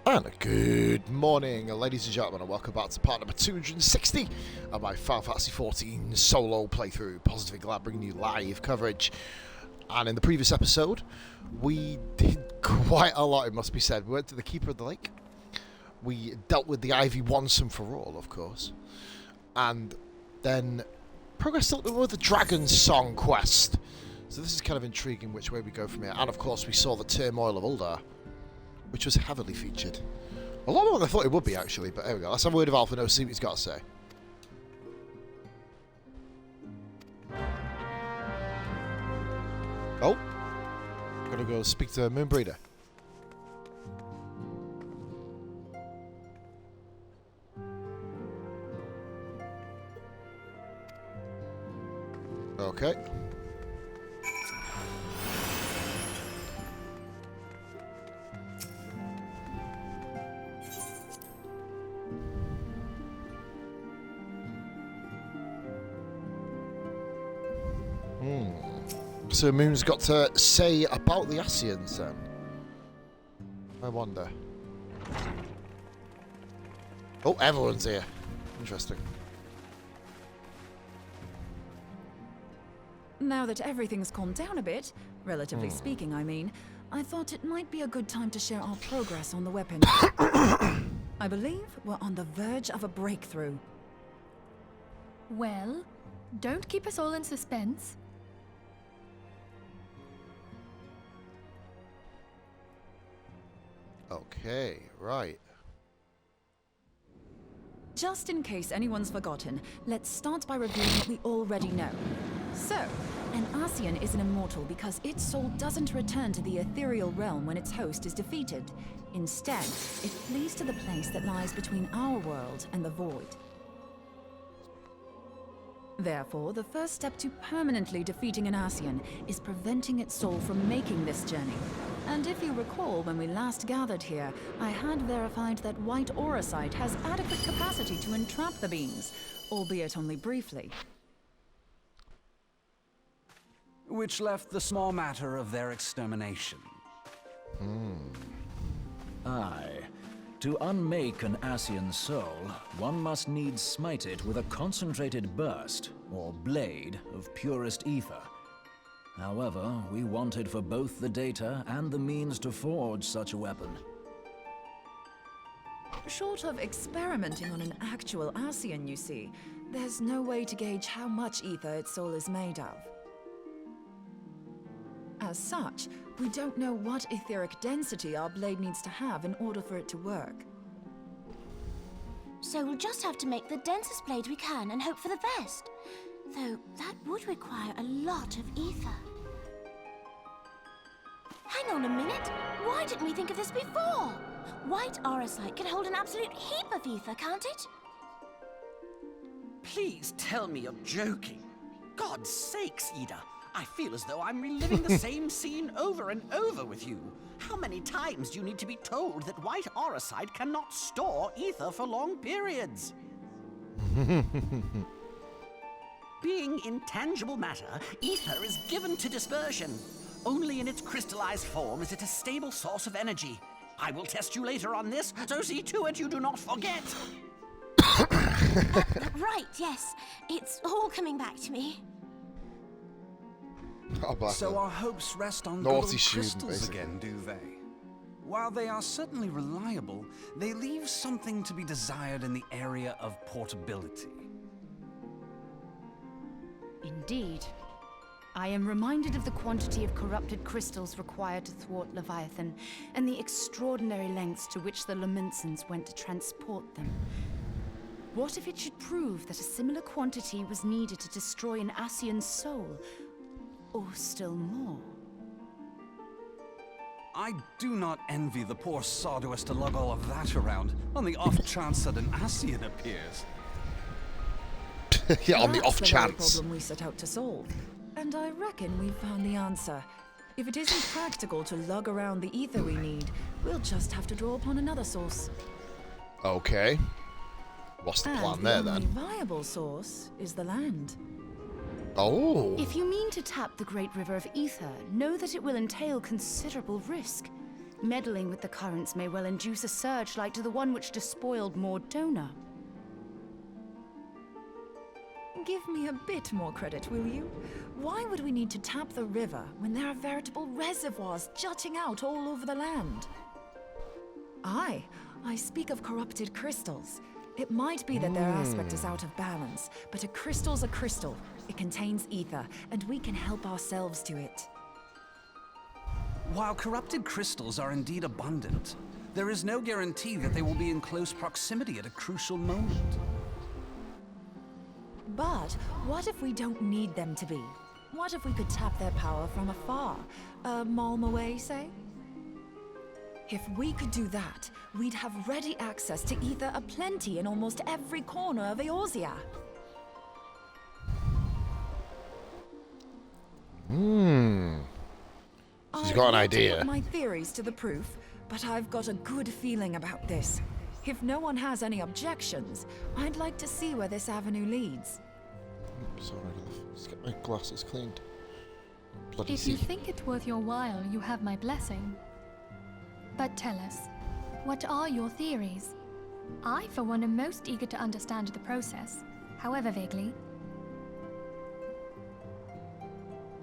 And good morning, ladies and gentlemen, and welcome back to part number 260 of my Final Fantasy XIV solo playthrough. Positively glad bringing you live coverage. And in the previous episode, we did quite a lot, it must be said. We went to the Keeper of the Lake. We dealt with the Ivy once and for all, of course. And then progressed a little bit with the Dragon Song quest. So this is kind of intriguing which way we go from here. And of course, we saw the Turmoil of Uldar, which was heavily featured. A lot more than I thought it would be, actually, but there we go. Let's have a word of Alpha and see what he's got to say. Oh. Gotta go speak to Moonbreeder. Okay. So Moon's got to say about the Ascians then. I wonder. Oh, everyone's here. Interesting. Now that everything's calmed down a bit, relatively speaking I mean, I thought it might be a good time to share our progress on the weapon. I believe we're on the verge of a breakthrough. Well, don't keep us all in suspense. Okay, right. Just in case anyone's forgotten, let's start by reviewing what we already know. So, an Ascian is an immortal because its soul doesn't return to the ethereal realm when its host is defeated. Instead, it flees to the place that lies between our world and the void. Therefore, the first step to permanently defeating an Ascian is preventing its soul from making this journey. And if you recall, when we last gathered here, I had verified that white auracite has adequate capacity to entrap the beings, albeit only briefly. Which left the small matter of their extermination. Aye. To unmake an Ascian soul, one must needs smite it with a concentrated burst, or blade, of purest ether. However, we wanted for both the data and the means to forge such a weapon. Short of experimenting on an actual Ascian, you see, there's no way to gauge how much ether its soul is made of. As such, we don't know what etheric density our blade needs to have in order for it to work. So we'll just have to make the densest blade we can and hope for the best. Though that would require a lot of ether. Hang on a minute. Why didn't we think of this before? White auracite can hold an absolute heap of ether, can't it? Please tell me you're joking. God's sakes, Ida. I feel as though I'm reliving the same scene over and over with you. How many times do you need to be told that white auracite cannot store ether for long periods? Being intangible matter, ether is given to dispersion. Only in its crystallized form is it a stable source of energy. I will test you later on this, so see to it you do not forget. Right, yes. It's all coming back to me. Oh, So our hopes rest on Naughty good old student, crystals basically. again, do they? While they are certainly reliable, they leave something to be desired in the area of portability. Indeed. I am reminded of the quantity of corrupted crystals required to thwart Leviathan, and the extraordinary lengths to which the Lamentsons went to transport them. What if it should prove that a similar quantity was needed to destroy an Ascian's soul? Or still more? I do not envy the poor sod who has to lug all of that around, on the off chance that an Ascian appears. Yeah, on the off That's the very chance. problem we set out to solve. And I reckon we've found the answer. If it isn't practical to lug around the ether we need, we'll just have to draw upon another source. Okay. What's the plan there And the only then? viable source is the land. Oh. If you mean to tap the Great River of Ether, know that it will entail considerable risk. Meddling with the currents may well induce a surge like to the one which despoiled Mordona. Give me a bit more credit, will you? Why would we need to tap the river when there are veritable reservoirs jutting out all over the land? I speak of corrupted crystals. It might be that their aspect is out of balance, but a crystal's a crystal. It contains ether, and we can help ourselves to it. While corrupted crystals are indeed abundant, there is no guarantee that they will be in close proximity at a crucial moment. But what if we don't need them to be? What if we could tap their power from afar? A malm away, say? If we could do that, we'd have ready access to ether aplenty in almost every corner of Eorzea. She's got an I'd like to idea. put my theories to the proof, but I've got a good feeling about this. If no one has any objections, I'd like to see where this avenue leads. Sorry, let's get my glasses cleaned. Bloody If you see. think it worth your while, you have my blessing. But tell us, what are your theories? I, for one, am most eager to understand the process, however vaguely.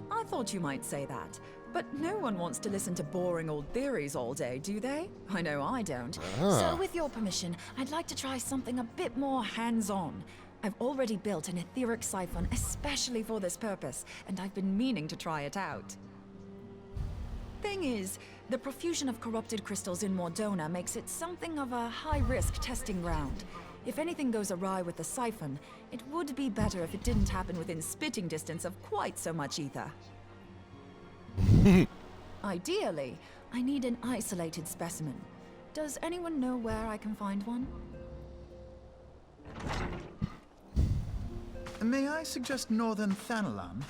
I thought you might say that, but no one wants to listen to boring old theories all day, do they? I know I don't. So with your permission, I'd like to try something a bit more hands-on. I've already built an etheric siphon especially for this purpose, and I've been meaning to try it out. Thing is, the profusion of corrupted crystals in Mordona makes it something of a high-risk testing ground. If anything goes awry with the siphon, it would be better if it didn't happen within spitting distance of quite so much ether. Ideally, I need an isolated specimen. Does anyone know where I can find one? May I suggest northern Thanalan?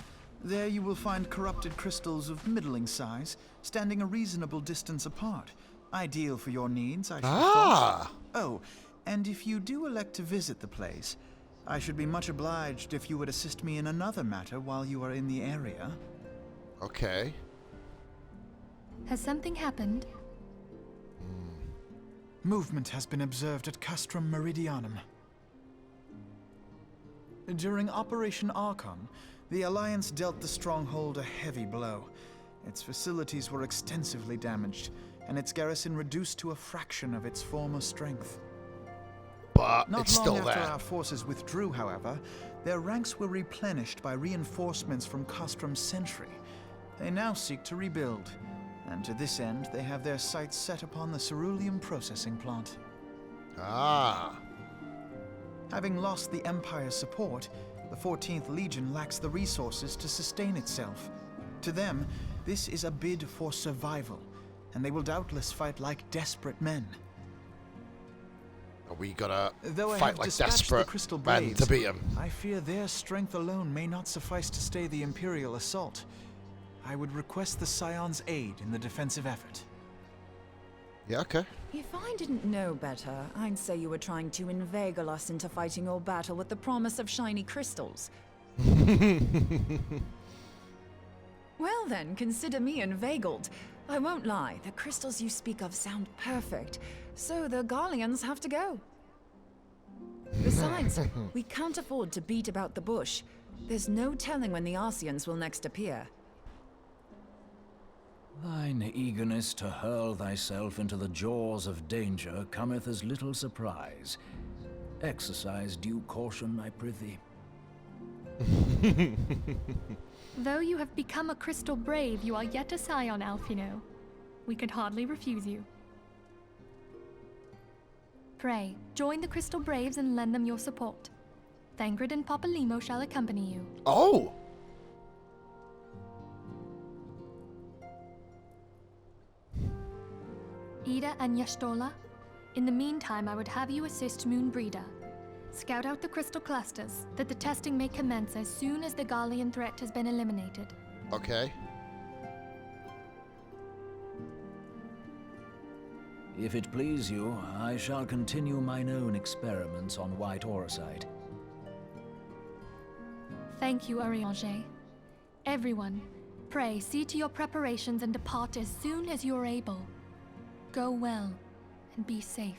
There you will find corrupted crystals of middling size, standing a reasonable distance apart. Ideal for your needs, I should have thought. Oh, and if you do elect to visit the place, I should be much obliged if you would assist me in another matter while you are in the area. Okay. Has something happened? Movement has been observed at Castrum Meridianum. During Operation Archon, the Alliance dealt the stronghold a heavy blow. Its facilities were extensively damaged, and its garrison reduced to a fraction of its former strength. But Not it's long still after there. our forces withdrew, however, their ranks were replenished by reinforcements from Castrum's sentry. They now seek to rebuild, and to this end they have their sights set upon the ceruleum processing plant. Having lost the Empire's support, the 14th Legion lacks the resources to sustain itself. To them, this is a bid for survival, and they will doubtless fight like desperate men. Are we gonna Though I fight have like dispatched desperate the Crystal men Braves, to beat them? I fear their strength alone may not suffice to stay the Imperial assault. I would request the Scion's aid in the defensive effort. Yeah, okay. If I didn't know better, I'd say you were trying to inveigle us into fighting your battle with the promise of shiny crystals. Well then, consider me inveigled. I won't lie, the crystals you speak of sound perfect, so the Garleans have to go. Besides, we can't afford to beat about the bush. There's no telling when the Arceans will next appear. Thine eagerness to hurl thyself into the jaws of danger cometh as little surprise. Exercise due caution, I prithee. Though you have become a crystal brave, you are yet a scion, Alphino. We could hardly refuse you. Pray, join the Crystal Braves and lend them your support. Thangred and Papalymo shall accompany you. Oh! Ida and Yashtola, in the meantime I would have you assist Moonbreeder. Scout out the crystal clusters, that the testing may commence as soon as the Garlean threat has been eliminated. Okay. If it please you, I shall continue mine own experiments on white aurosite. Thank you, Arianger. Everyone, pray see to your preparations and depart as soon as you are able. Go well, and be safe.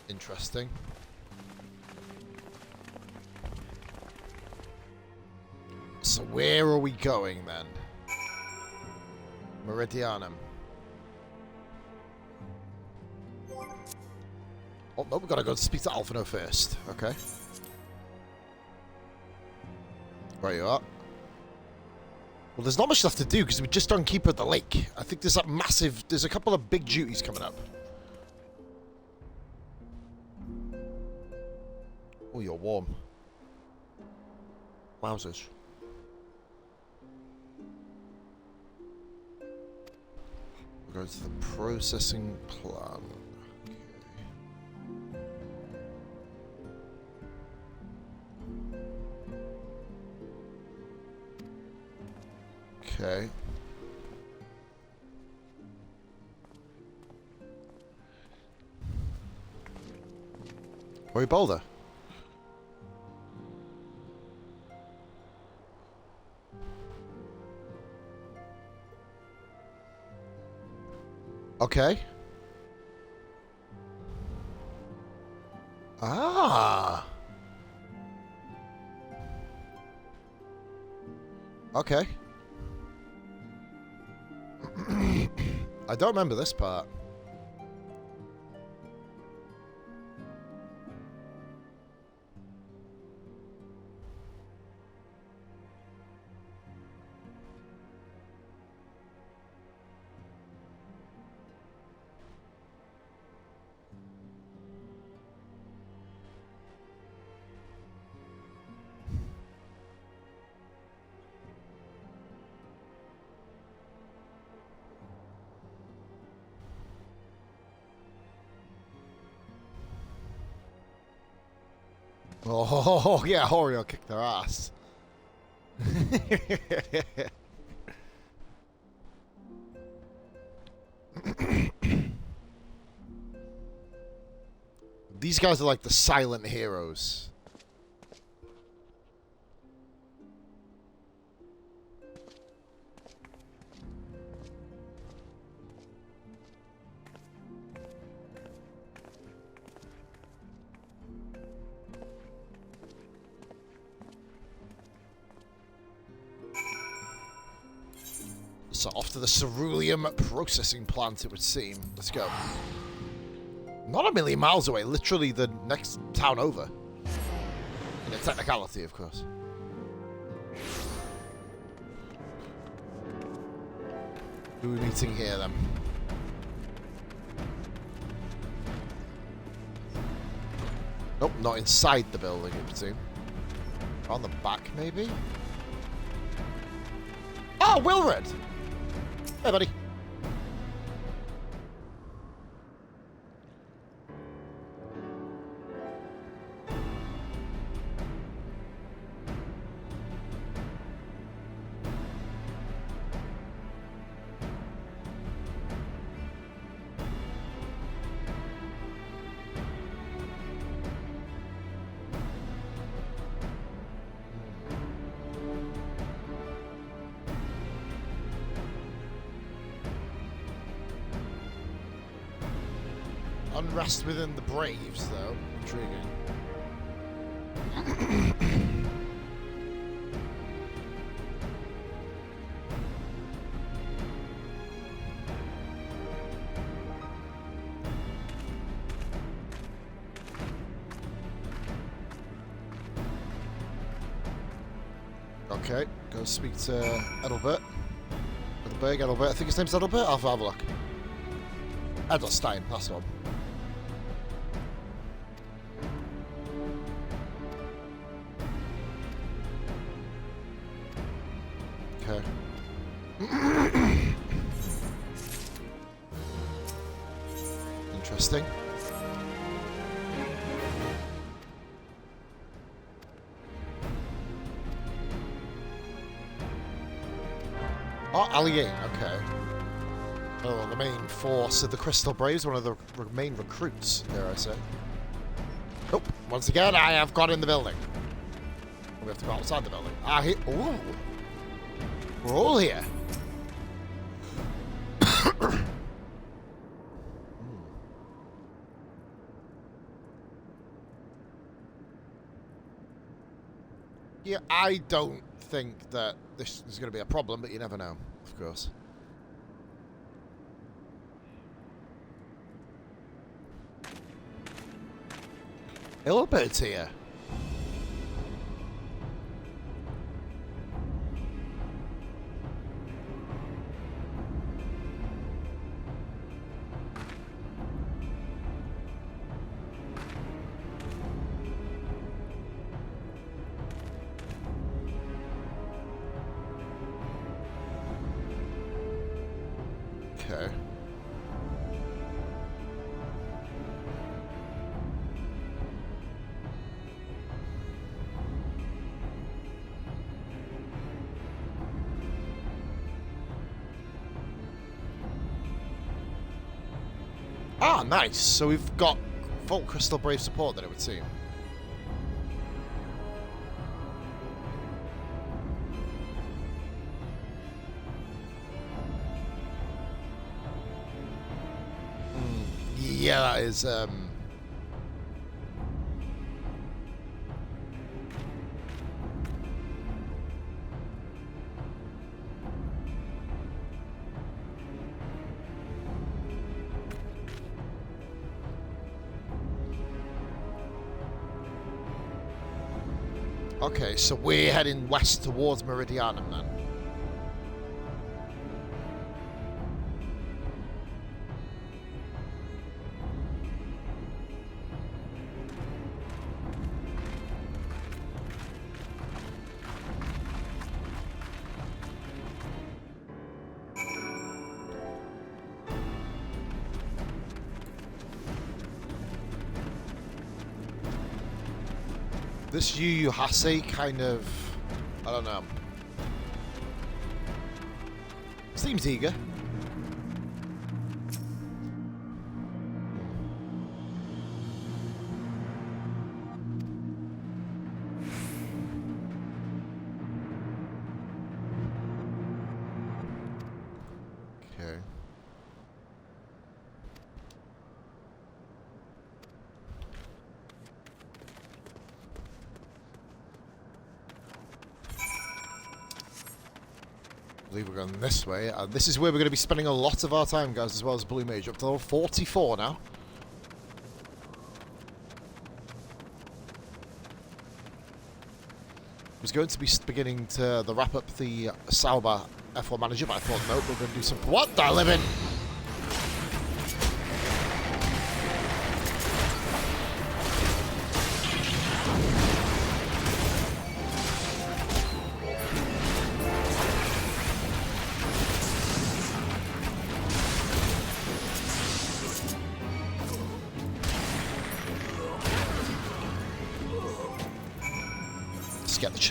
Interesting. So where are we going then? Meridianum. Oh no, we've got to go speak to Alphino first. Okay. Where you at? Well, there's not much left to do because we've just done Keeper of the Lake. I think there's that massive... There's a couple of big duties coming up. Oh, you're warm. Wowzers. We're going to the processing plant. Okay. Roy Boulder. Okay. Ah. Okay. I don't remember this part. Oh, yeah, Oreo kicked their ass. These guys are like the silent heroes. So off to the ceruleum processing plant, it would seem. Let's go. Not a million miles away, literally the next town over. In a technicality, of course. Who are we meeting here, then? Nope, not inside the building, it would seem. On the back, maybe? Oh, Wilred! Hey, buddy. Unrest within the Braves, though. Intriguing. Okay, go speak to Edelbert. Edelbert. I think his name's Edelbert. I'll have a look. Edelstein, that's the one. Interesting. Oh, Alligator, okay. Oh, the main force of the Crystal Braves, one of the main recruits, dare I say. Nope, once again, I have got in the building. We have to go outside the building. Ooh. We're all here. Yeah, I don't think that this is going to be a problem, but you never know, of course. Hello, birds here. Okay. Ah, nice. So we've got full Crystal Brave support then, it would seem. Yeah, that is, okay, so we're heading west towards Meridianum then. This Yu Yu Hase kind of, I don't know. Seems eager. Okay. I believe we're going this way. This is where we're going to be spending a lot of our time, guys, as well as Blue Mage. Up to level 44 now. I was going to be beginning to wrap up the Sauber F1 Manager, but I thought, nope, we're going to do some... What the living?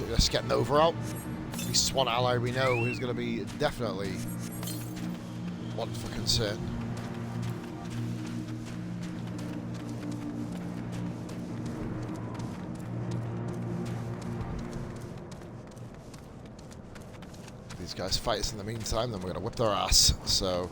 Let's get Nova out. At least one ally we know who's going to be definitely one for concern. These guys fight us in the meantime, then we're going to whip their ass. So.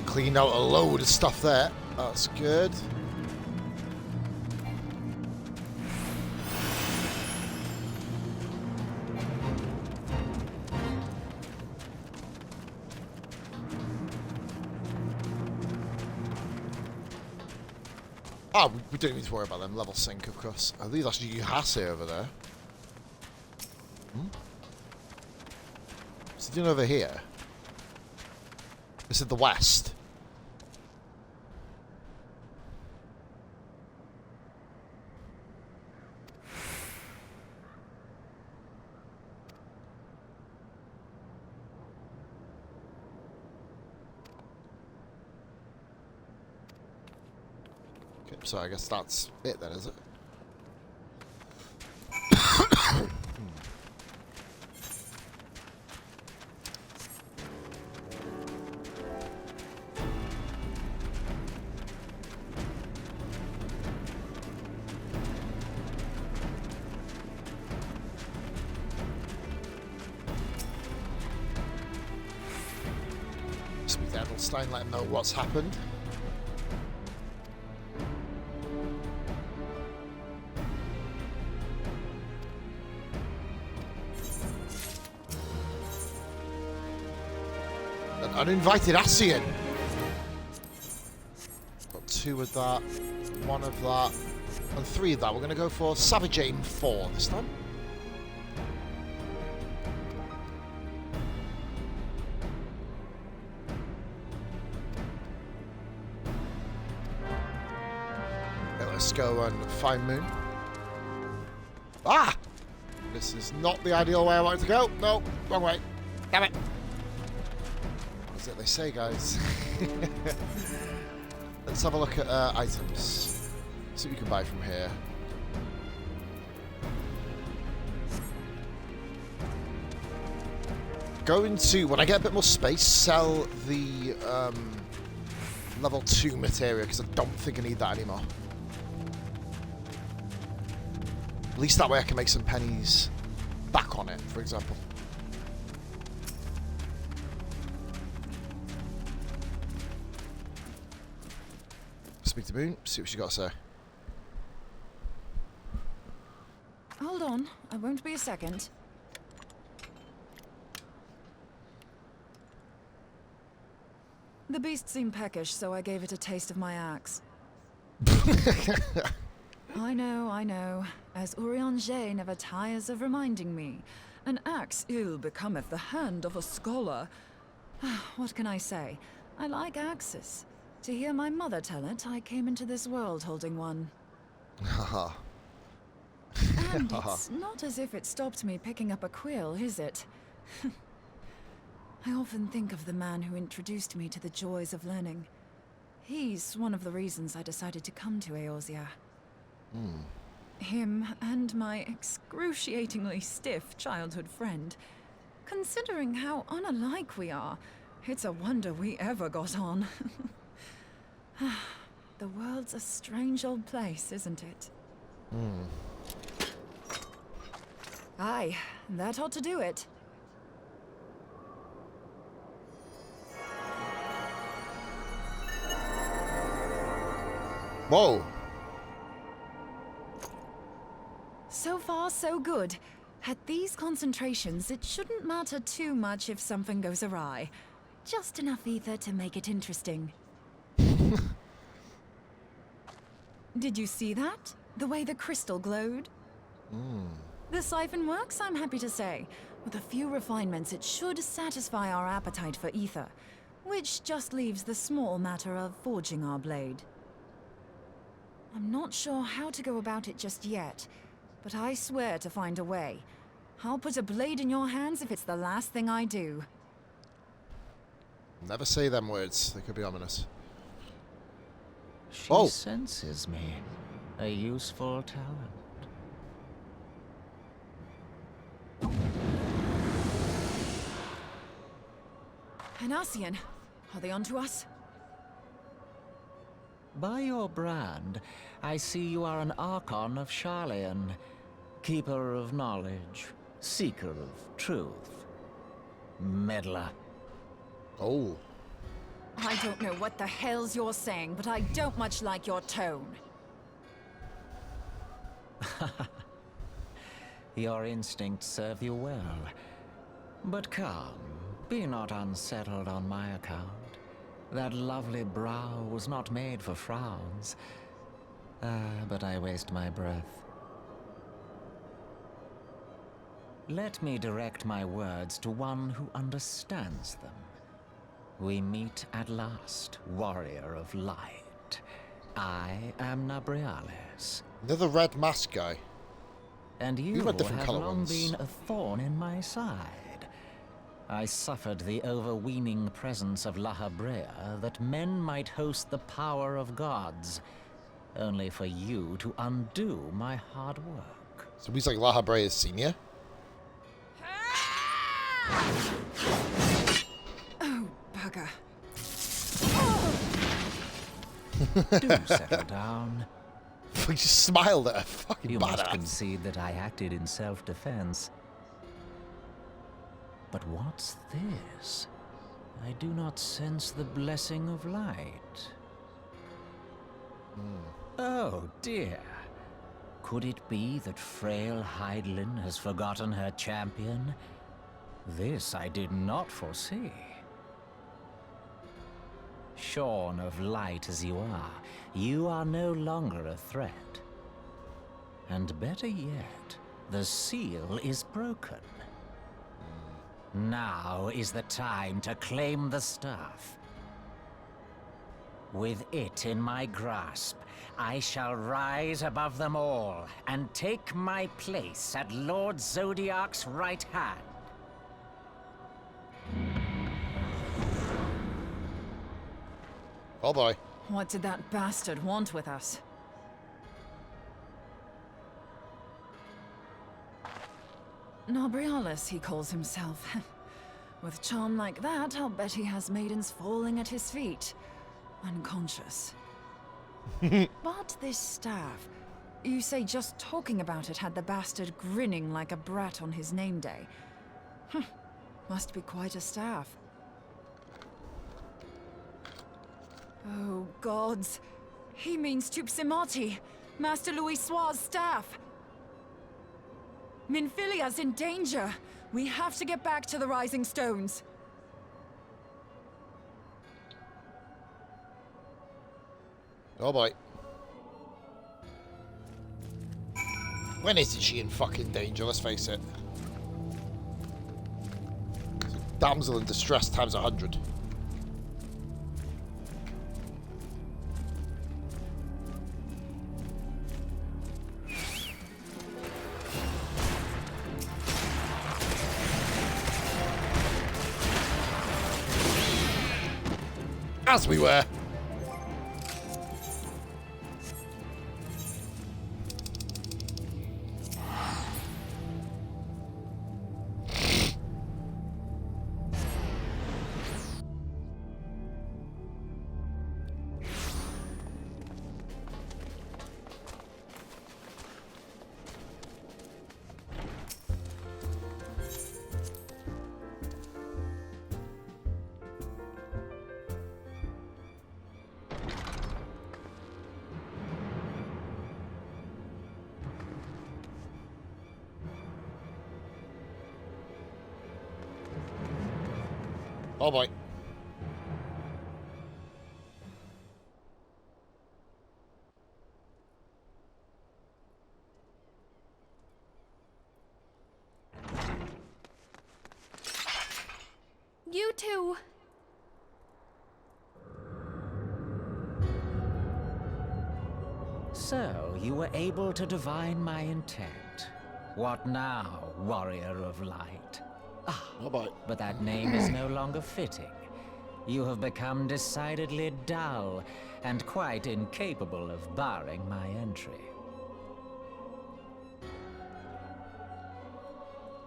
Cleaned out a load of stuff there. That's good. Ah, we don't need to worry about them. Level sync, of course. I believe that's Yuhase over there. What's he doing over here? This is the west. So I guess that's it then, is it? Speak to Edelstein, let him know what's happened. An uninvited Ascian. Got 2 of that, 1 of that, and 3 of that. We're going to go for Savage Aim 4 this time. Okay, let's go and find Moon. Ah! This is not the ideal way I wanted to go. No, wrong way. Damn it. What is it they say, guys? Let's have a look at items. See what we can buy from here. Going to, when I get a bit more space, sell the level 2 materia, because I don't think I need that anymore. At least that way I can make some pennies back on it, for example. Speak to Moon, see what she got to say. Hold on, I won't be a second. The beast seemed peckish, so I gave it a taste of my axe. I know. As Urianger never tires of reminding me. An axe ill becometh the hand of a scholar. What can I say? I like axes. To hear my mother tell it, I came into this world holding one. Haha. And it's not as if it stopped me picking up a quill, is it? I often think of the man who introduced me to the joys of learning. He's one of the reasons I decided to come to Eorzea. Him and my excruciatingly stiff childhood friend. Considering how unalike we are, it's a wonder we ever got on. The world's a strange old place, isn't it? Aye, that ought to do it. Whoa! So far, so good. At these concentrations, it shouldn't matter too much if something goes awry. Just enough ether to make it interesting. Did you see that? The way the crystal glowed? The siphon works, I'm happy to say. With a few refinements, it should satisfy our appetite for ether, which just leaves the small matter of forging our blade. I'm not sure how to go about it just yet, but I swear to find a way. I'll put a blade in your hands if it's the last thing I do. Never say them words. They could be ominous. She senses me. A useful talent. An Ascian. Are they onto us? By your brand, I see you are an Archon of Sharlayan, keeper of knowledge, seeker of truth, meddler. Oh. I don't know what the hell's you're saying, but I don't much like your tone. Your instincts serve you well. But come, be not unsettled on my account. That lovely brow was not made for frowns. But I waste my breath. Let me direct my words to one who understands them. We meet at last, warrior of light. I am Nabriales. Another red mask guy. And you You've got different have colour long ones. been a thorn in my side. I suffered the overweening presence of La Habrea that men might host the power of gods, only for you to undo my hard work. So he's like La Habrea's senior? Oh, bugger. Do settle down. He just smiled at her. Fucking You must badass. concede that I acted in self-defense. But what's this? I do not sense the blessing of light. Oh dear. Could it be that frail Hydaelyn has forgotten her champion? This I did not foresee. Shorn of light as you are no longer a threat. And better yet, the seal is broken. Now is the time to claim the staff. With it in my grasp, I shall rise above them all and take my place at Lord Zodiac's right hand. Oh boy. What did that bastard want with us? Nobrialis, he calls himself. With charm like that, I'll bet he has maidens falling at his feet, unconscious. But this staff, you say just talking about it had the bastard grinning like a brat on his name day. Must be quite a staff. Oh, gods. He means Tupsimati, Master Louis Soir's staff. Minfilia's in danger. We have to get back to the Rising Stones. Oh boy. When isn't she in fucking danger? Let's face it. It's a damsel in distress times 100. As we were. Oh boy. You two. So, you were able to divine my intent. What now, warrior of light? Oh boy. But that name is no longer fitting. You have become decidedly dull and quite incapable of barring my entry.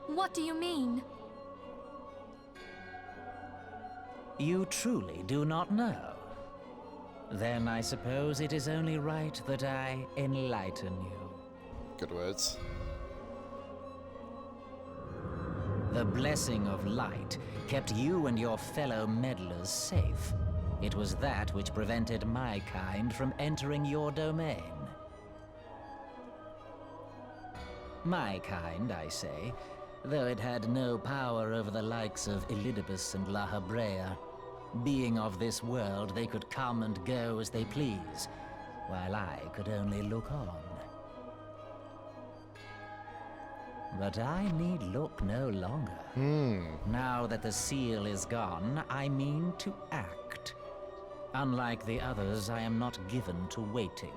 What do you mean? You truly do not know? Then I suppose it is only right that I enlighten you. Good words. The blessing of light kept you and your fellow meddlers safe. It was that which prevented my kind from entering your domain. My kind, I say, though it had no power over the likes of Elidibus and La Habrea. Being of this world, they could come and go as they please, while I could only look on. But I need look no longer. Now that the seal is gone, I mean to act. Unlike the others, I am not given to waiting.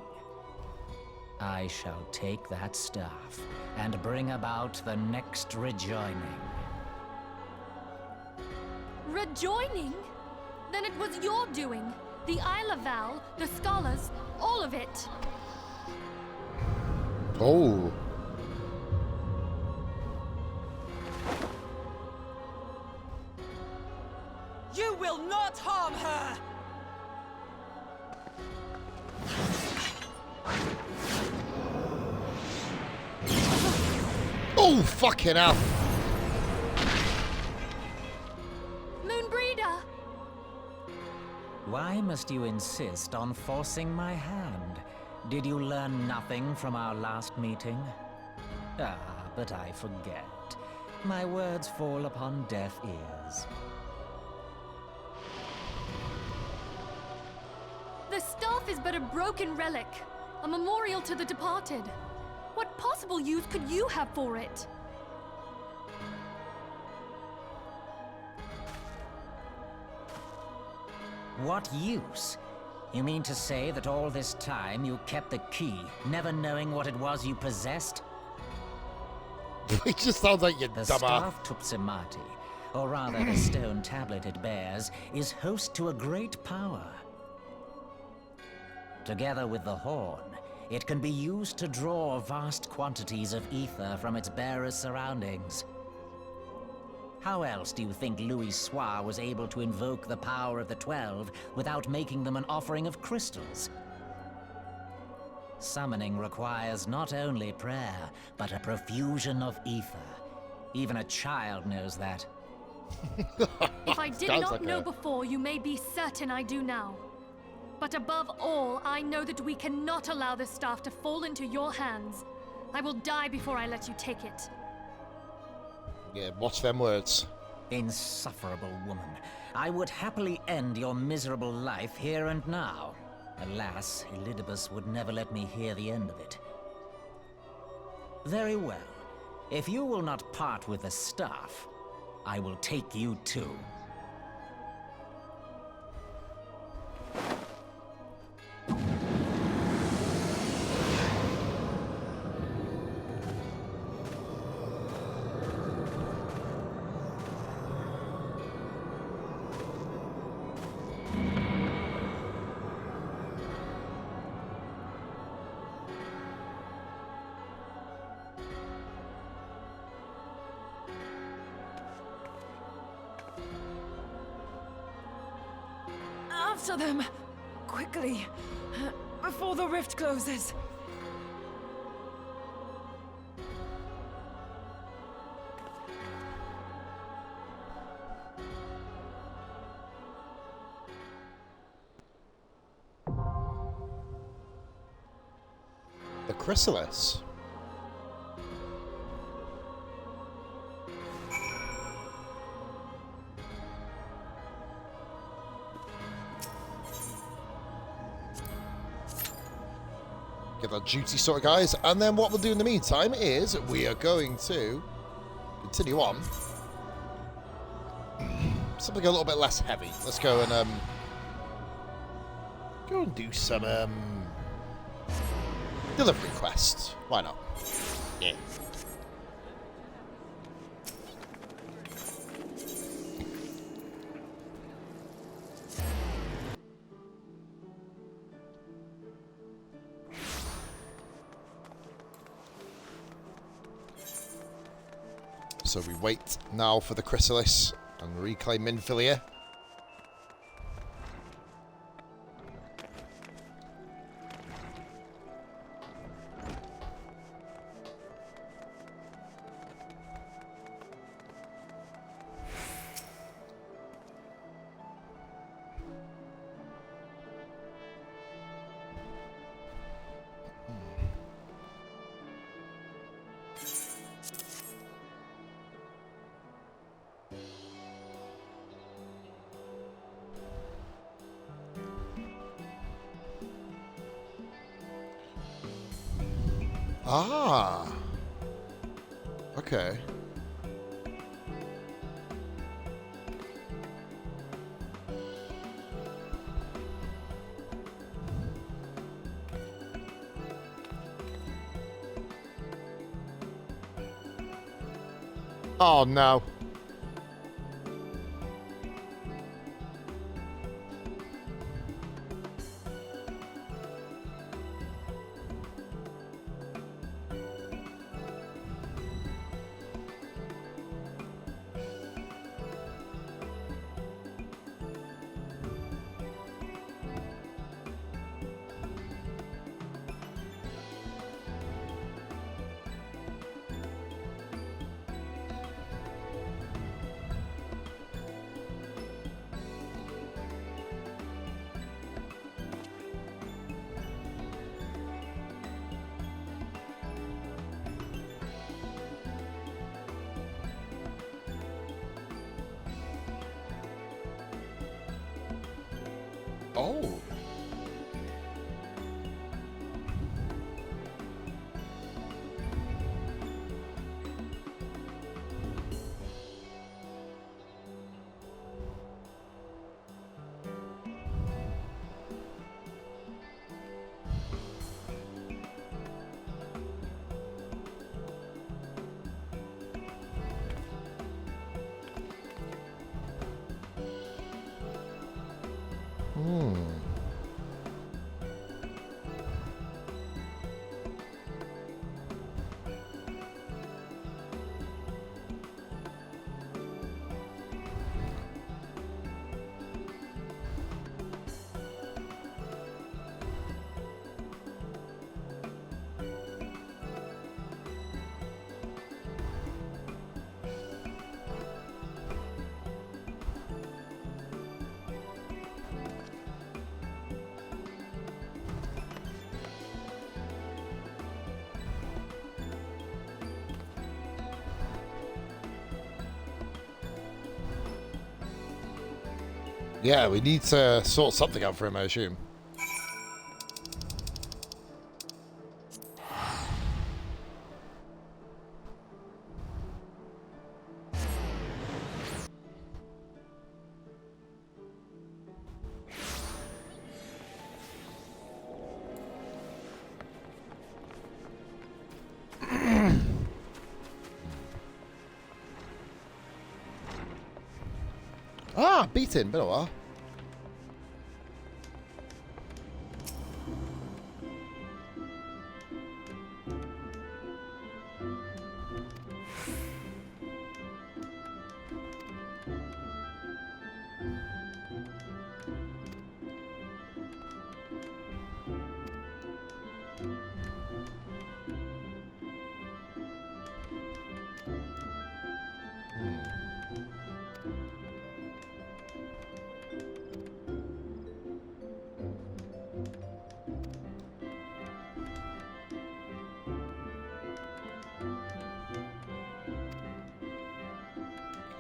I shall take that staff and bring about the next rejoining. Rejoining? Then it was your doing. The Isle of Val, the scholars, all of it. Oh. You will not harm her! Oh, fucking hell. Moonbreeder! Why must you insist on forcing my hand? Did you learn nothing from our last meeting? Ah, but I forget. My words fall upon deaf ears. The staff is but a broken relic, a memorial to the departed. What possible use could you have for it? What use? You mean to say that all this time you kept the key, never knowing what it was you possessed? It just sounds like you're The dumber. staff Tupsimati, or rather the stone tablet it bears, is host to a great power. Together with the horn, it can be used to draw vast quantities of ether from its bearer's surroundings. How else do you think Louis Soir was able to invoke the power of the 12 without making them an offering of crystals? Summoning requires not only prayer, but a profusion of ether. Even a child knows that. If I did not know before, you may be certain I do now. But above all, I know that we cannot allow this staff to fall into your hands. I will die before I let you take it. Yeah, watch them words. Insufferable woman. I would happily end your miserable life here and now. Alas, Elidibus would never let me hear the end of it. Very well. If you will not part with the staff, I will take you too. After them! Quickly! Before the rift closes! The chrysalis. Get that duty sorted, guys. And then what we'll do in the meantime is we are going to continue on. Something a little bit less heavy. Let's go and do some delivery quests. Why not? Yeah. So we wait now for the chrysalis and reclaim Minfilia. Ah. Okay. Oh no. Oh. Yeah, we need to sort something out for him, I assume. Ah, beaten, been a while.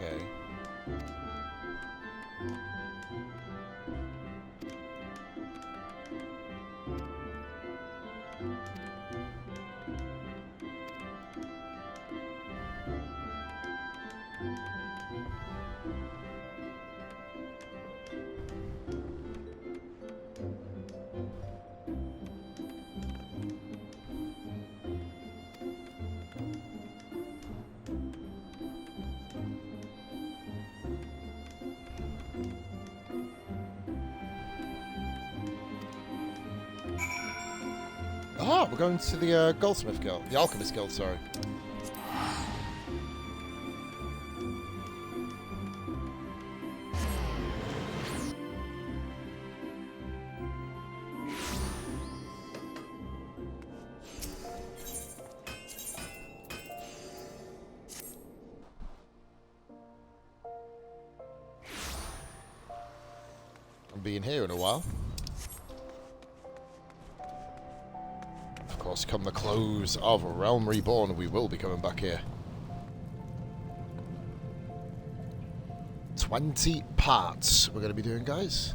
Okay. Ah, we're going to the Goldsmith Guild, the Alchemist Guild, sorry. I'm being here in a while. Of course, come the close of Realm Reborn, we will be coming back here. 20 parts we're going to be doing, guys.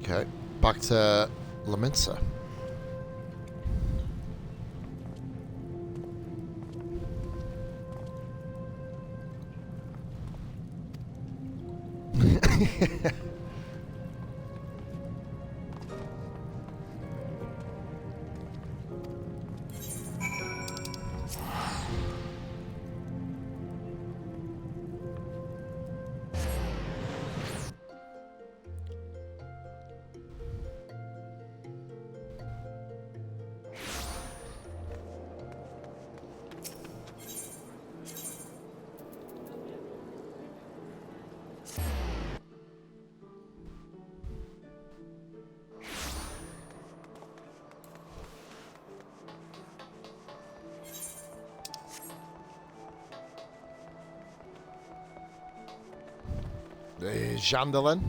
Okay, back to Laminsa. Jandelin.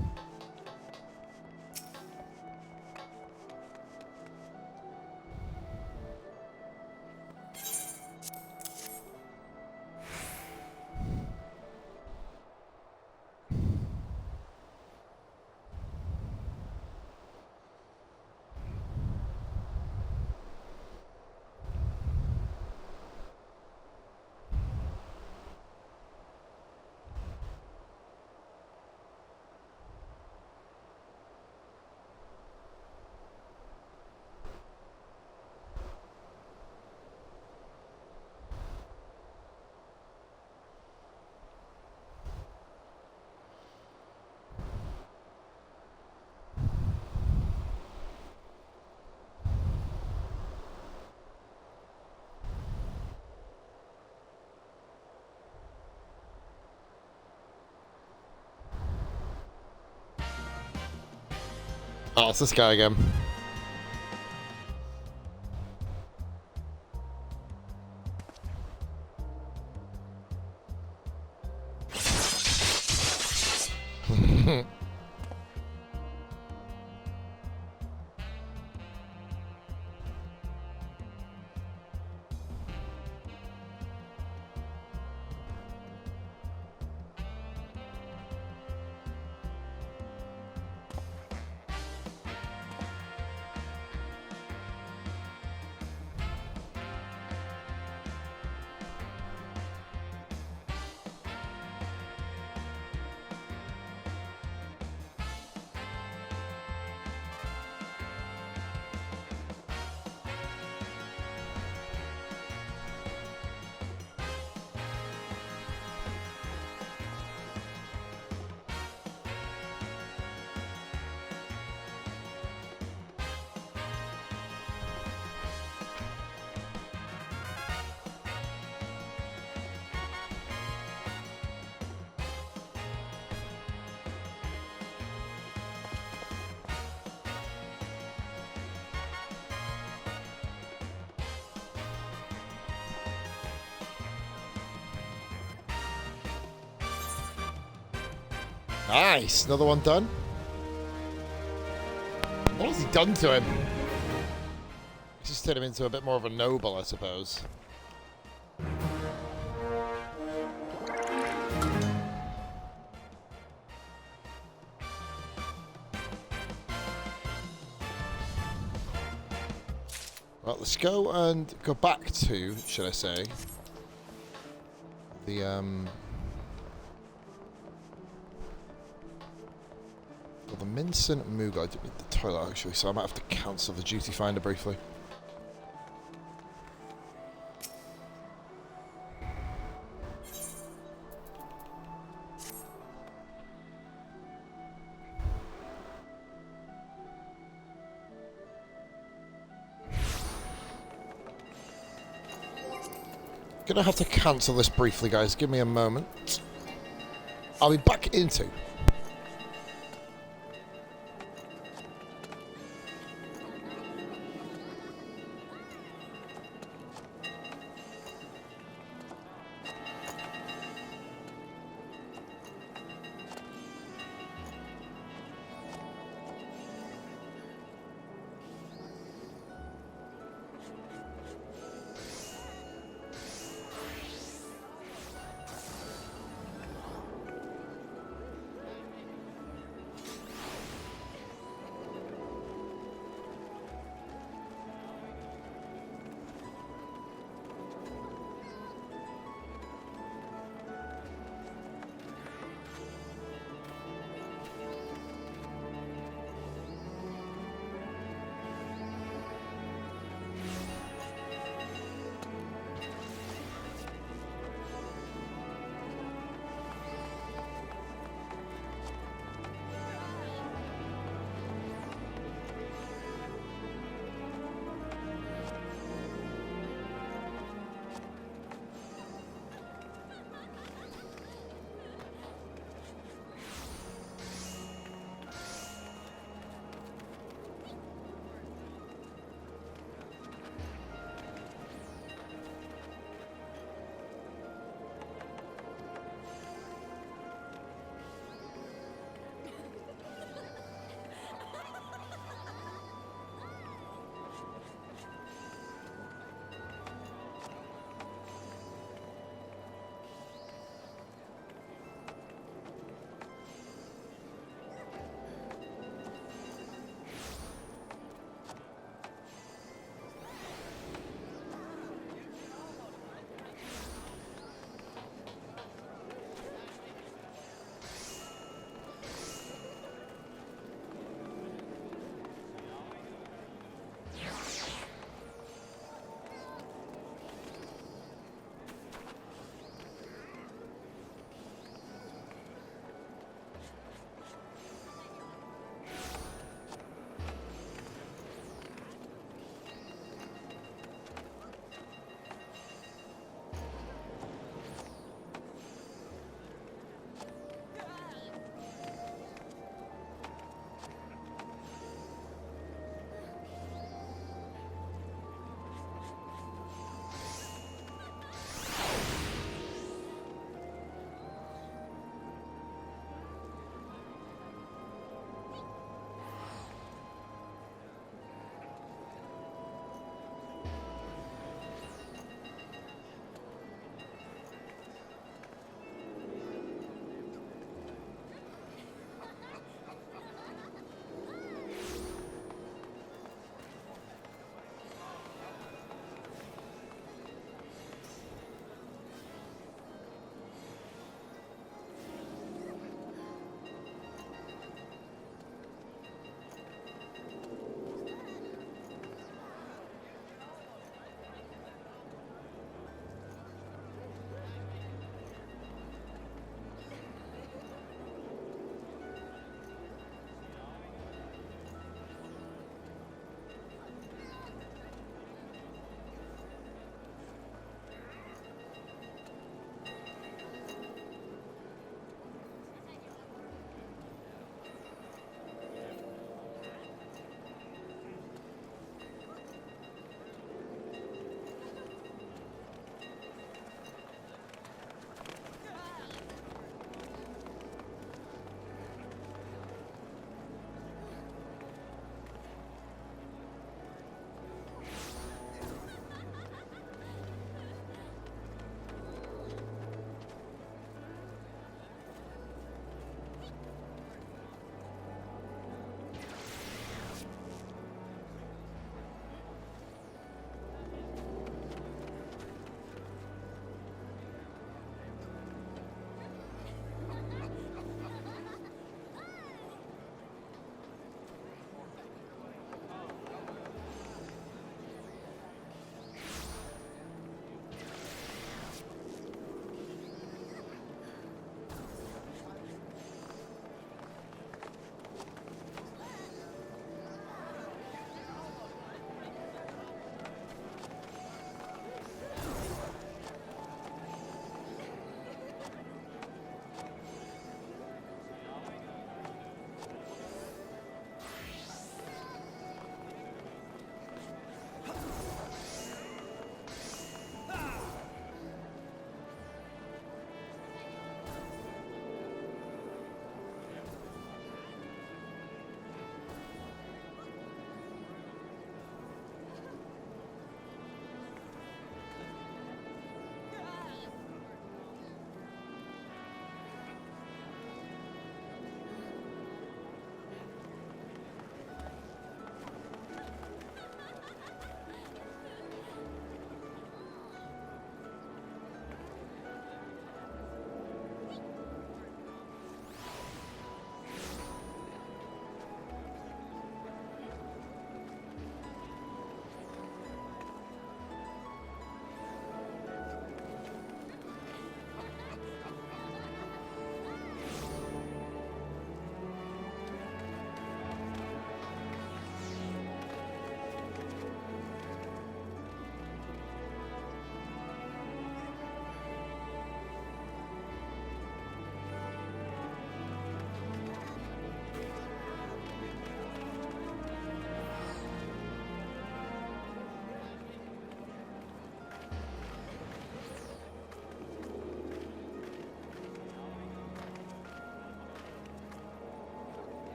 Oh, it's this guy again. Nice, another one done. What has he done to him? He's just turned him into a bit more of a noble, I suppose. Well, let's go and go back to, should I say, the well, the Mincin Mugo. I did need the toilet actually, so I might have to cancel the duty finder briefly. Gonna have to cancel this briefly, guys. Give me a moment. I'll be back in 2.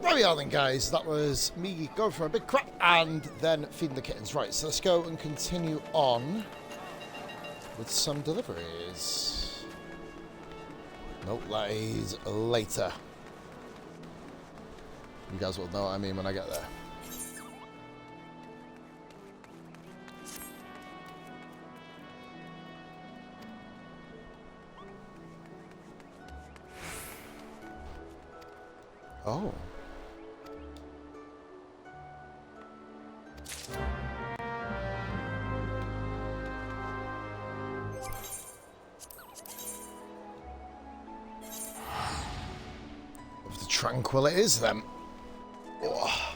There we are then, guys. That was me going for a big crap and then feeding the kittens. Right, so let's go and continue on with some deliveries. Nope, that is later. You guys will know what I mean when I get there. Oh. Of the tranquil it is then. Oh.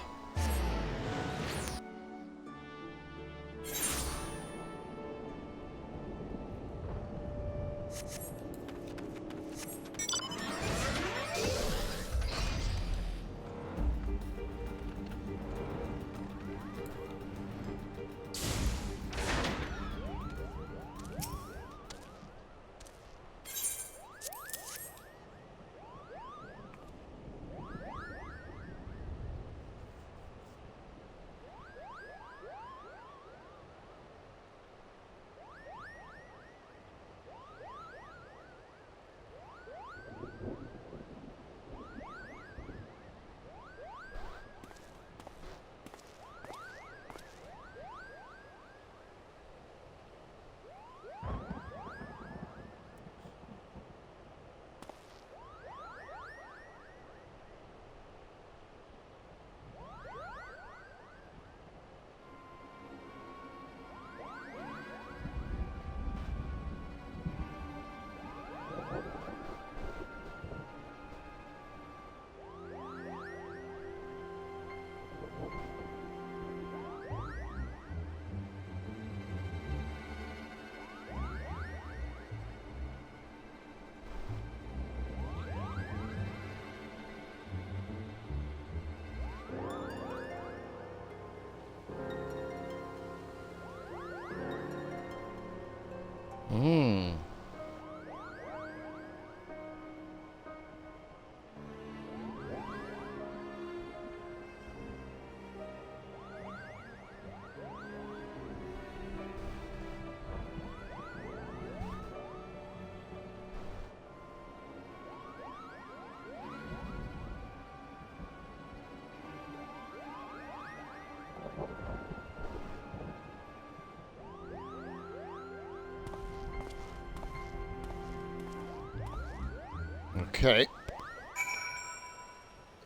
Okay.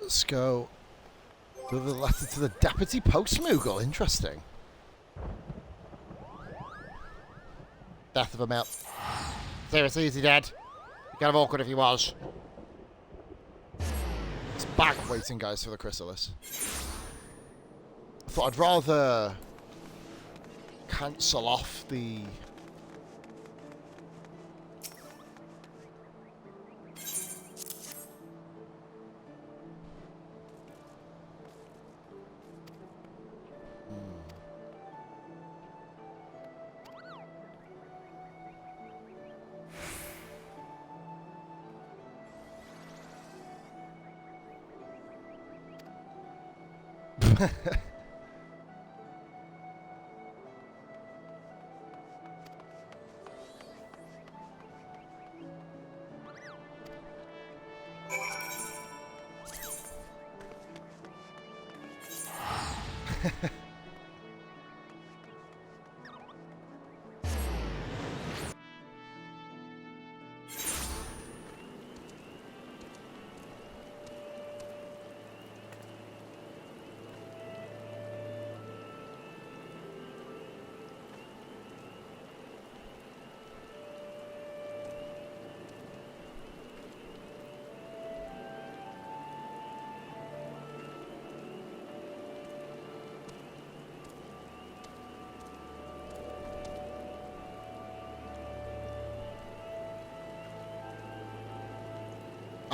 Let's go. Deliver the letter to the Deputy Post-Moogle. Interesting. Death of a male. Seriously, is he dead? Be kind of awkward if he was. It's back waiting, guys, for the chrysalis. I thought I'd rather cancel off the...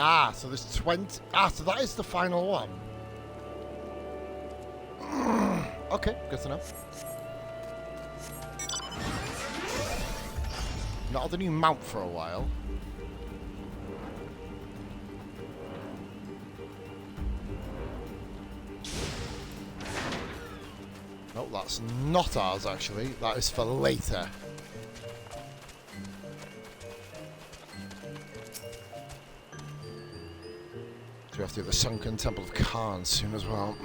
Ah, so there's 20... Ah, so that is the final one. Okay, good to know. Not had the new mount for a while. Oh, that's not ours, actually. That is for later. So we have to do the Sunken Temple of Khan soon as well.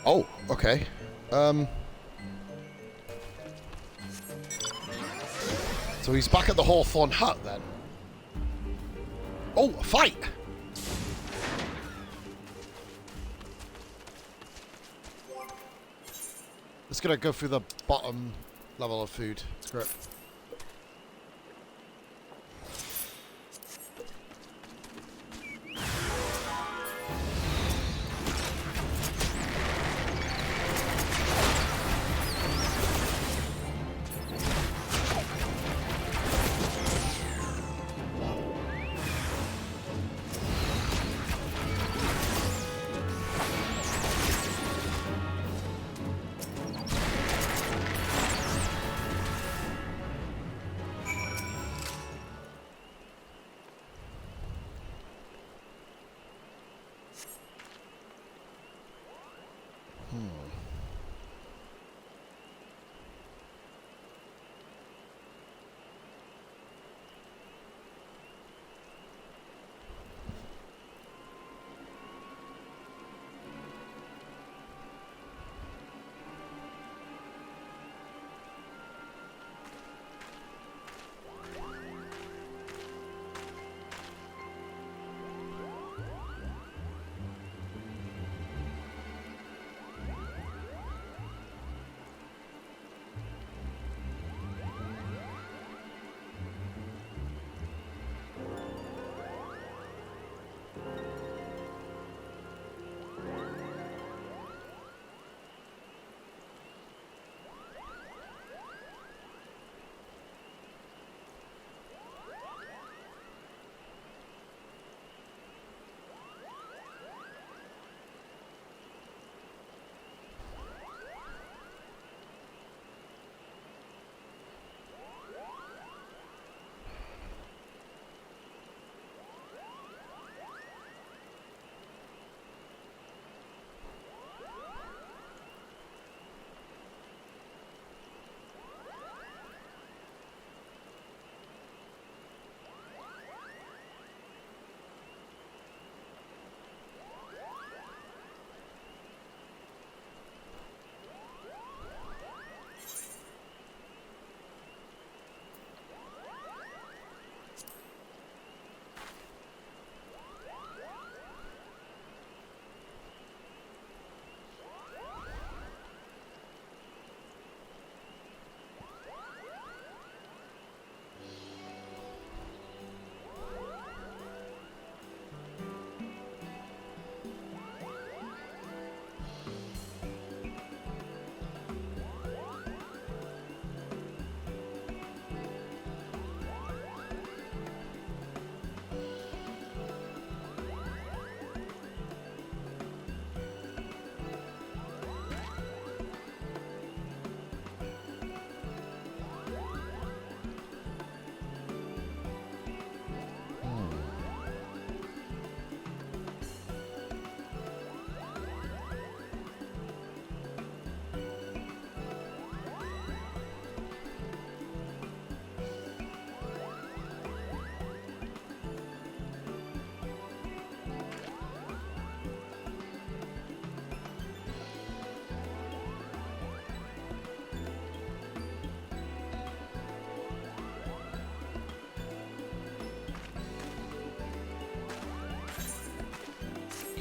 Oh, okay. So he's back at the Hawthorne Hut then. Oh, a fight! Let's gonna go through the bottom level of food. Screw it.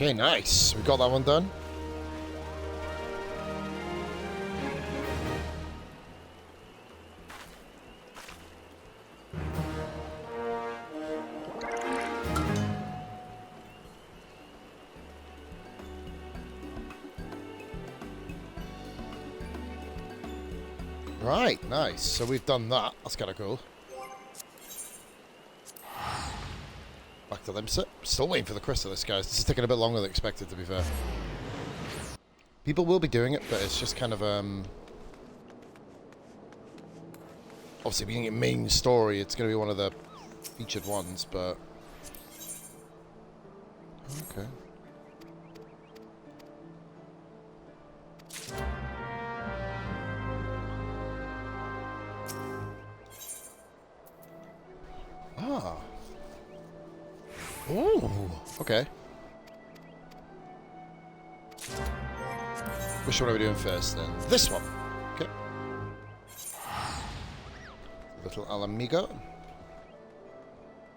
Okay, nice. We got that one done. Right, nice. So we've done that. That's kind of cool. Back to Limsit. Still waiting for the crystal, this guys. This is taking a bit longer than expected, to be fair. People will be doing it, but it's just kind of, obviously, being a main story, it's going to be one of the featured ones, but... Okay. Ah. Ooh, okay. Which one are we doing first then? This one. Okay. Little Alamigo.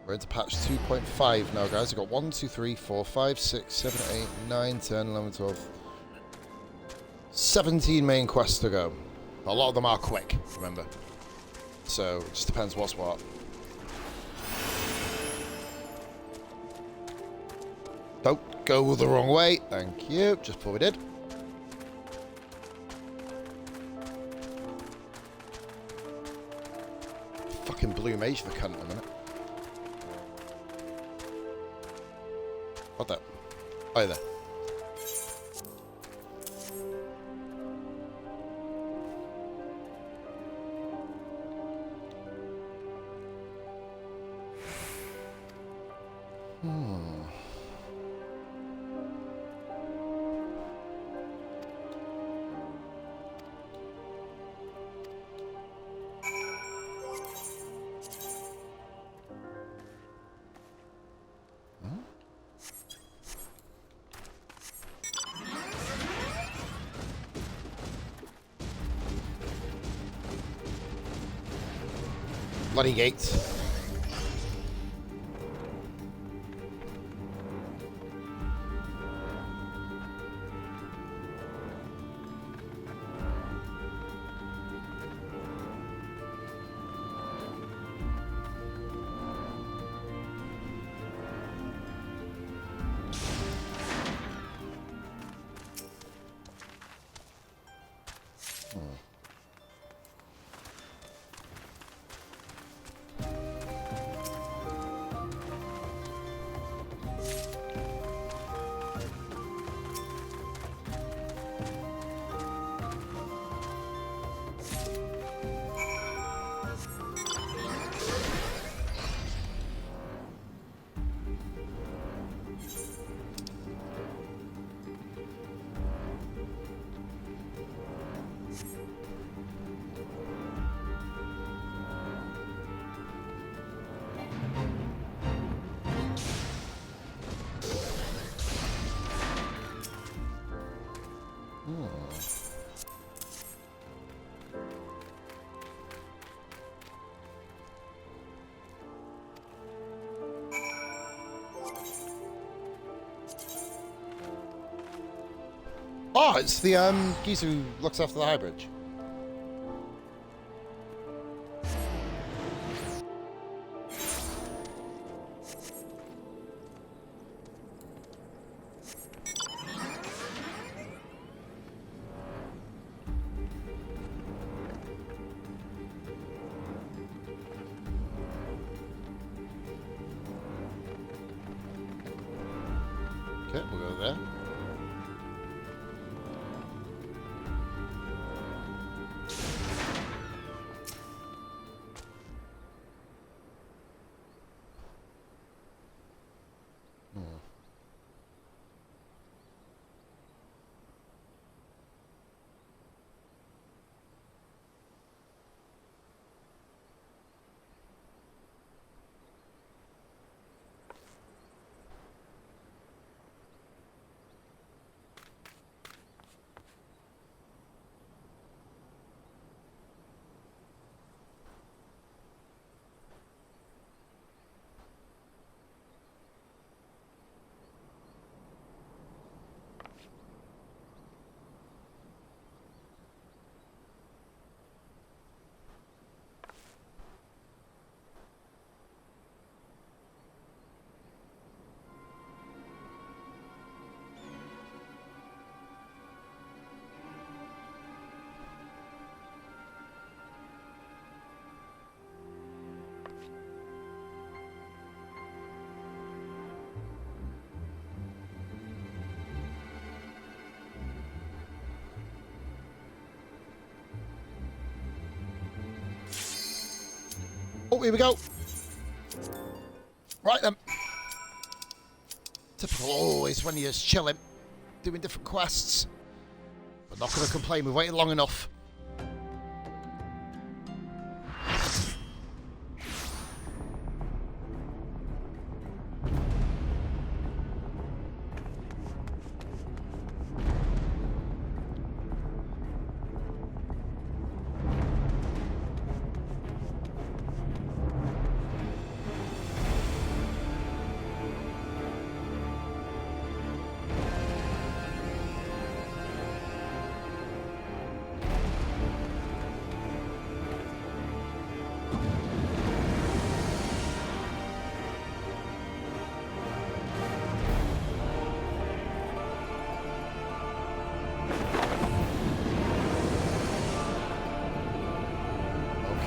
We're into patch 2.5 now, guys. We've got 1, 2, 3, 4, 5, 6, 7, 8, 9, 10, 11, 12. 17 main quests to go. A lot of them are quick, remember. So, it just depends what's what. Don't go the wrong way. Thank you. Just before we did. Fucking blue mage for cunt in a minute. What the? Hi there. Bloody gates. Oh, it's the geezer who looks after the high bridge. Okay, we'll go there. here we go. Right then. Typical always when you're chilling, doing different quests. But not going to complain, we've waited long enough.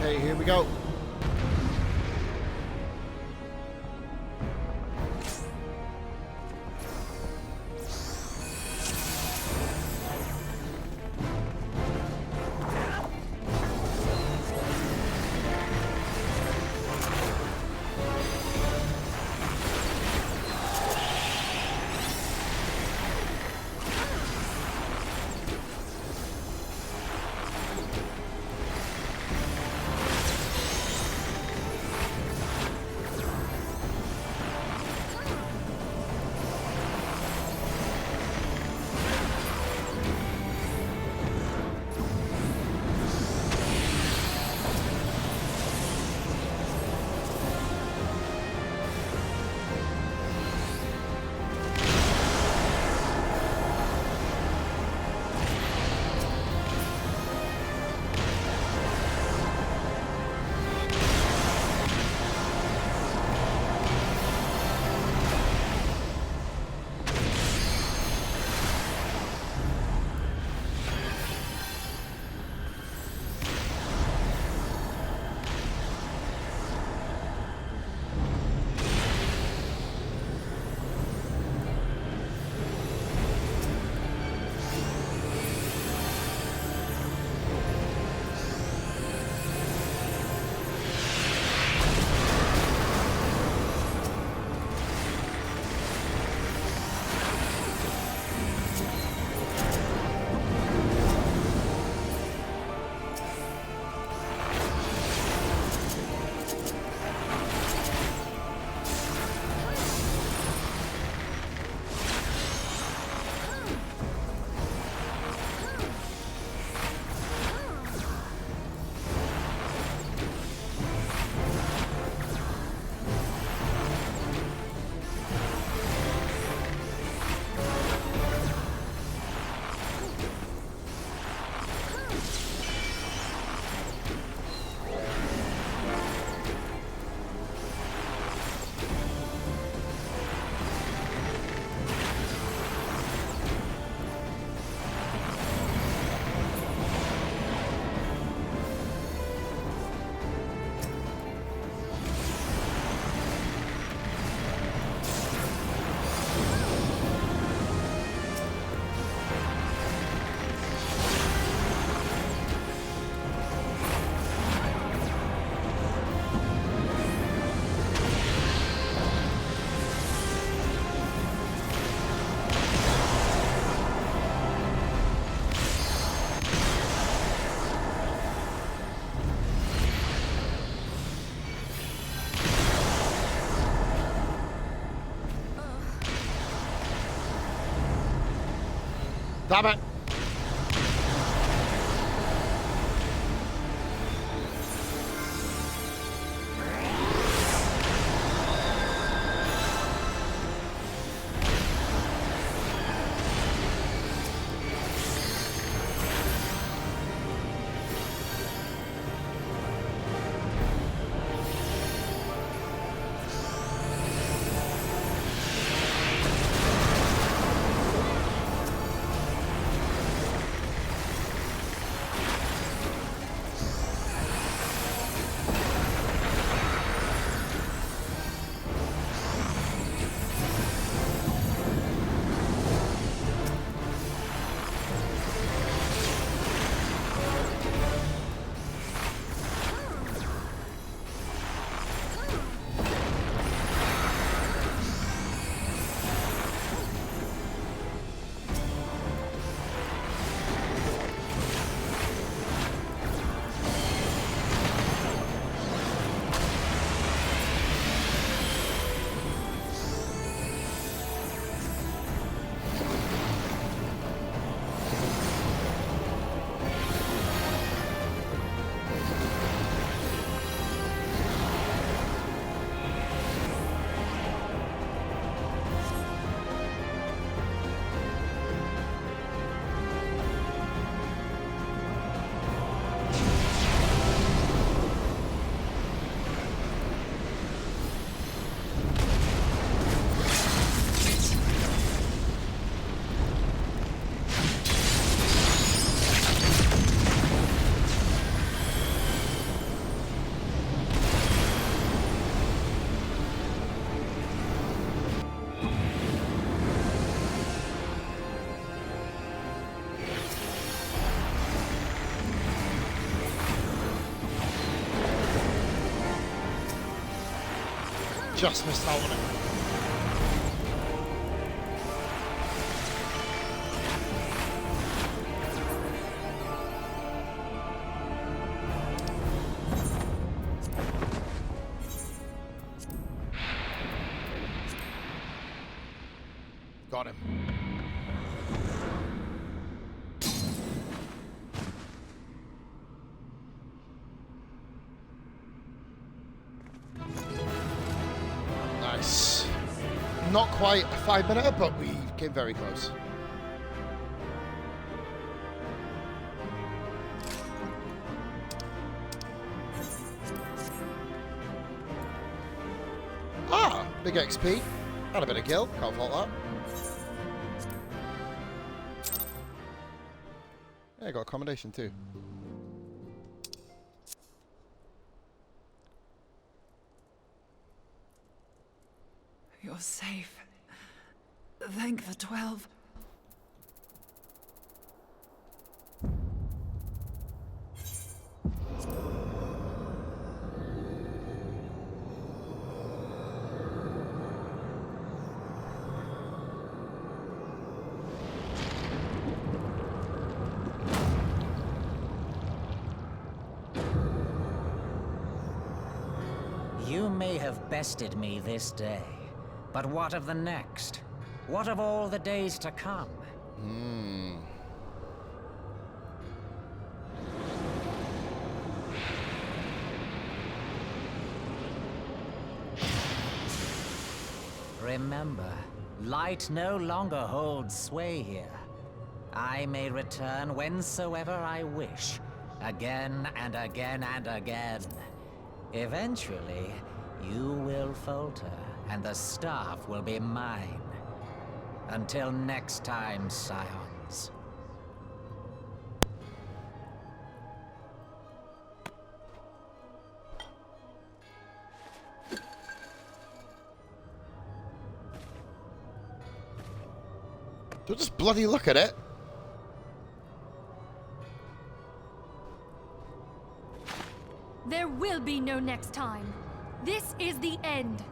Okay, here we go. Damn it. just missed out on it. Got him. Nice. Not quite a 5-minute, but we came very close. Ah, big XP. And a bit of gil. Can't fault that. Yeah, got accommodation too. You're safe. Thank the 12. You may have bested me this day, but what of the next? What of all the days to come? Remember, light no longer holds sway here. I may return whensoever I wish, again and again and again. Eventually, you will falter, and the staff will be mine. Until next time, Scions. Don't just bloody look at it. There will be no next time. This is the end.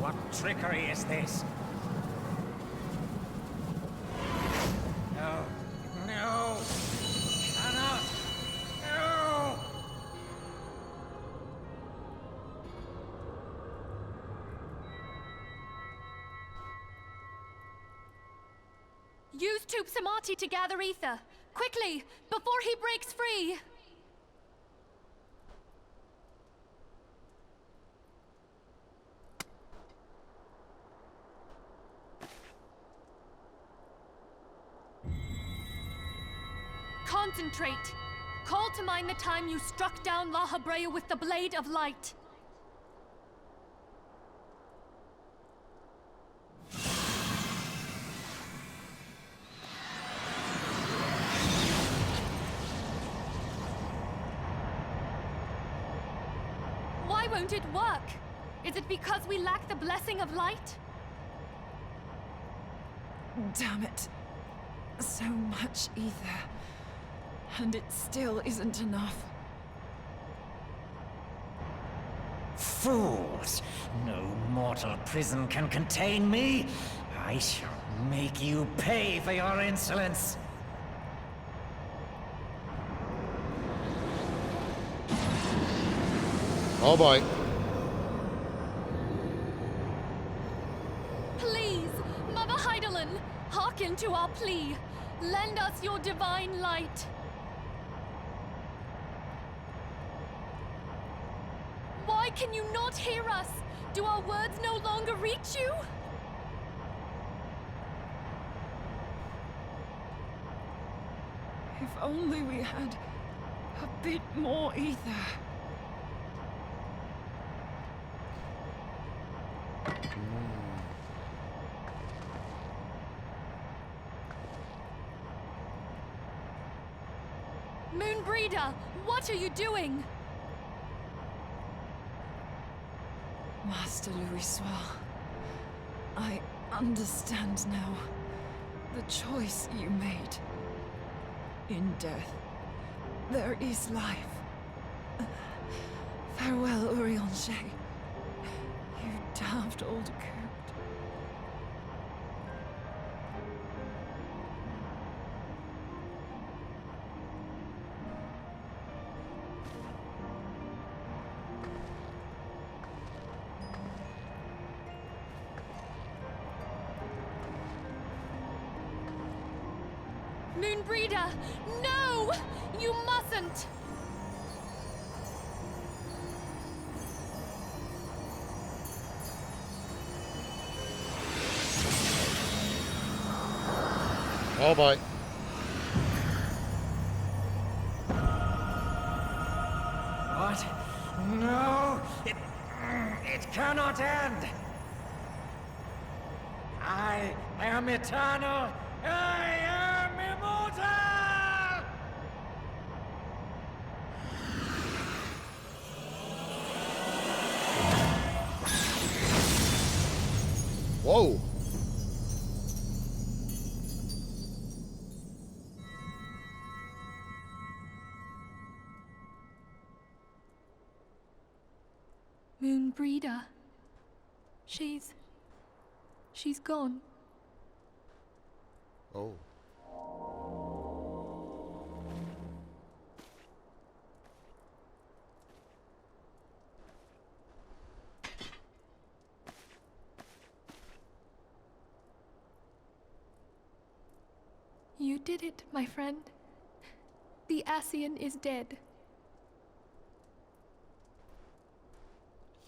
What trickery is this? No. No! Cannot! No! Use Tube Samati to gather ether. Quickly, before he breaks free! Concentrate! Call to mind the time you struck down La Habrea with the Blade of Light. Why won't it work? Is it because we lack the blessing of light? Damn it. So much ether. And it still isn't enough. Fools! No mortal prison can contain me! I shall make you pay for your insolence! Oh boy. Please, Mother Heidelin, hearken to our plea. Lend us your divine light. Why can you not hear us? Do our words no longer reach you? If only we had a bit more ether. Moonbreeder, what are you doing? Master Louisoix, I understand now the choice you made. In death, there is life. Farewell, Urianger. You daft old coot. Moonbreeder, no! You mustn't! Oh boy. What? No! It cannot end! I am eternal! I am immortal! Whoa. Moonbreeder. She's gone. Oh. You did it, my friend. The Ascian is dead.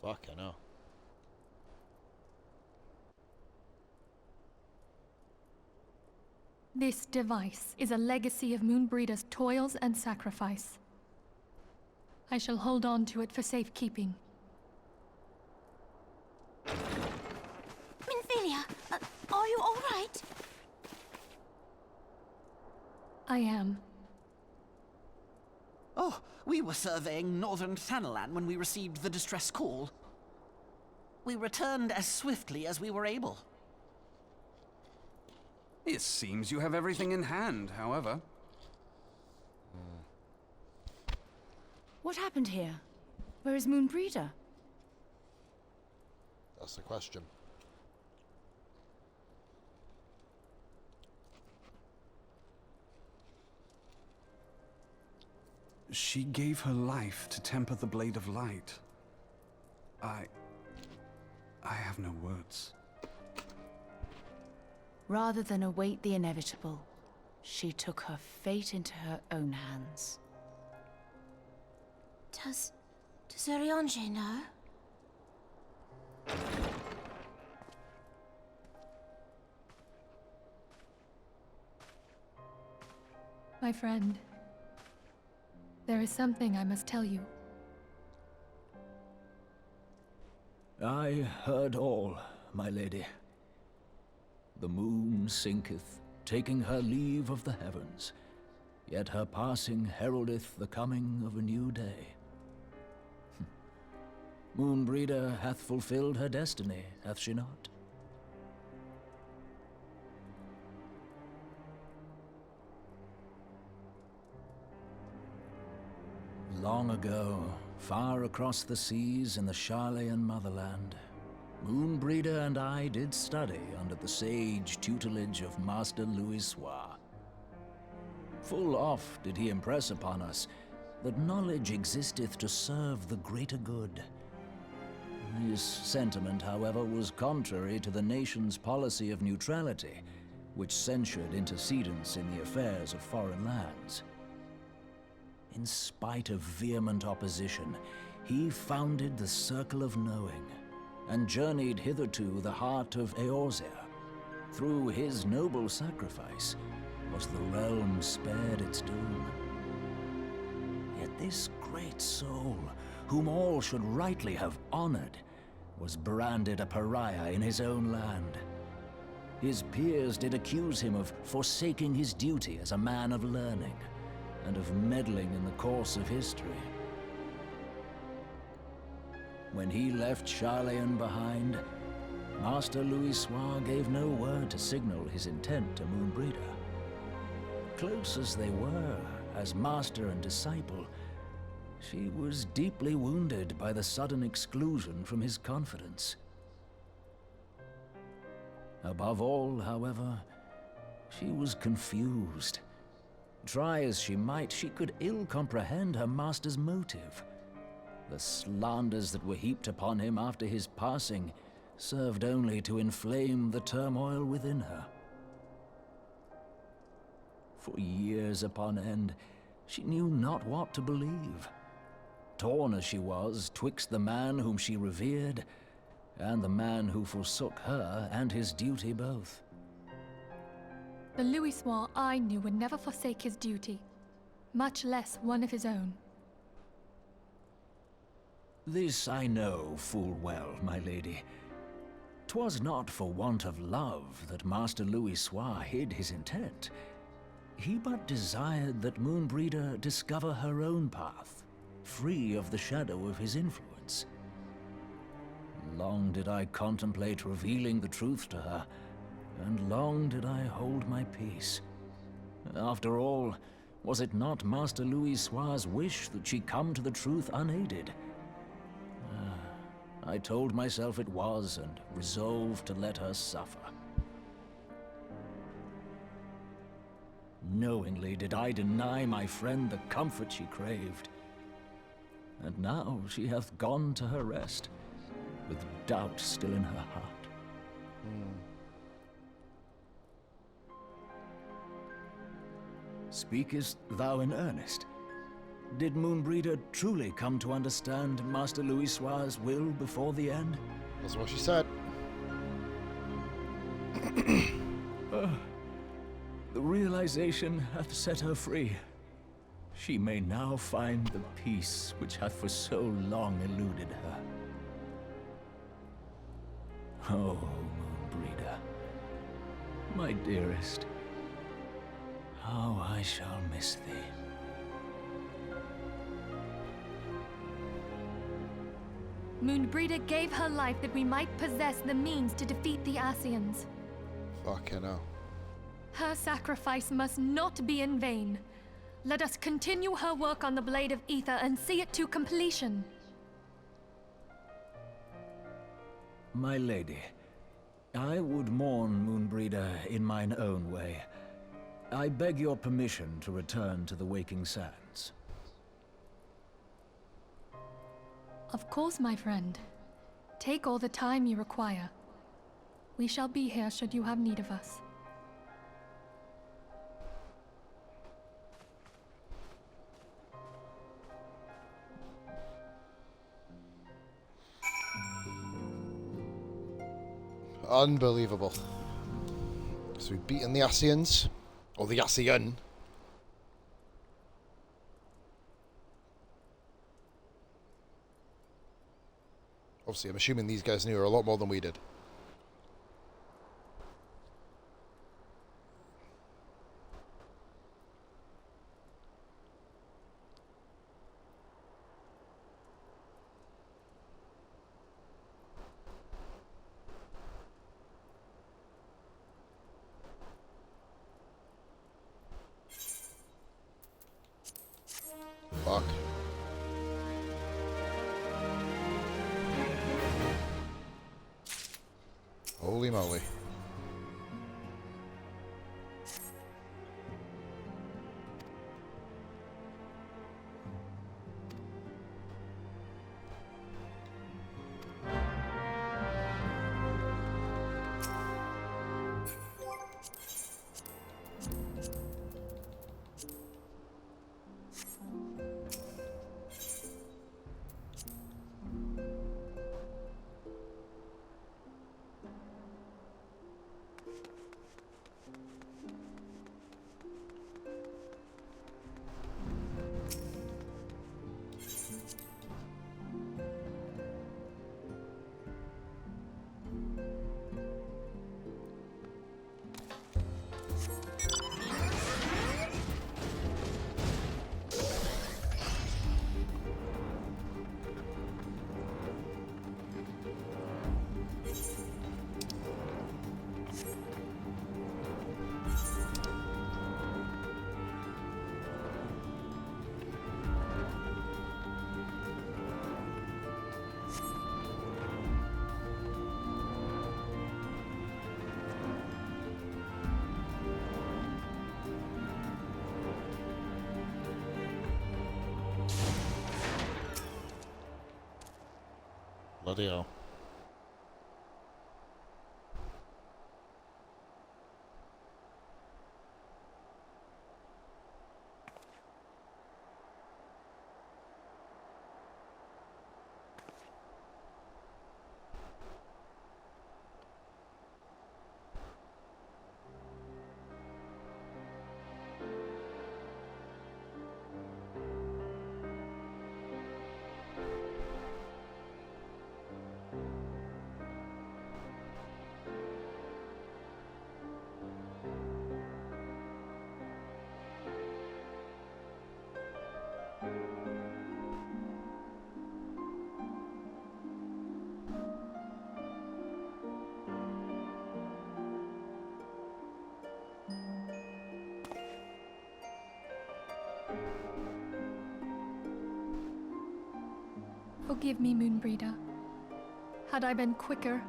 Fuck, I know. This device is a legacy of Moonbreeder's toils and sacrifice. I shall hold on to it for safekeeping. Minfilia, are you all right? I am. Oh, we were surveying northern Thanalan when we received the distress call. We returned as swiftly as we were able. It seems you have everything in hand, however. What happened here? Where is Moonbreeder? That's the question. She gave her life to temper the Blade of Light. I have no words. Rather than await the inevitable, she took her fate into her own hands. Does Urianger know? My friend, there is something I must tell you. I heard all, my lady. The moon sinketh, taking her leave of the heavens, yet her passing heraldeth the coming of a new day. Moonbreeder hath fulfilled her destiny, hath she not? Long ago, far across the seas in the Charlayan motherland, Moonbreeder and I did study under the sage tutelage of Master Louisoix. Full oft did he impress upon us that knowledge existeth to serve the greater good. This sentiment, however, was contrary to the nation's policy of neutrality, which censured intercedence in the affairs of foreign lands. In spite of vehement opposition, he founded the Circle of Knowing, and journeyed hitherto the heart of Eorzea. Through his noble sacrifice was the realm spared its doom. Yet this great soul, whom all should rightly have honored, was branded a pariah in his own land. His peers did accuse him of forsaking his duty as a man of learning, and of meddling in the course of history. When he left Charlayan behind, Master Louis Soir gave no word to signal his intent to Moonbreeder. Close as they were, as master and disciple, she was deeply wounded by the sudden exclusion from his confidence. Above all, however, she was confused. Try as she might, she could ill comprehend her master's motive. The slanders that were heaped upon him after his passing served only to inflame the turmoil within her. For years upon end, she knew not what to believe. Torn as she was twixt the man whom she revered and the man who forsook her and his duty both. The Louis Soir I knew would never forsake his duty, much less one of his own. This I know full well, my lady. 'Twas not for want of love that Master Louis Soir hid his intent. He but desired that Moonbreeder discover her own path, free of the shadow of his influence. Long did I contemplate revealing the truth to her, and long did I hold my peace. After all, was it not Master Louis Soir's wish that she come to the truth unaided? I told myself it was, and resolved to let her suffer. Knowingly did I deny my friend the comfort she craved. And now she hath gone to her rest, with doubt still in her heart. Speakest thou in earnest? Did Moonbreeder truly come to understand Master Louis Soir's will before the end? That's what she said. The realization hath set her free. She may now find the peace which hath for so long eluded her. Oh, Moonbreeder, my dearest, how I shall miss thee. Moonbreeder gave her life that we might possess the means to defeat the Ascians. Fucking hell. Her sacrifice must not be in vain. Let us continue her work on the Blade of Ether and see it to completion. My lady, I would mourn Moonbreeder in mine own way. I beg your permission to return to the Waking Sands. Of course, my friend. Take all the time you require. We shall be here should you have need of us. Unbelievable. So we've beaten the Ascians, or the Ascian. Obviously, I'm assuming these guys knew her a lot more than we did. Fuck. Holy moly. Bloody hell. Forgive me, Moonbreeder. Had I been quicker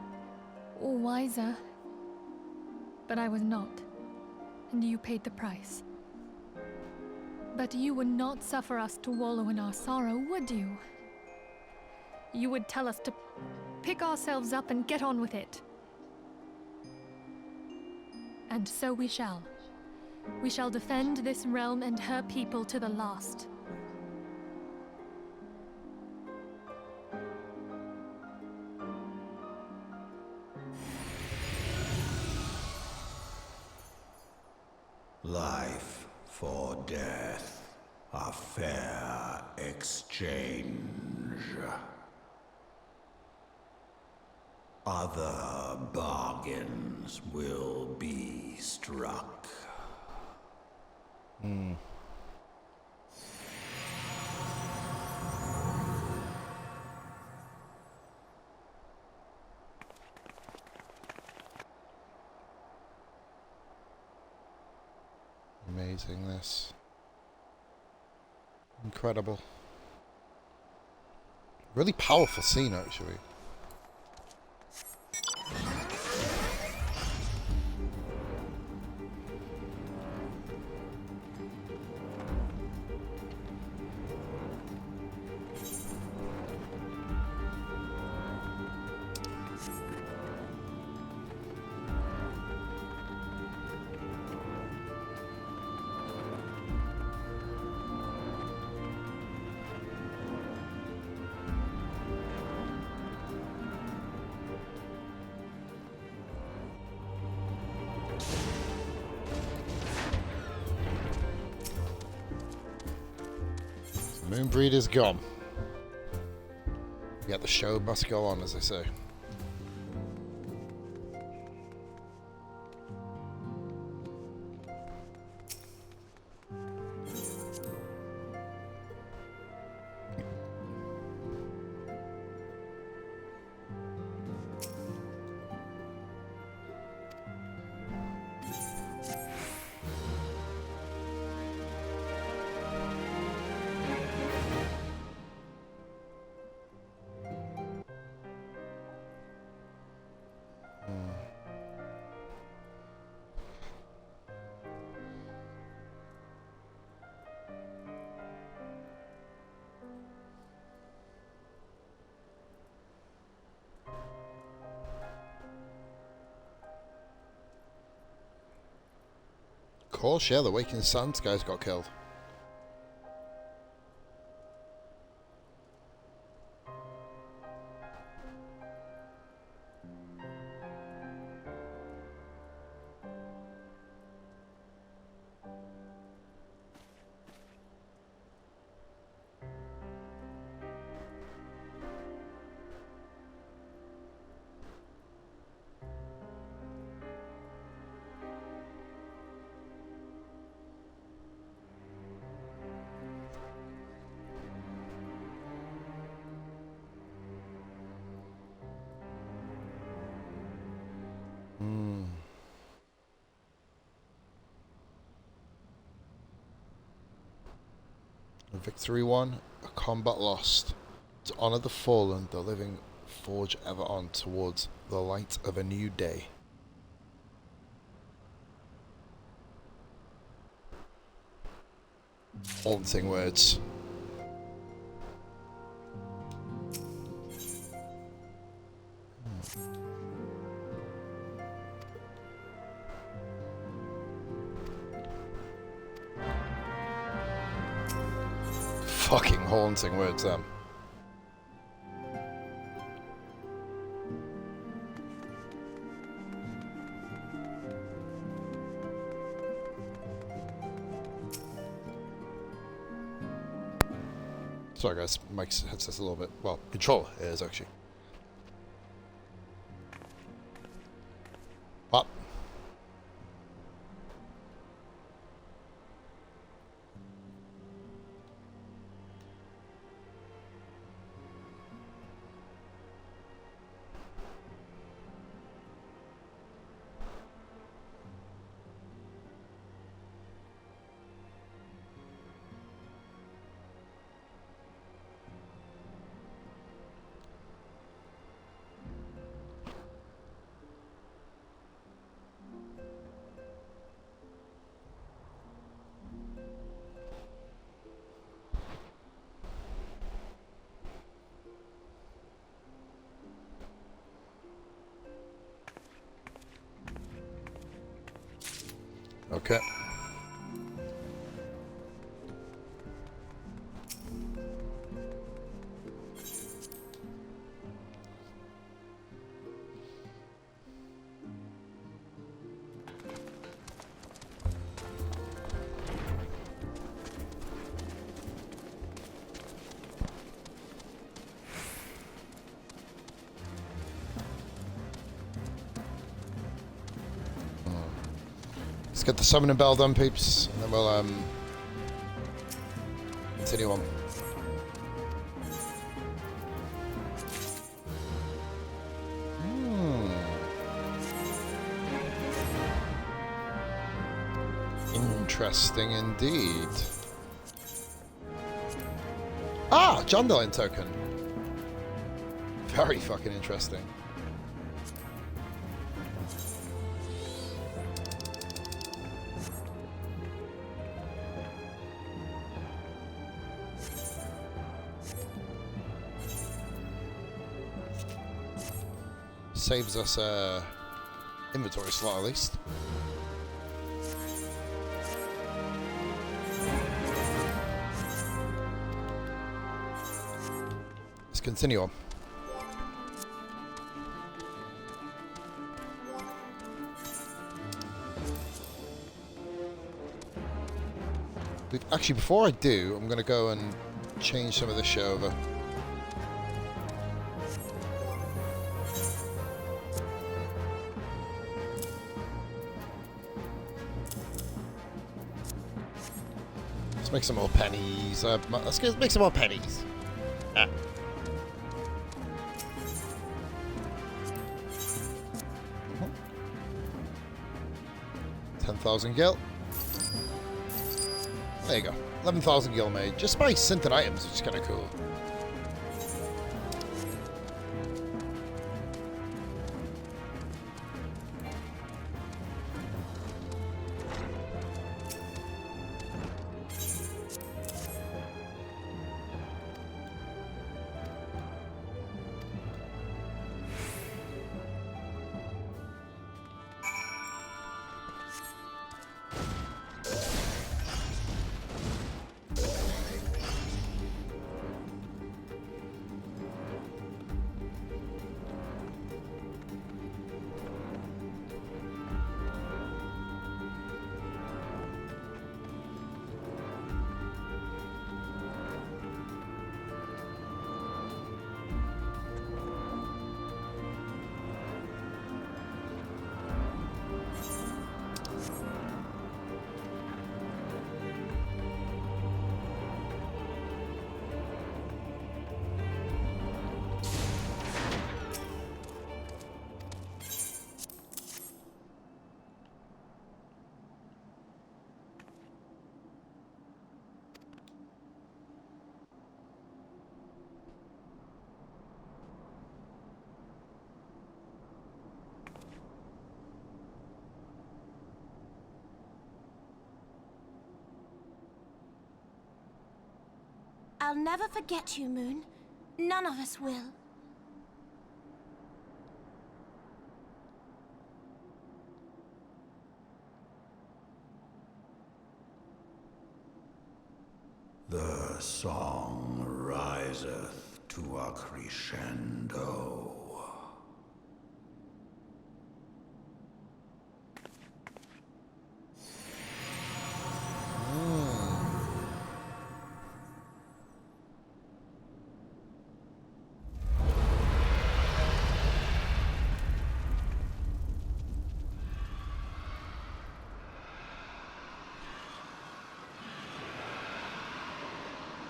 or wiser, but I was not, and you paid the price. But you would not suffer us to wallow in our sorrow, would you? You would tell us to pick ourselves up and get on with it. And so we shall. We shall defend this realm and her people to the last. Life for death, a fair exchange. Other bargains will be struck. Amazing, this. Incredible. Really powerful scene, actually. Moonbreeder's gone. Yet the show must go on, as they say. Of course, yeah, the Waking Sands guys got killed. A victory won, a combat lost. To honor the fallen, the living forge ever on towards the light of a new day. Haunting words. Fucking haunting words, them. Sorry guys, Mike's headset's a little bit, well, controller is actually. What? Okay. Let's get the summoning bell done, peeps, and then we'll continue on. Interesting indeed. Ah, Jondalin token. Very fucking interesting. Saves us inventory slot at least. Let's continue on. Actually, before I do, I'm going to go and change some of this shit over. Make some more pennies. Let's make some more pennies. Ah. 10,000 gil. There you go. 11,000 gil made. Just by synth and items, which is kind of cool. I'll never forget you, Moon. None of us will. song riseth to a crescendo.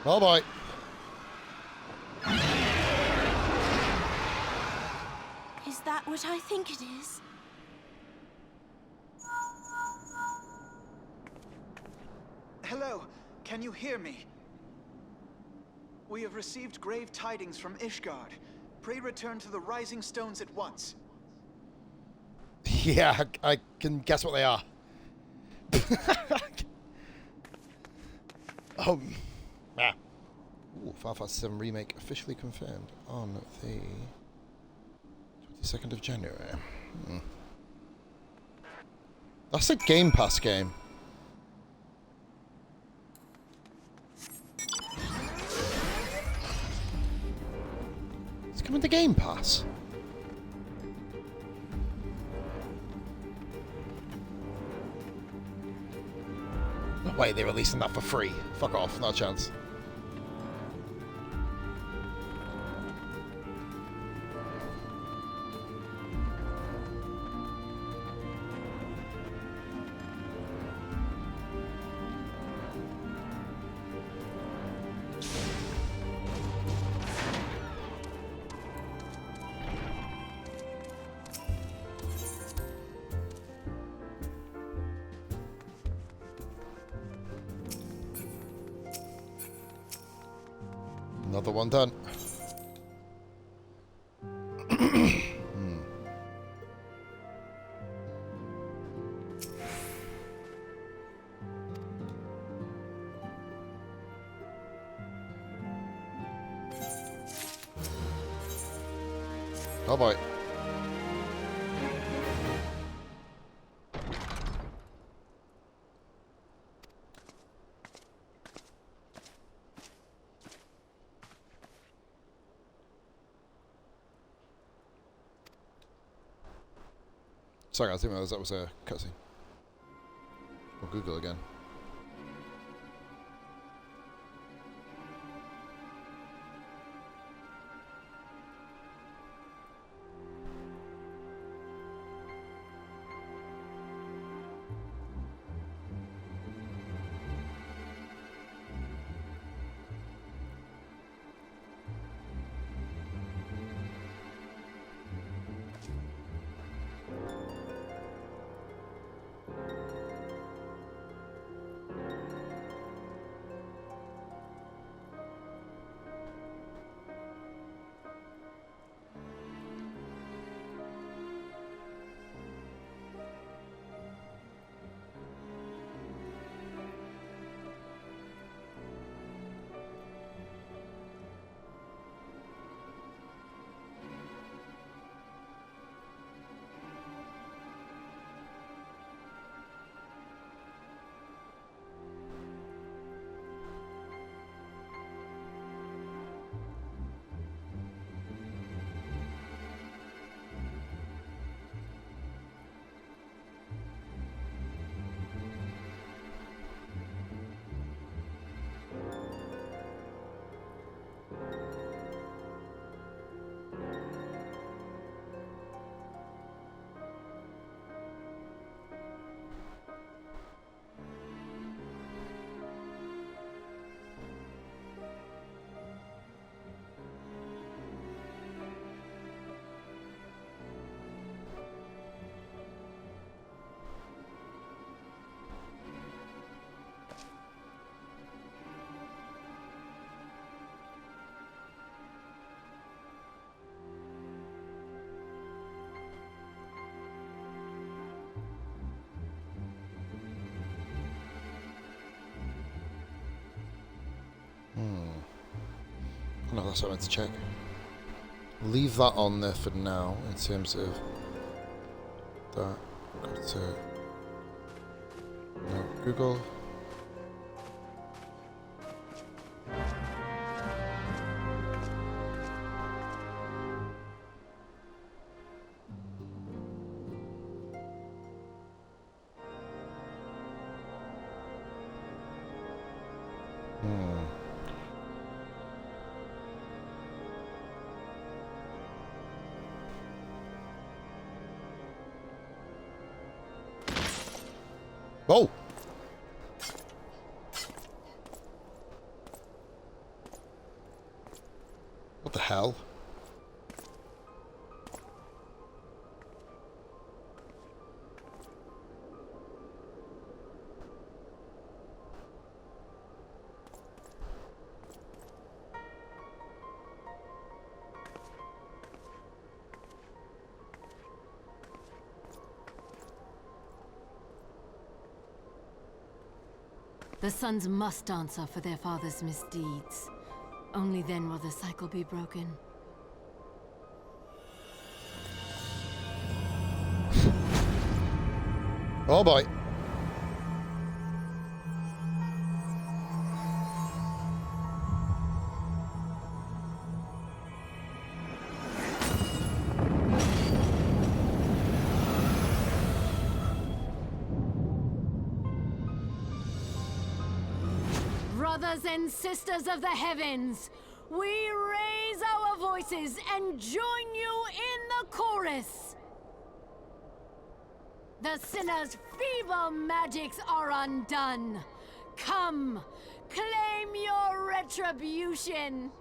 Oh boy. Is that what I think it is? Hello, can you hear me? We have received grave tidings from Ishgard. Pray return to the Rising Stones at once. Yeah, I can guess what they are. Ah. Ooh, Final Fantasy VII Remake officially confirmed on the 22nd of January. That's a Game Pass game. It's coming to Game Pass. No way they're releasing that for free. Fuck off, not a chance. Another one done. Oh boy. Sorry, I didn't realize that was a cutscene. Or Google again. No, that's what I meant to check. Leave that on there for now in terms of that. Go to no, Google. Oh! What the hell? The sons must answer for their father's misdeeds. Only then will the cycle be broken. Oh boy. Brothers and sisters of the heavens, we raise our voices and join you in the chorus. The sinner's feeble magics are undone. Come, claim your retribution.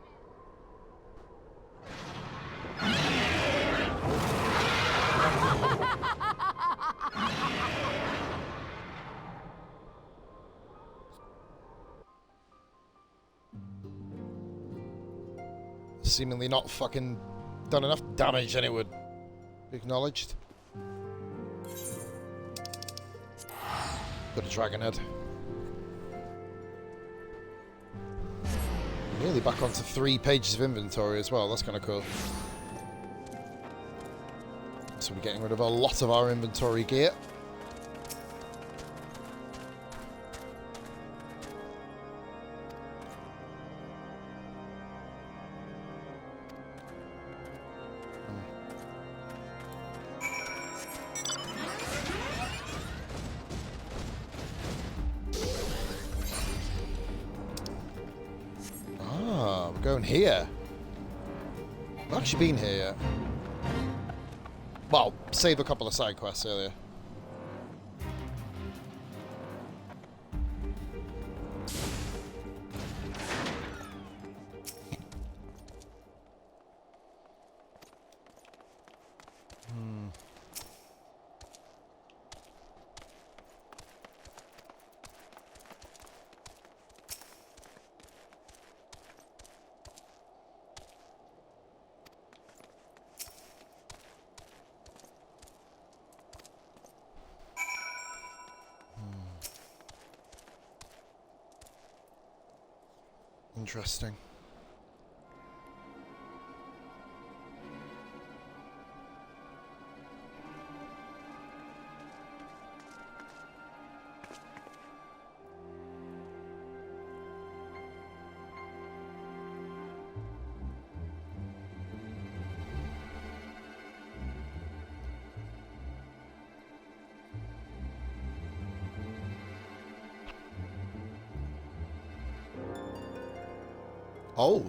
Seemingly not fucking done enough damage, and it would be acknowledged. Got a dragon head. Nearly back onto 3 pages of inventory as well. That's kind of cool. So we're getting rid of a lot of our inventory gear. Going here. I've actually been here yet. Well, saved a couple of side quests earlier. Interesting. Oh.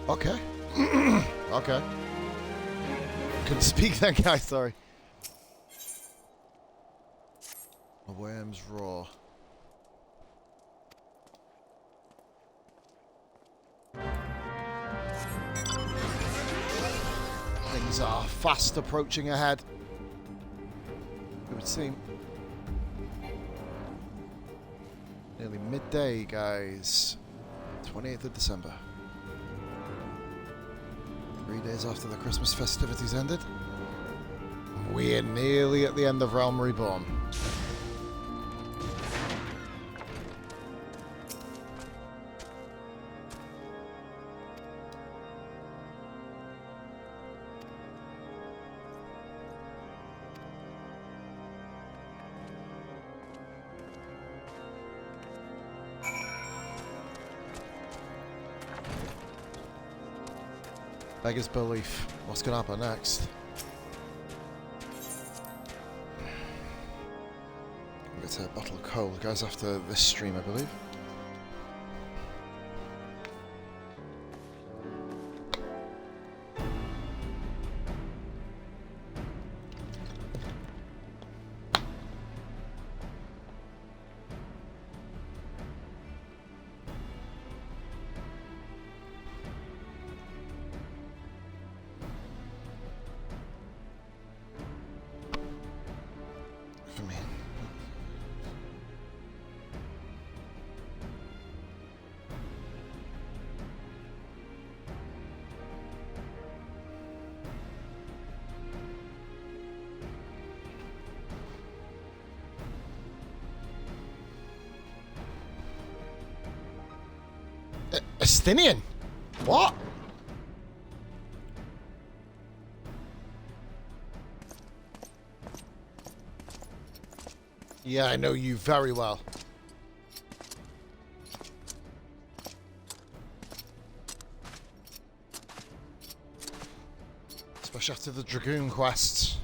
Okay. Okay. Couldn't speak then, guy, sorry. A worm's raw. Things are fast approaching ahead, it would seem. Nearly midday, guys. 28th of December. 3 days after the Christmas festivities ended. We're nearly at the end of Realm Reborn. Beggar's belief. What's going to happen next? We'll get a bottle of coal, guys, after this stream, I believe. Athenian? What? Yeah, I know you very well. Especially after the Dragoon quests.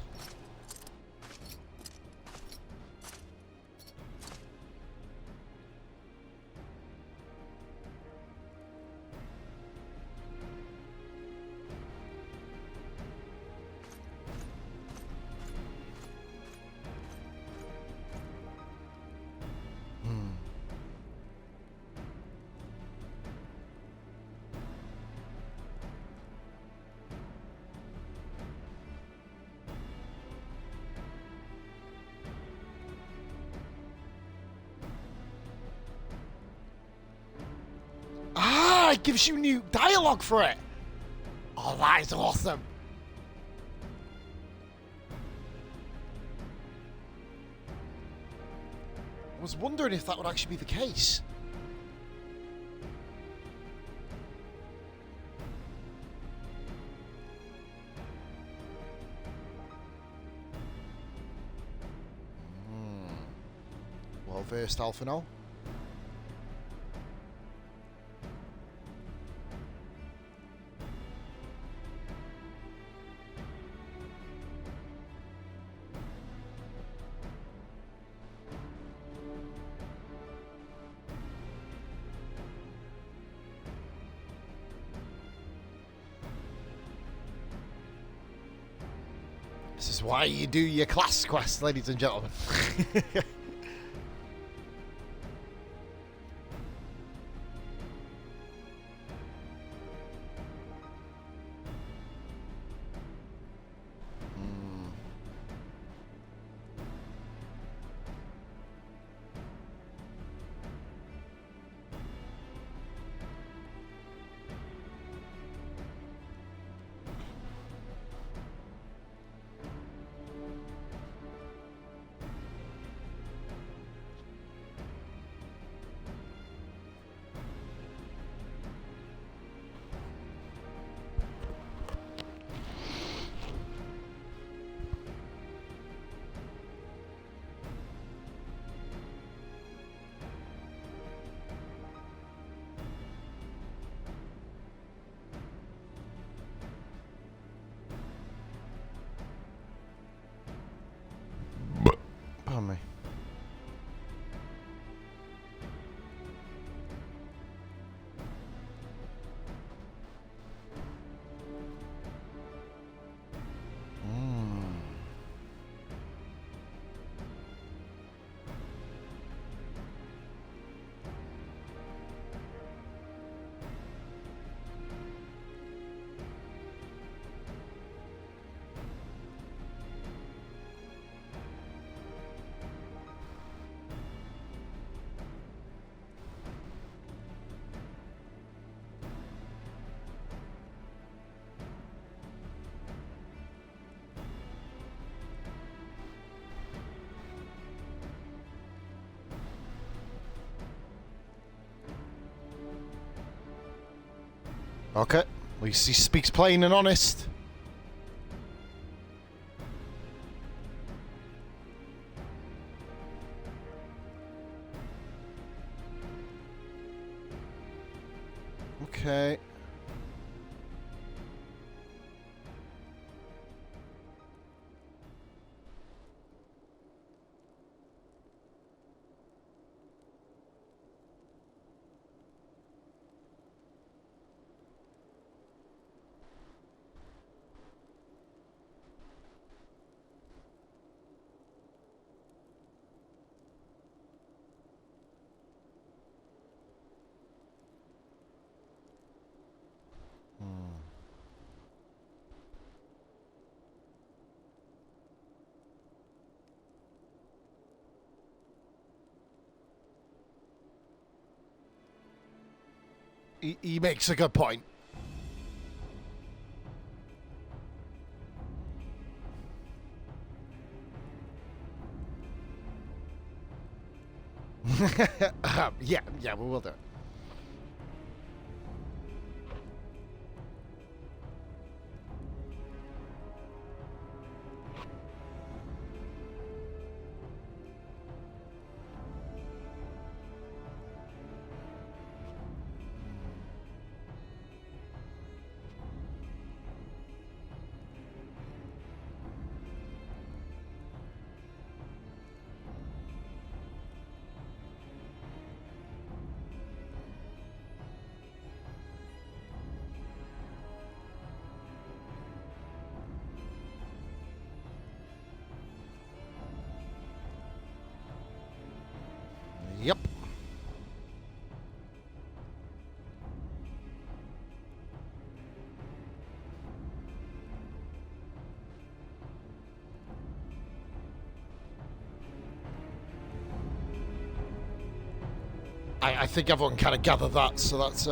It gives you new dialogue for it. Oh, that is awesome. I was wondering if that would actually be the case. Well versed Alphino. This is why you do your class quest, ladies and gentlemen. Pardon me. Okay, at least he speaks plain and honest. Okay. He makes a good point. Yeah, we will do it. I think everyone kind of gathered that, so that's...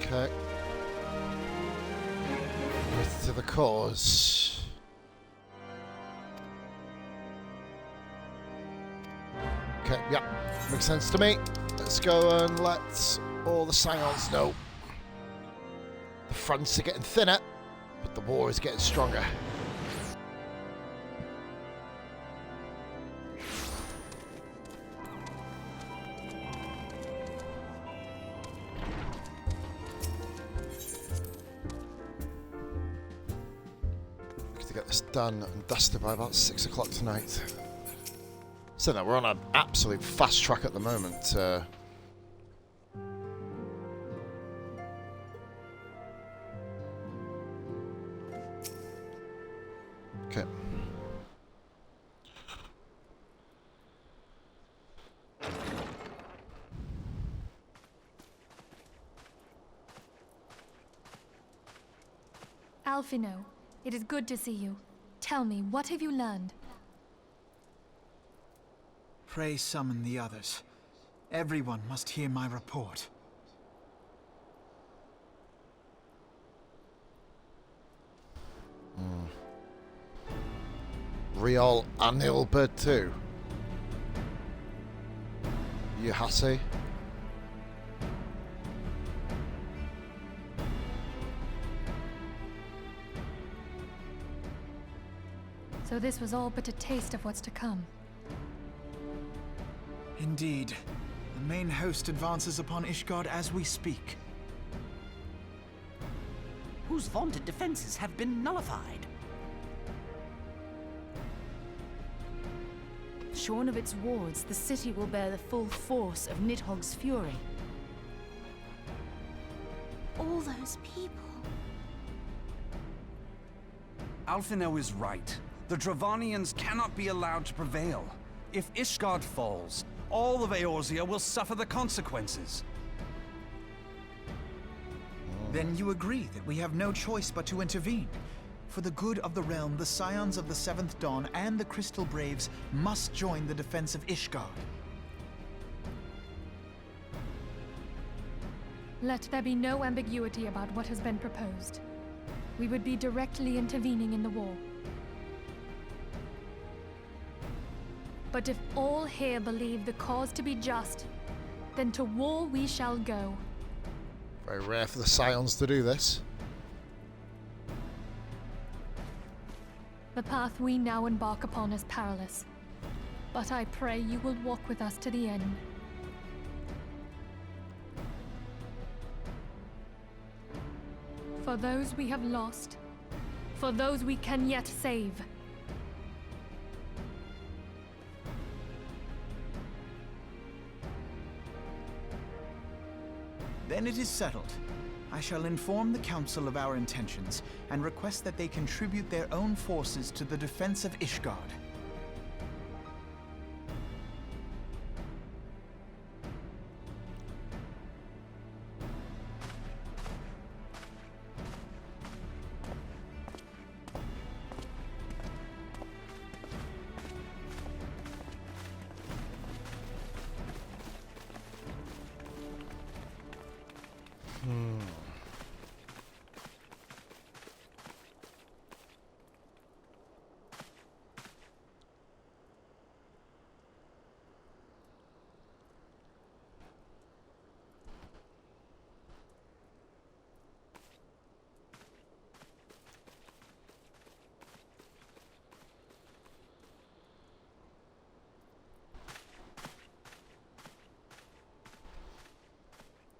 Okay. To the cause. Okay, yeah, makes sense to me. Let's go and let all the Scions know. The fronts are getting thinner, but the war is getting stronger. Done and dusted by about 6 o'clock tonight. So no, we're on an absolute fast track at the moment. Okay. Alphino, it is good to see you. Tell me, what have you learned? Pray summon the others. Everyone must hear my report. Reorn and Ilbert too. Yuhasi. So this was all but a taste of what's to come. Indeed. The main host advances upon Ishgard as we speak. Whose vaunted defenses have been nullified. Shorn of its wards, the city will bear the full force of Nidhogg's fury. All those people. Alphino is right. The Dravanians cannot be allowed to prevail. If Ishgard falls, all of Eorzea will suffer the consequences. Then you agree that we have no choice but to intervene. For the good of the realm, the Scions of the Seventh Dawn and the Crystal Braves must join the defense of Ishgard. Let there be no ambiguity about what has been proposed. We would be directly intervening in the war. But if all here believe the cause to be just, then to war we shall go. Very rare for the Scions to do this. The path we now embark upon is perilous, but I pray you will walk with us to the end. For those we have lost, for those we can yet save. Then it is settled. I shall inform the Council of our intentions, and request that they contribute their own forces to the defense of Ishgard.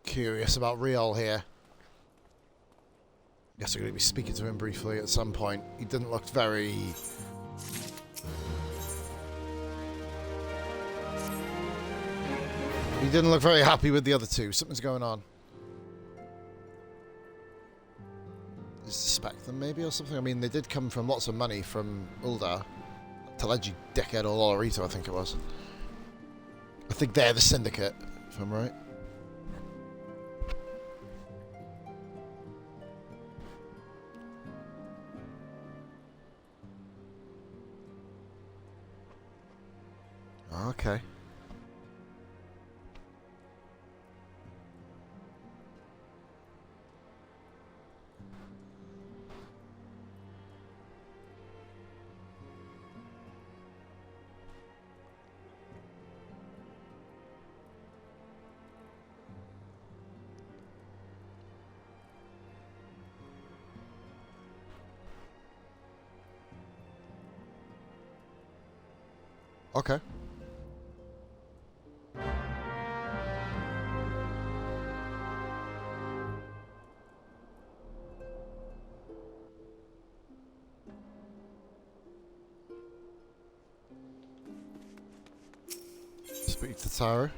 Curious about Reorn here. Guess we're going to be speaking to him briefly at some point. He didn't look very... He didn't look very happy with the other two. Something's going on. Is suspect them maybe or something? I mean, they did come from lots of money from Uldar. Teleji dickhead or Olorito, I think it was. I think they're the syndicate, if I'm right. Okay. Okay. Speak to Tara.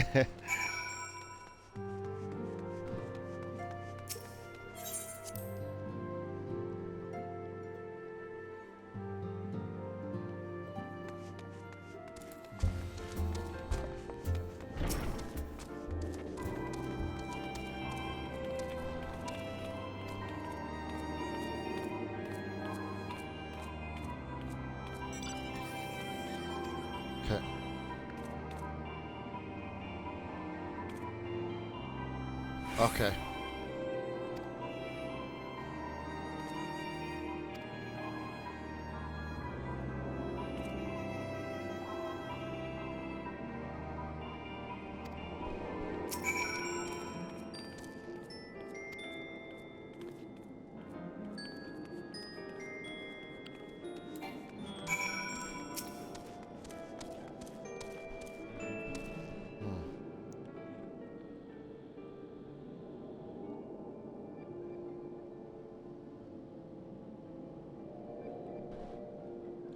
Okay. Okay.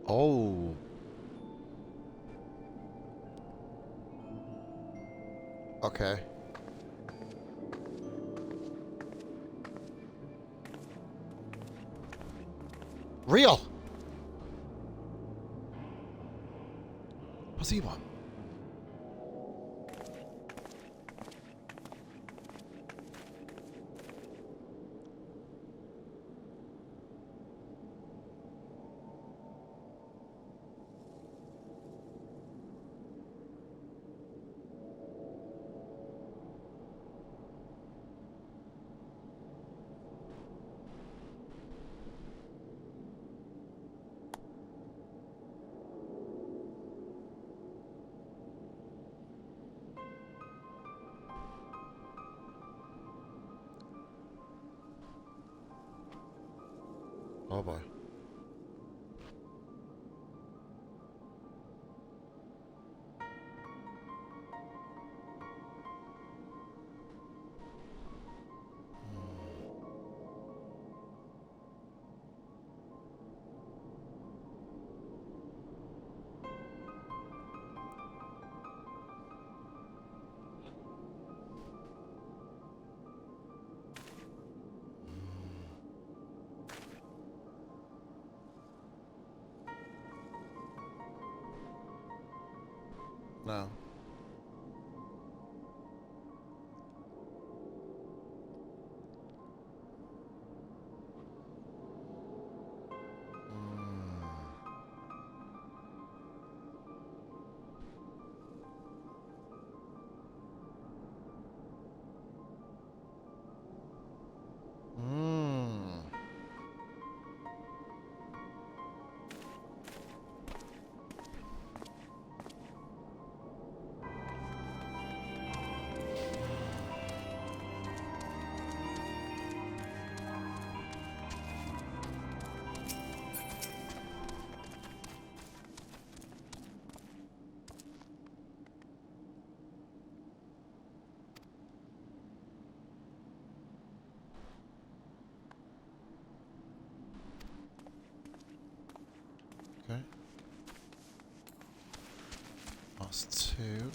Oh. Okay. Real. What's he want? Oh boy. No. That's 2.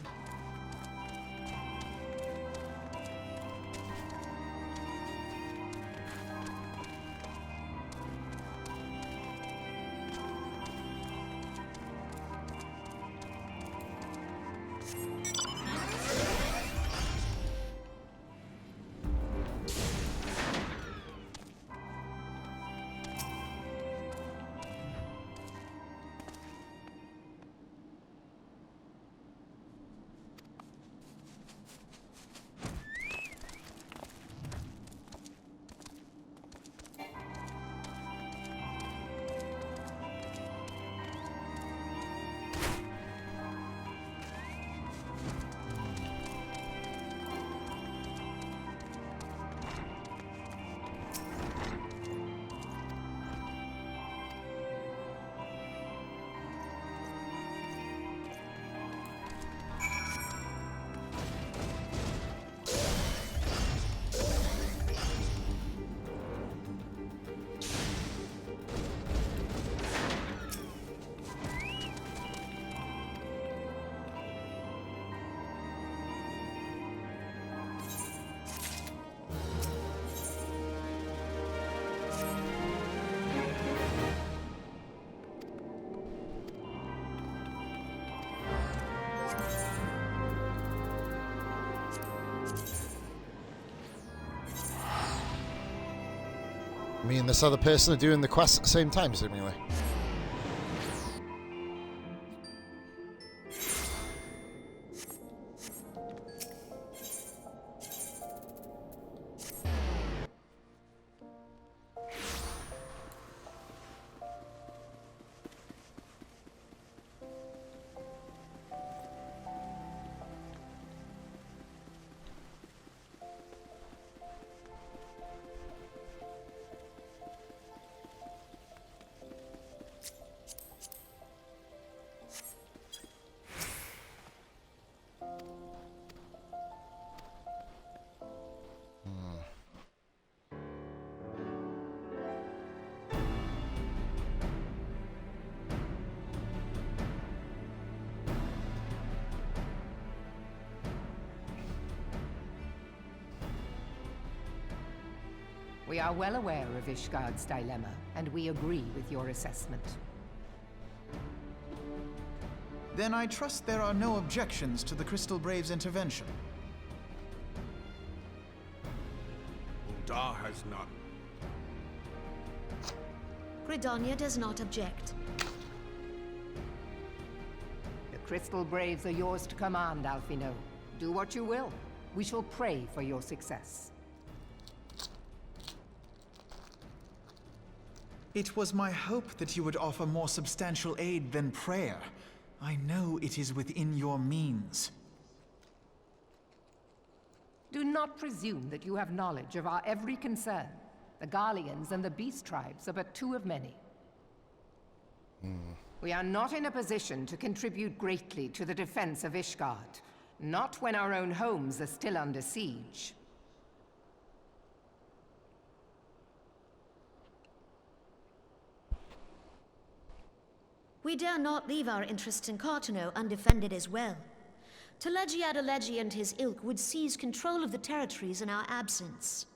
Me and this other person are doing the quest at the same time, seemingly. We are well aware of Ishgard's dilemma, and we agree with your assessment. Then I trust there are no objections to the Crystal Brave's intervention. Uldar has none. Gridania does not object. The Crystal Braves are yours to command, Alphino. Do what you will. We shall pray for your success. It was my hope that you would offer more substantial aid than prayer. I know it is within your means. Do not presume that you have knowledge of our every concern. The Garleans and the Beast Tribes are but two of many. We are not in a position to contribute greatly to the defense of Ishgard. Not when our own homes are still under siege. We dare not leave our interests in Cartano undefended as well. Telegi Adalegi and his ilk would seize control of the territories in our absence.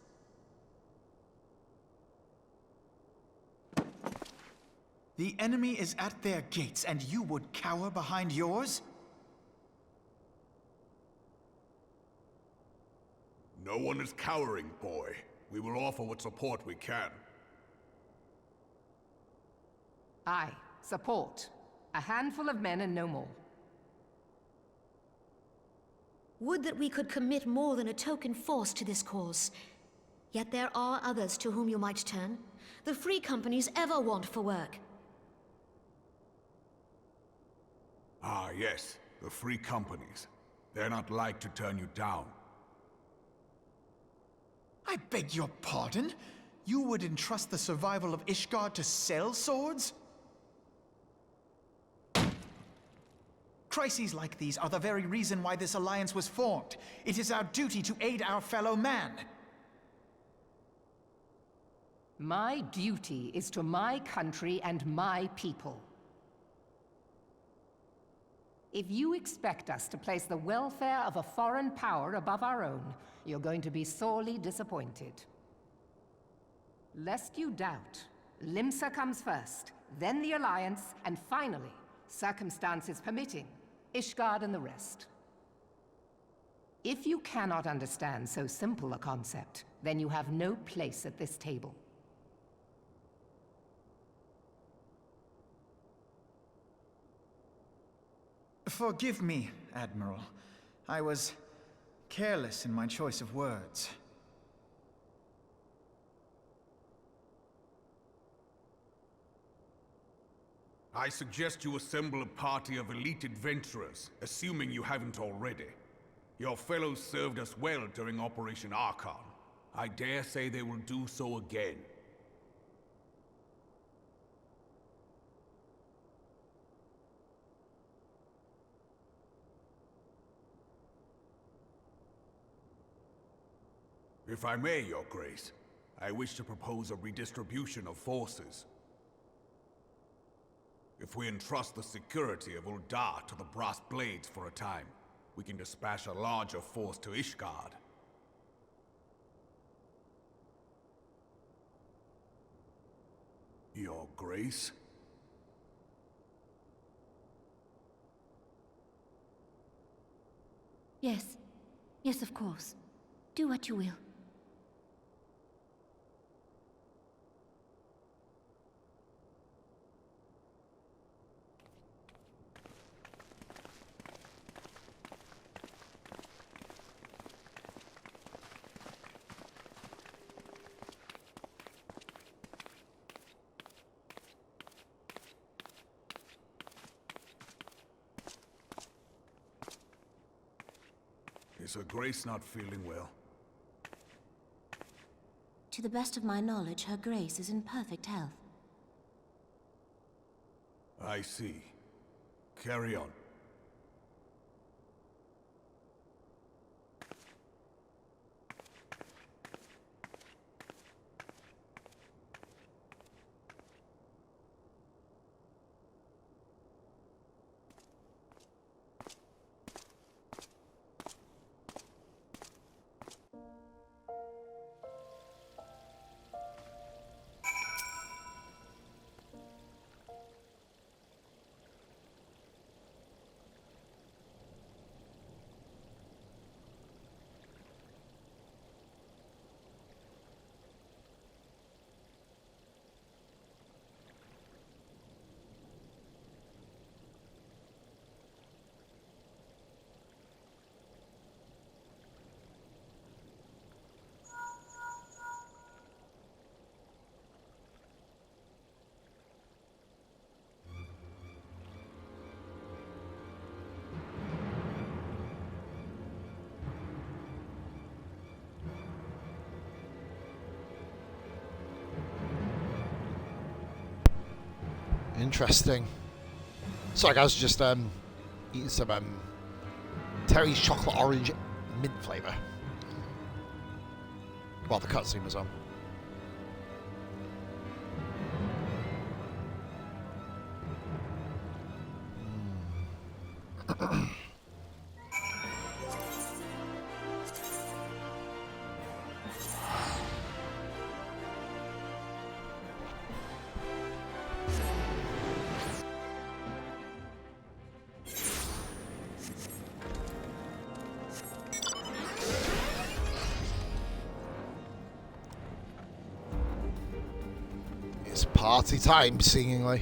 The enemy is at their gates, and you would cower behind yours? No one is cowering, boy. We will offer what support we can. Aye, support. A handful of men and no more. Would that we could commit more than a token force to this cause. Yet there are others to whom you might turn. The free companies ever want for work. Ah, yes. The free companies. They're not like to turn you down. I beg your pardon? You would entrust the survival of Ishgard to sell swords? Crises like these are the very reason why this alliance was formed. It is our duty to aid our fellow man. My duty is to my country and my people. If you expect us to place the welfare of a foreign power above our own, you're going to be sorely disappointed. Lest you doubt, Limsa comes first, then the Alliance, and finally, circumstances permitting, Ishgard and the rest. If you cannot understand so simple a concept, then you have no place at this table. Forgive me, Admiral. I was careless in my choice of words. I suggest you assemble a party of elite adventurers, assuming you haven't already. Your fellows served us well during Operation Archon. I dare say they will do so again. If I may, Your Grace, I wish to propose a redistribution of forces. If we entrust the security of Uldar to the Brass Blades for a time, we can dispatch a larger force to Ishgard. Your Grace? Yes. Yes, of course. Do what you will. Is Her Grace not feeling well? To the best of my knowledge, Her Grace is in perfect health. I see. Carry on. Interesting. Sorry guys, just eating some Terry's chocolate orange mint flavour while the cutscene was on. Party time, seemingly.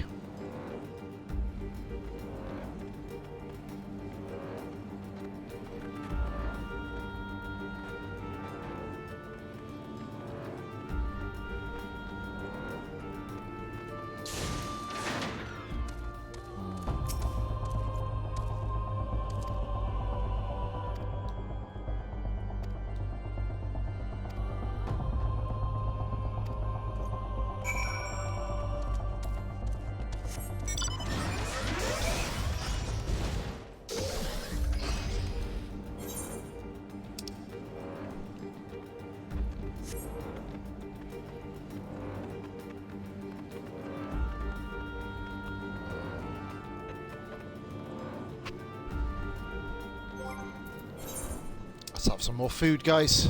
Let's have some more food, guys.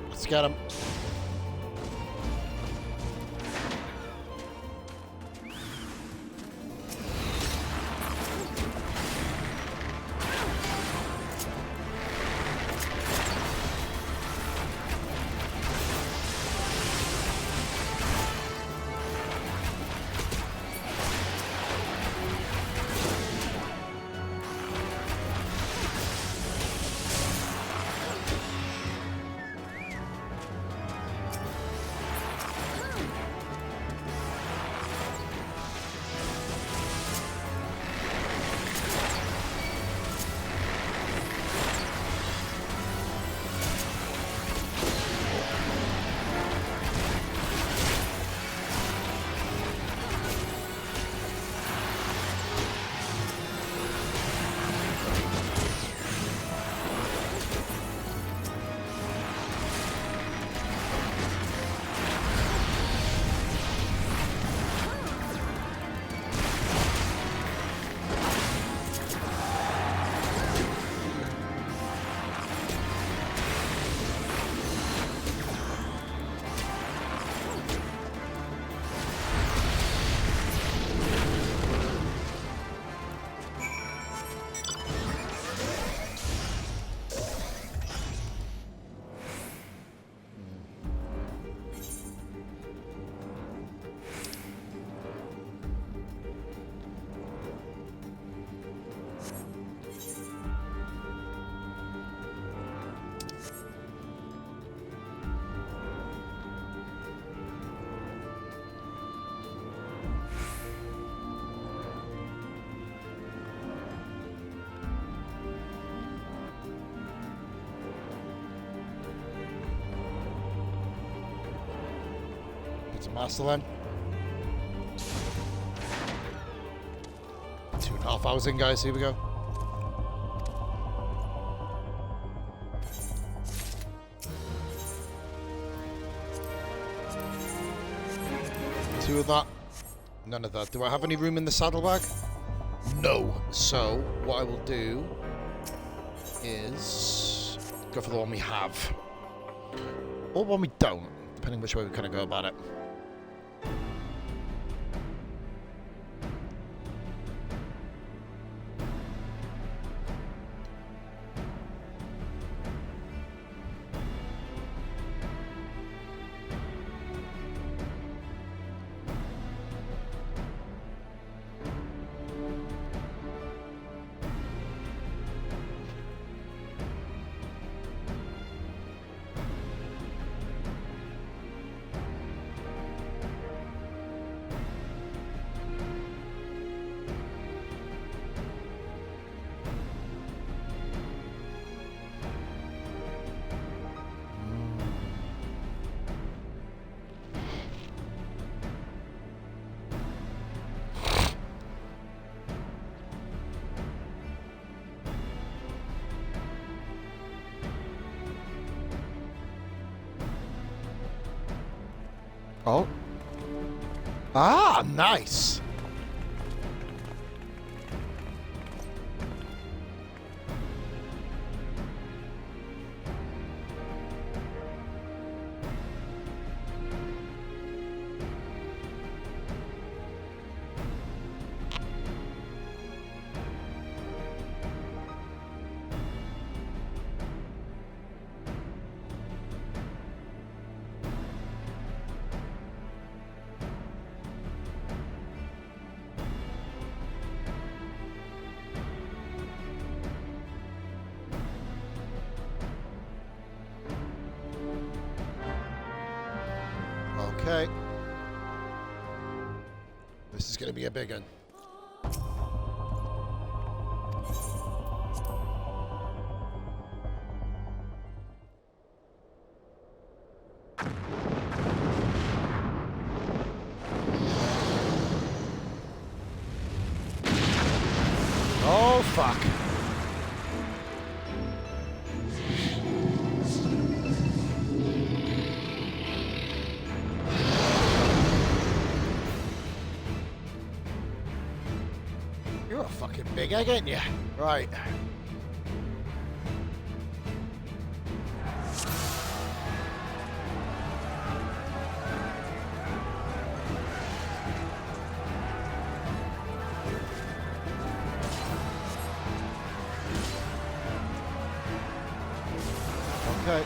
Let's get him. Master then. 2.5 hours in, guys. Here we go. Two of that. None of that. Do I have any room in the saddlebag? No. So what I will do is go for the one we have, or one we don't, depending which way we kind of go about it. Oh. Ah, nice. Okay. This is going to be a big one. Oh, fuck. You're a fucking big egg, ain't you? Right. Okay.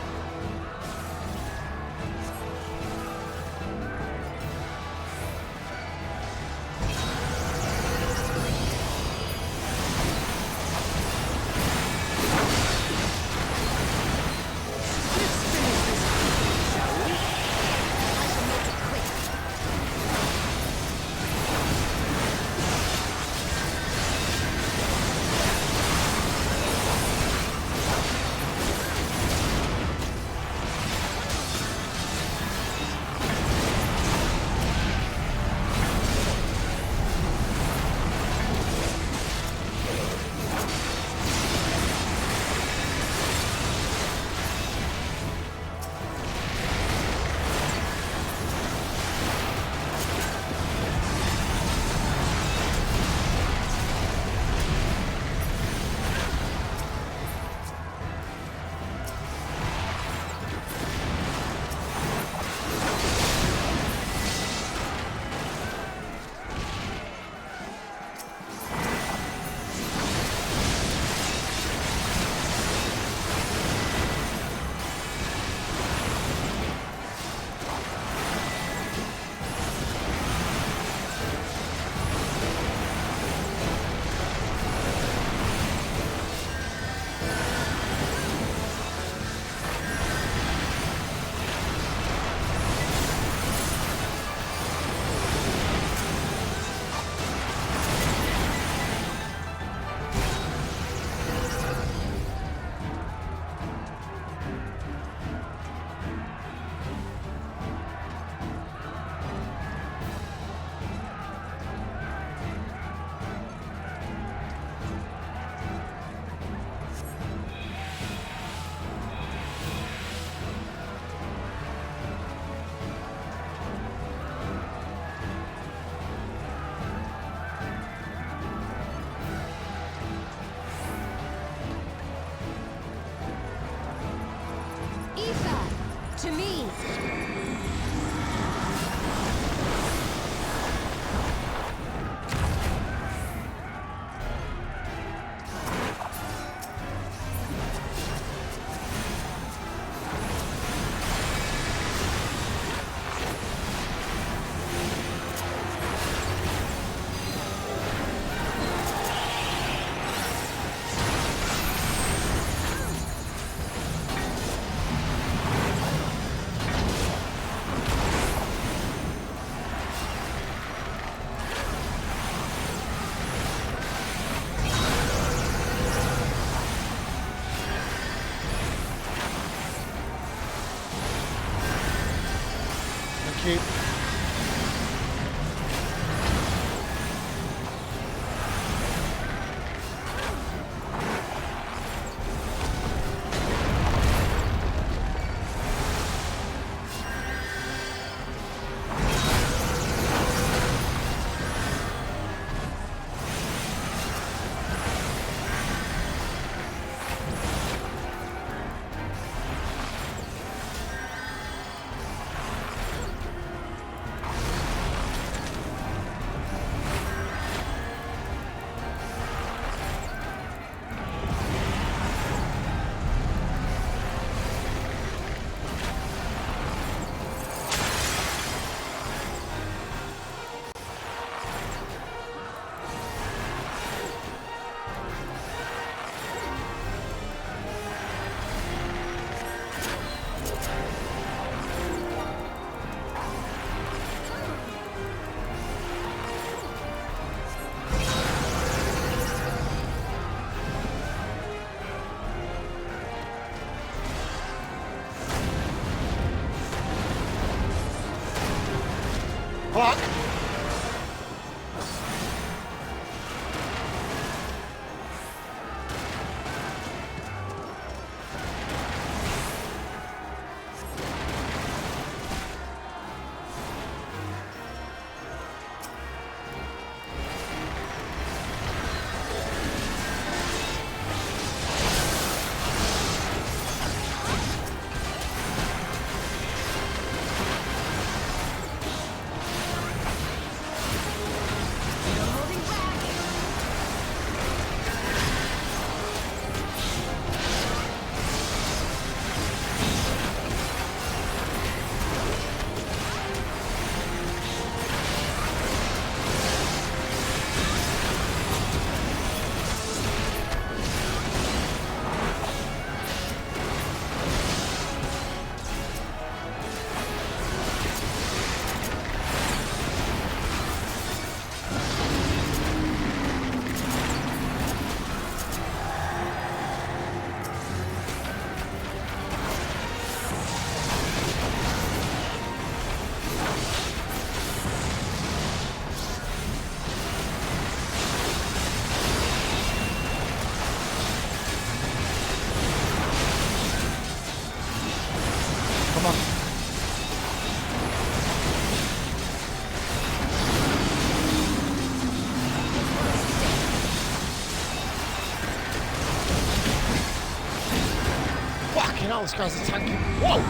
hell, this guy's attacking. Whoa!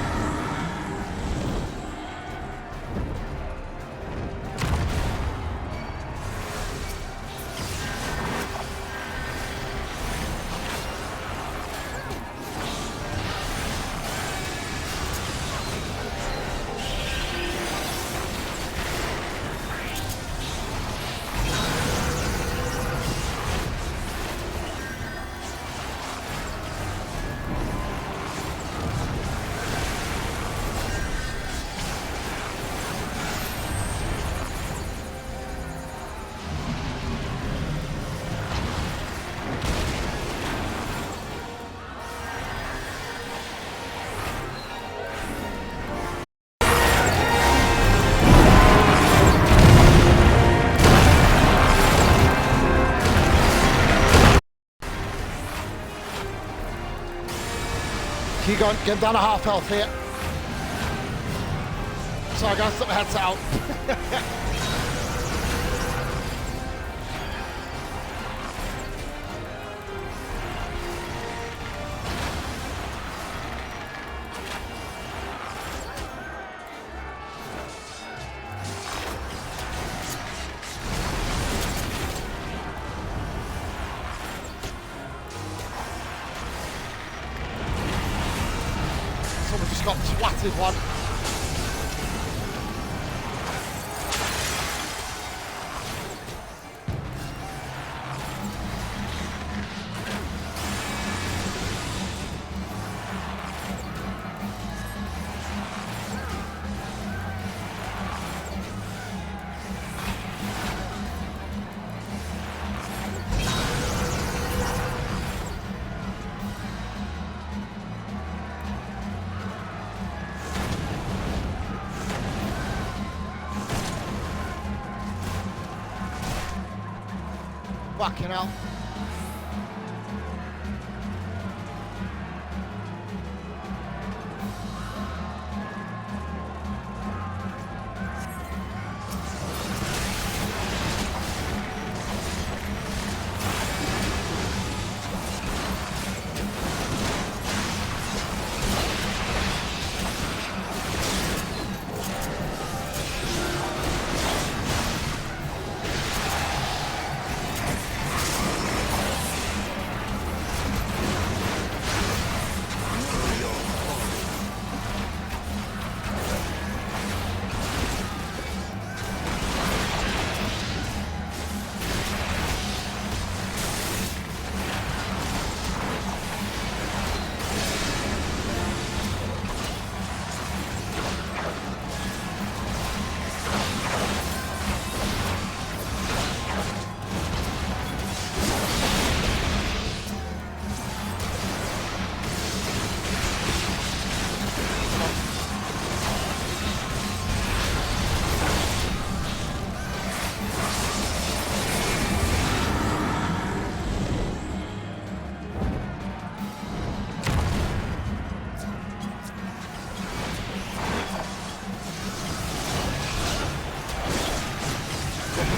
Keep going, get him down to half health here. Sorry guys, put my headset out. Someone just got twatted one. Fucking hell.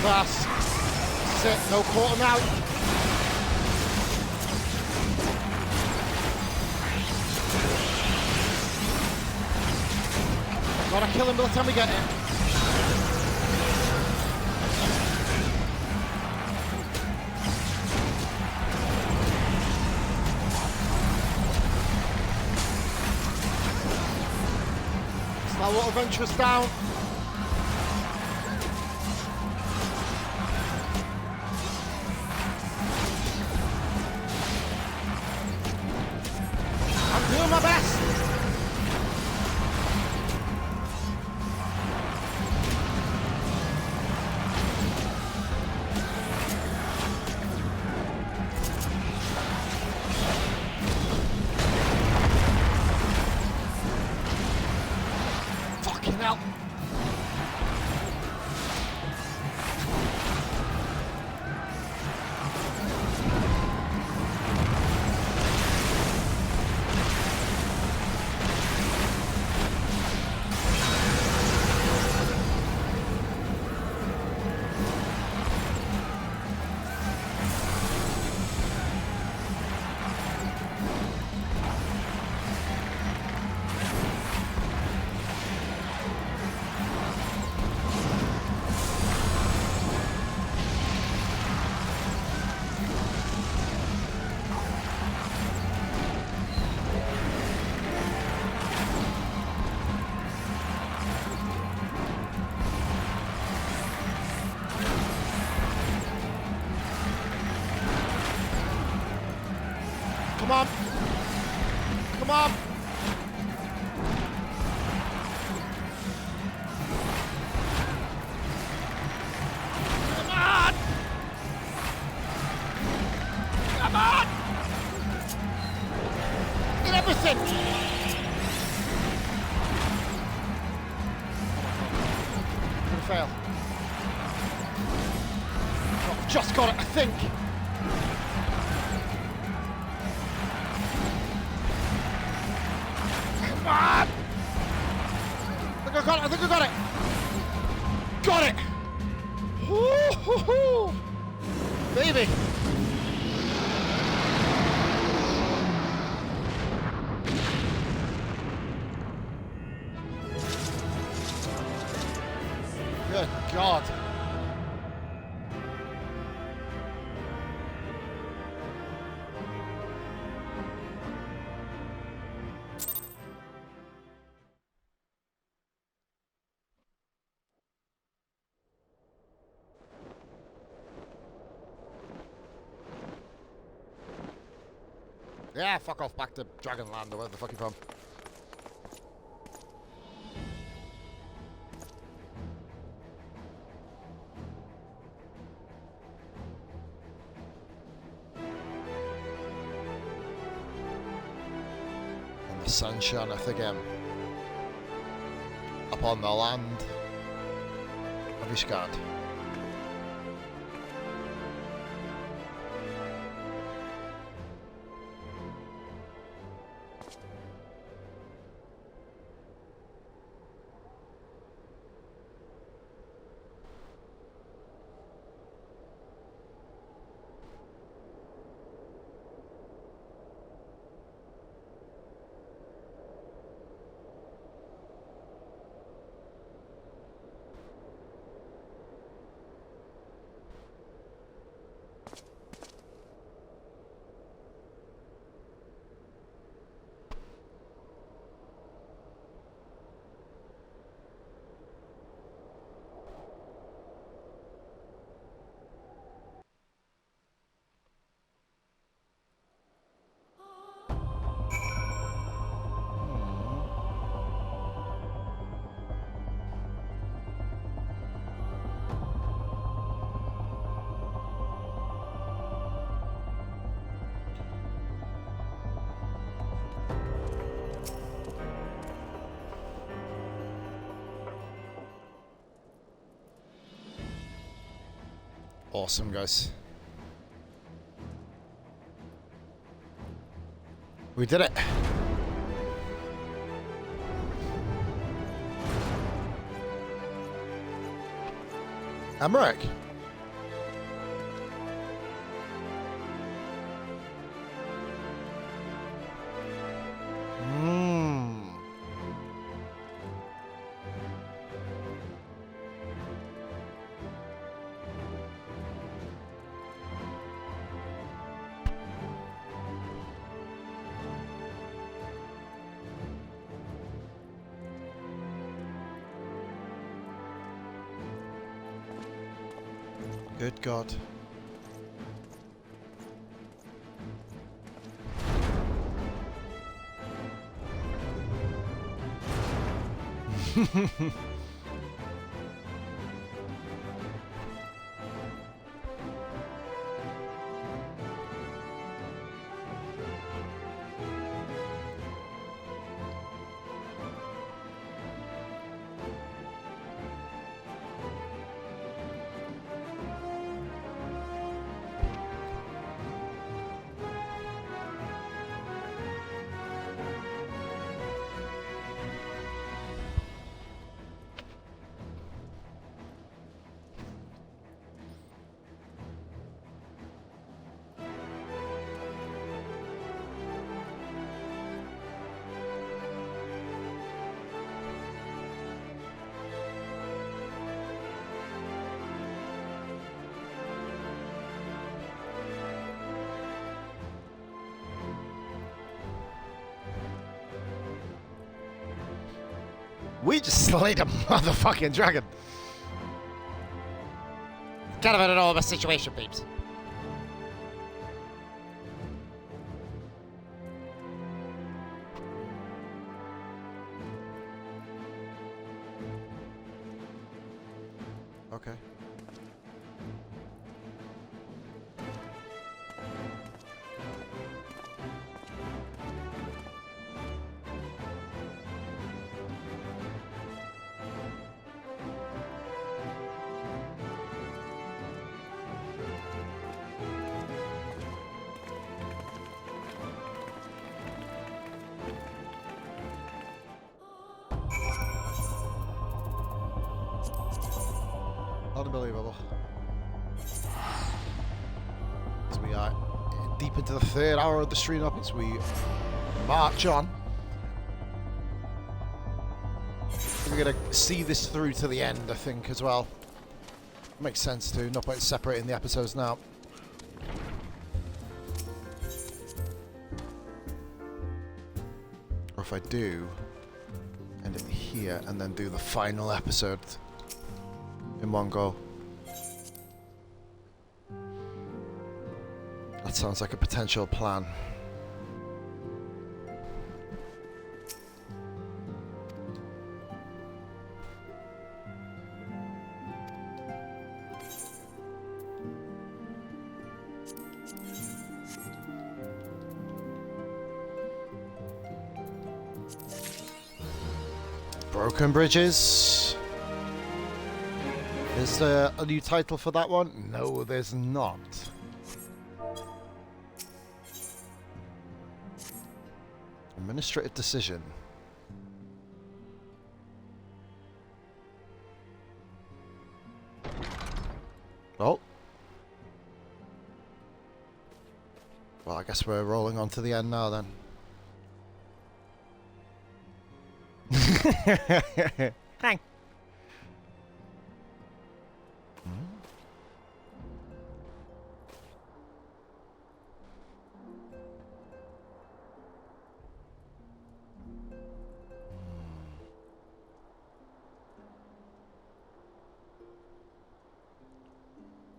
Fast. Sit, no quarter out. Gotta kill him by the time we get in. Star Water Venturous down. Doing my best. Fucking hell. Come on. Come on. Come on. Come on. Get everything. I'm gonna fail. Oh, I've just got it, I think. Come on! I think I got it, I think I got it! Got it! Woo-hoo-hoo! Baby! Good God! Yeah, fuck off back to Dragonland or wherever the fuck you're from. And the sun shineth again upon the land of Ishgard. Awesome, guys. We did it. Emmerich. Good God. We just slayed a motherfucking dragon. Kind of an enormous situation, peeps. Unbelievable. As we are deep into the third hour of the stream up, as we march on. We're going to see this through to the end, I think, as well. Makes sense to not put it separating the episodes now. Or if I do, end it here and then do the final episode in one go. That sounds like a potential plan. Broken Bridges. Is there a new title for that one? No, there's not. Administrative decision. Oh. Well, I guess we're rolling on to the end now then. Hang.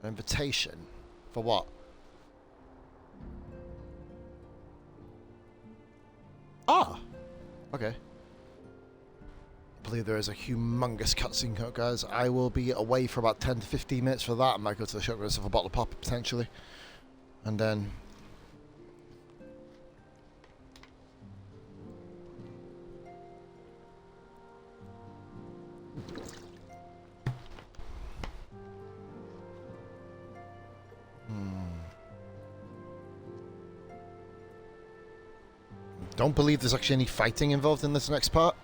Invitation for what? Ah, okay. I believe there is a humongous cutscene code, guys. I will be away for about 10 to 15 minutes for that. I might go to the shop, get myself a bottle of pop potentially, and then don't believe there's actually any fighting involved in this next part.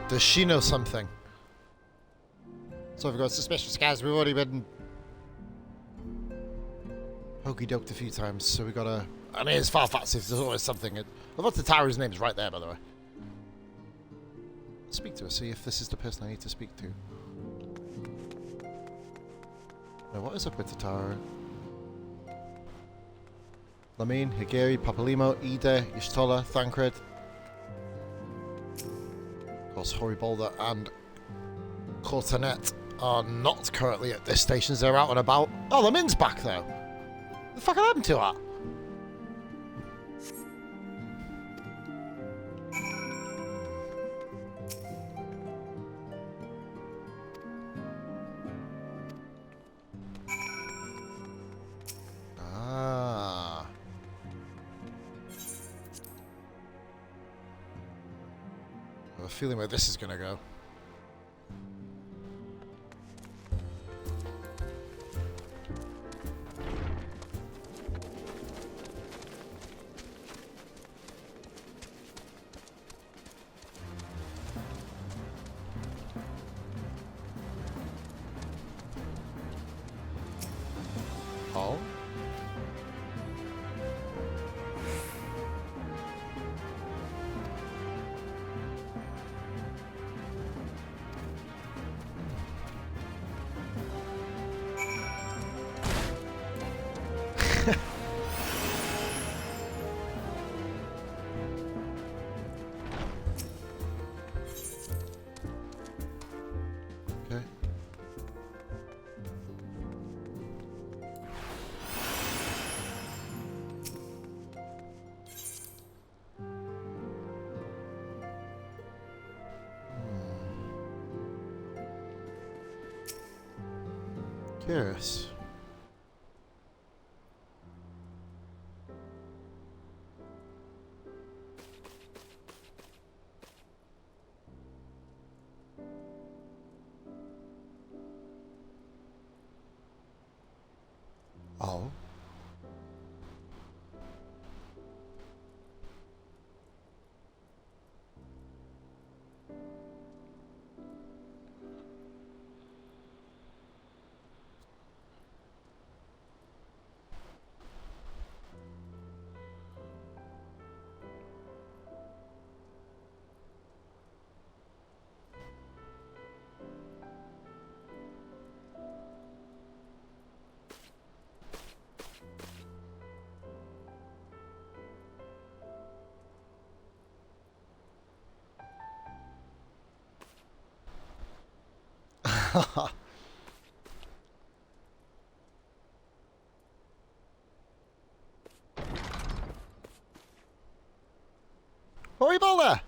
Does she know something? So we've got suspicious guys. We've already been hokey doked a few times, so we gotta. And it is Final Fantasy. There's always something. I love the Taru's name's right there, by the way. Speak to her. See if this is the person I need to speak to. Now, what is up with the Taru? Lamine, Higiri, Papalimo, Ida, Y'shtola, Thancred. Of course, Horibolda and Cortanet are not currently at this station. They're out and about. Oh, Lamine's back though. What the fuck happened to her? I have a feeling where this is going to go. Curious. Oh. Hurry, Balder!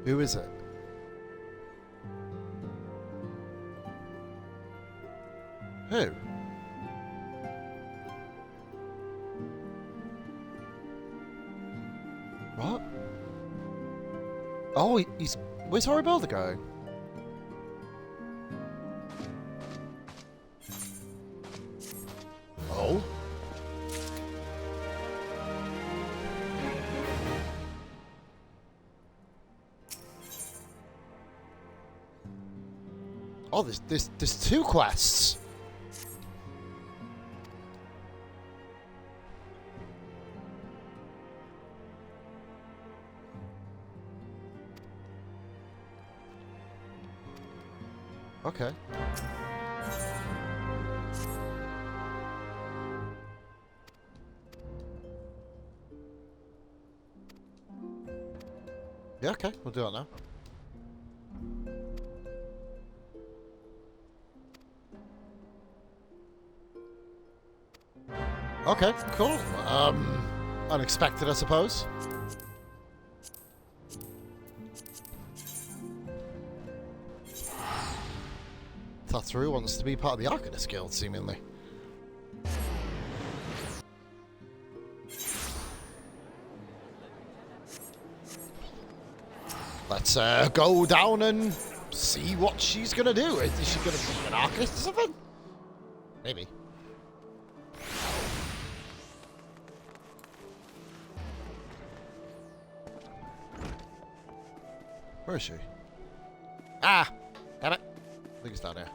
Who is it? Who? What? Oh, he's... Where's Horribilda going? Oh? Oh, there's two quests. Okay. Yeah, okay, we'll do it now. Okay, cool. Unexpected, I suppose. Tatsuru wants to be part of the Arcanist Guild, seemingly. Let's go down and see what she's gonna do. Is she gonna be an Arcanist or something? Maybe. Where is she? Ah! Damn it! I think it's down here.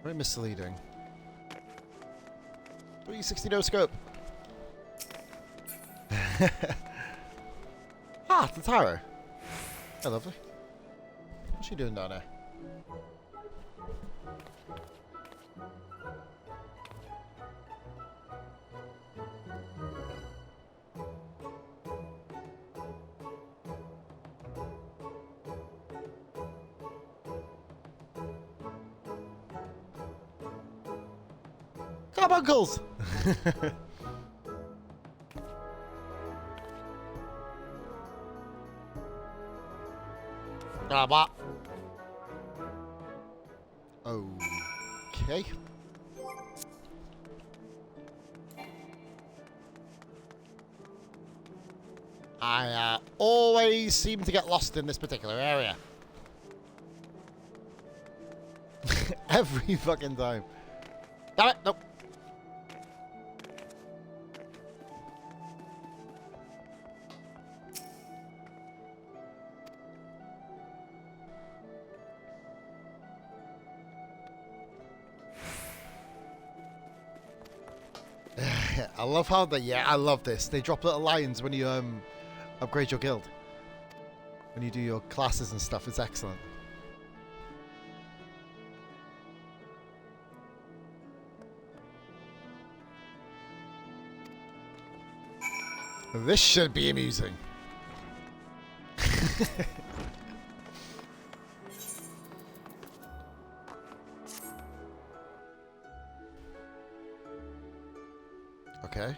Very misleading. 360 no scope. Ah, Totaro. Hey, lovely. What's she doing down there? Carbuncles! What? Okay. I always seem to get lost in this particular area. Every fucking time. Damn it, nope. I love how they, I love this. They drop little lines when you upgrade your guild. When you do your classes and stuff, it's excellent. This should be amusing. Okay.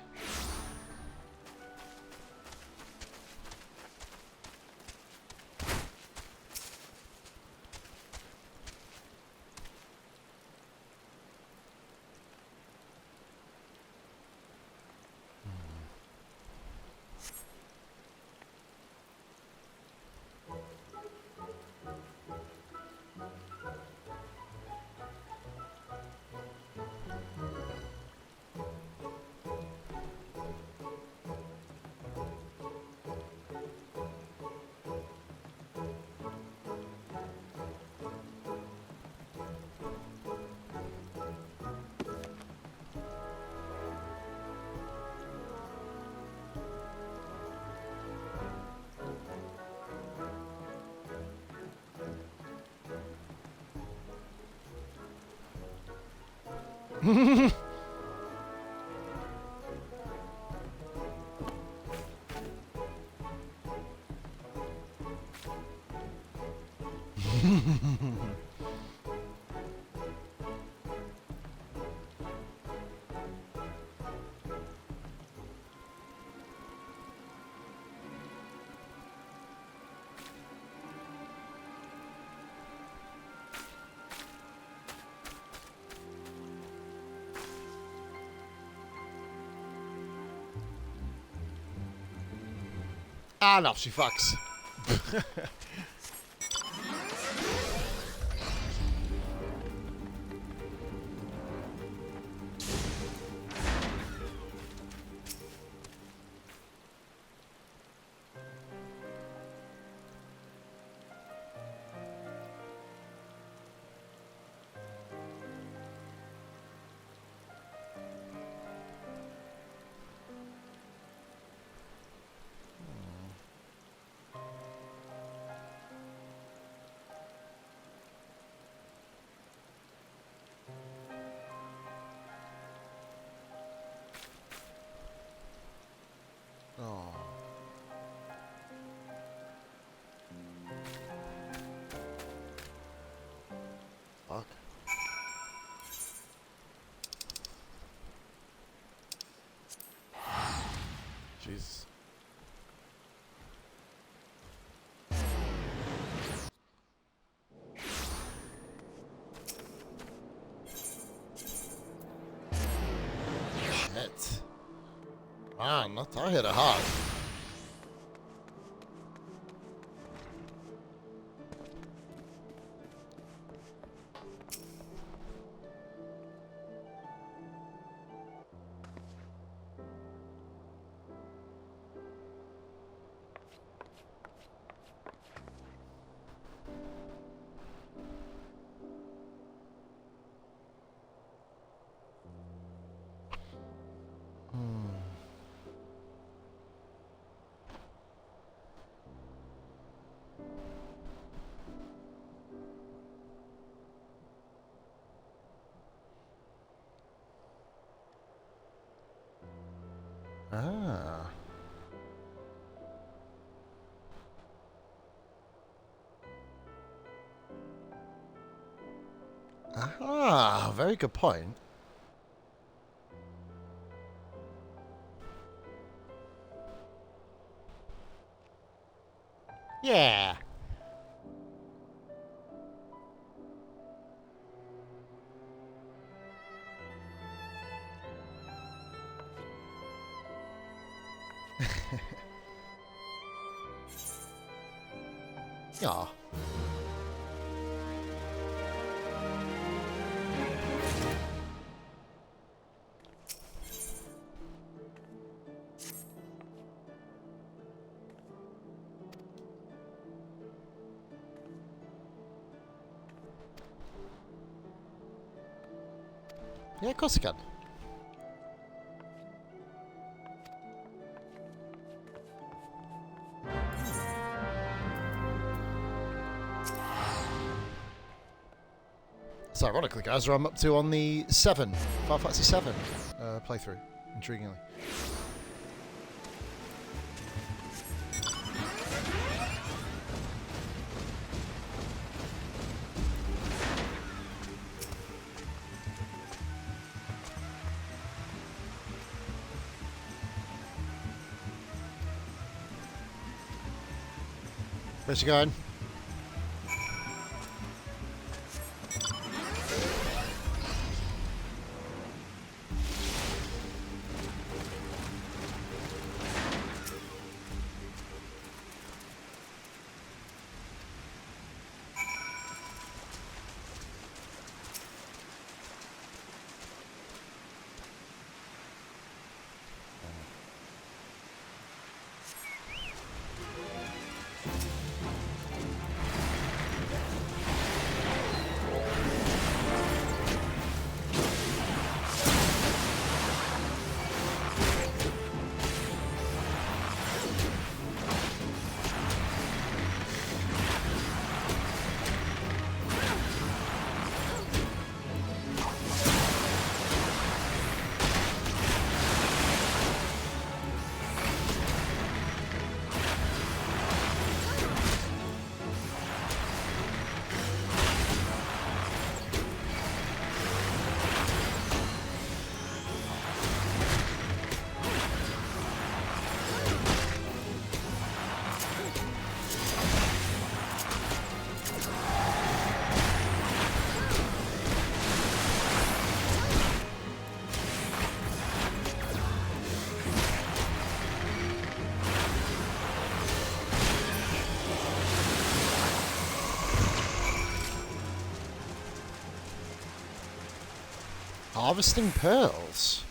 And off she fucks. Oh. Fuck. Jesus. Shit. Man, I hit it hard. Ah. Ah, very good point. Yeah. Yeah. Yeah, of course I can. So ironically, guys, I'm up to on the Final Fantasy XIV playthrough, intriguingly. Where's she going? Harvesting pearls.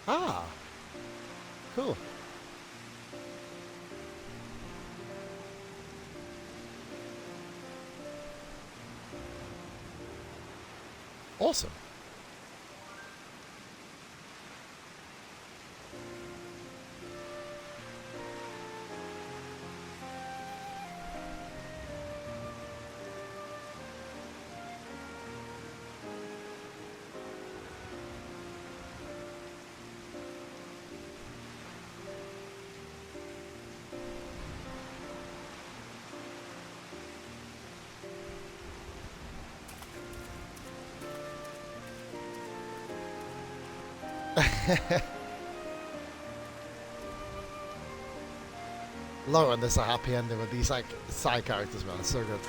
Ah, cool. Awesome. Love when there's a happy ending with these like side characters, man. It's so good.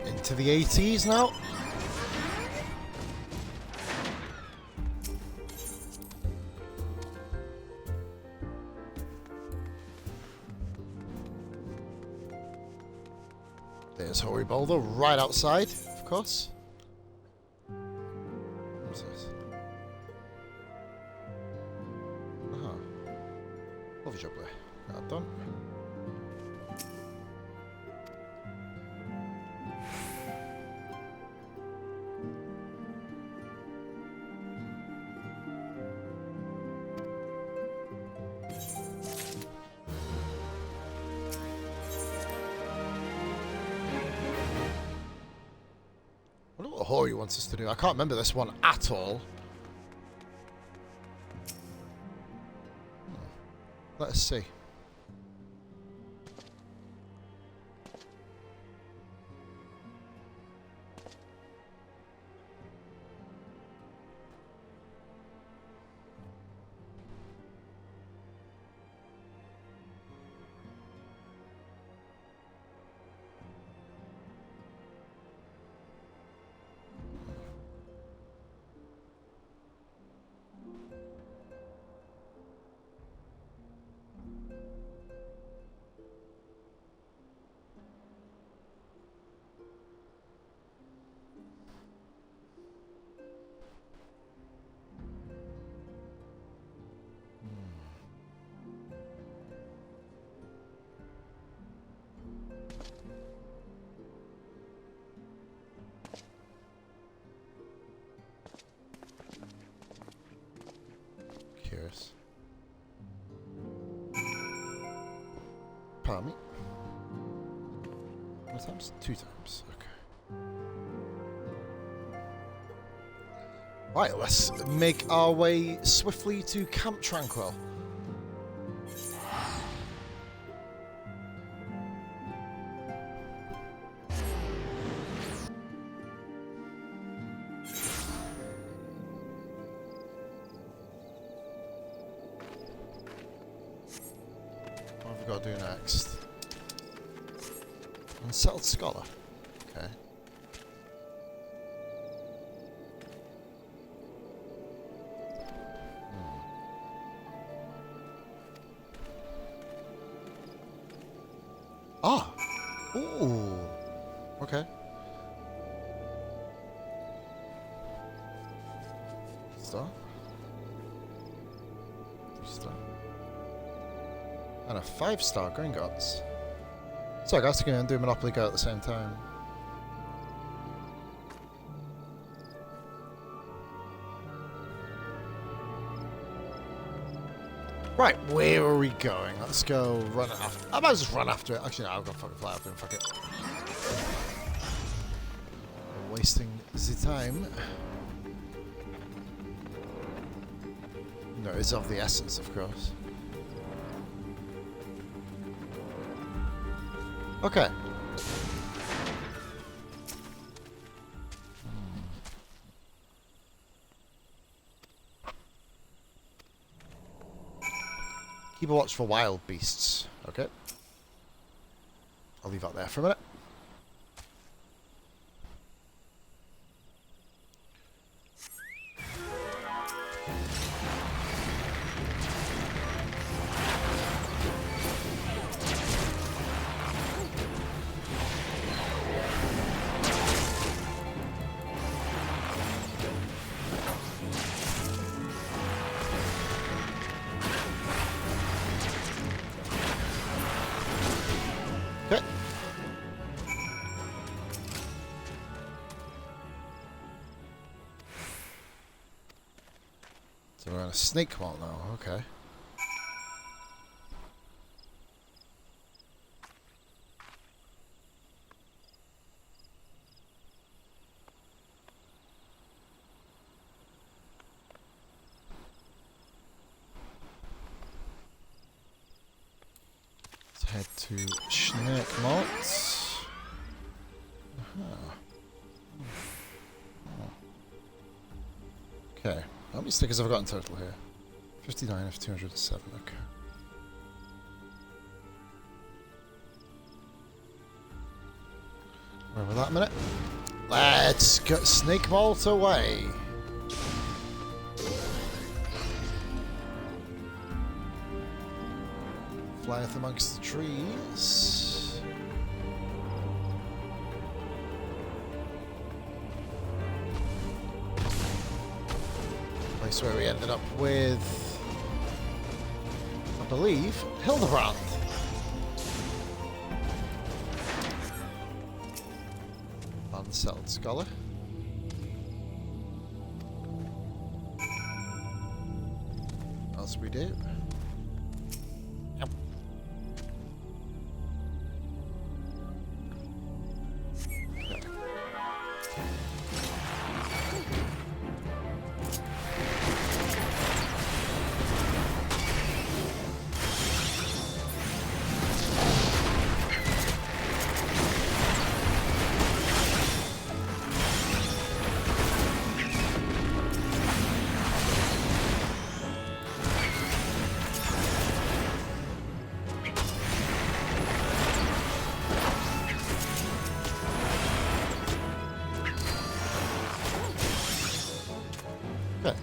Into the 80s now. There's Hoary Boulder right outside, of course. What's this? Lovely job there. That done. I don't know what Hori wants us to do. I can't remember this one at all. Let us see. Pardon me. How many times? 2 times. Okay. Right, let's make our way swiftly to Camp Tranquil. What have we got to do next? Unsettled Scholar. Okay. Ah! Ooh! Okay. Star? 3-star. And a 5-star Gringotts. So I guess I can do Monopoly Go at the same time. Right, where are we going? Let's go run after. I might as well just run after it. Actually, no, I'll go fucking fly after him. Fuck it. We're wasting the time. No, it's of the essence, of course. Okay. Keep a watch for wild beasts. Okay. I'll leave that there for a minute. So we're on a snake vault now, okay. Let's head to Snake Vault. Okay. How many stickers have I got in total here? 59 of 207, okay. Where was that a minute? Let's get Snake Vault away. Flyeth amongst the trees. Place where we ended up with, I believe, Hildebrand. Unsettled Scholar. As we do. Yep. Okay.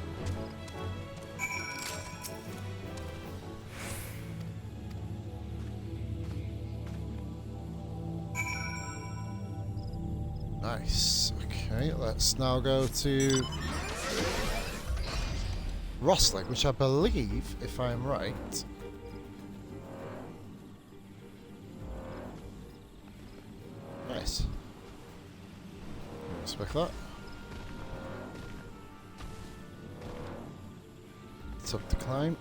Nice. Okay, let's now go to Rosling, which I believe, if I'm right, nice. Respect that. It's up to climb.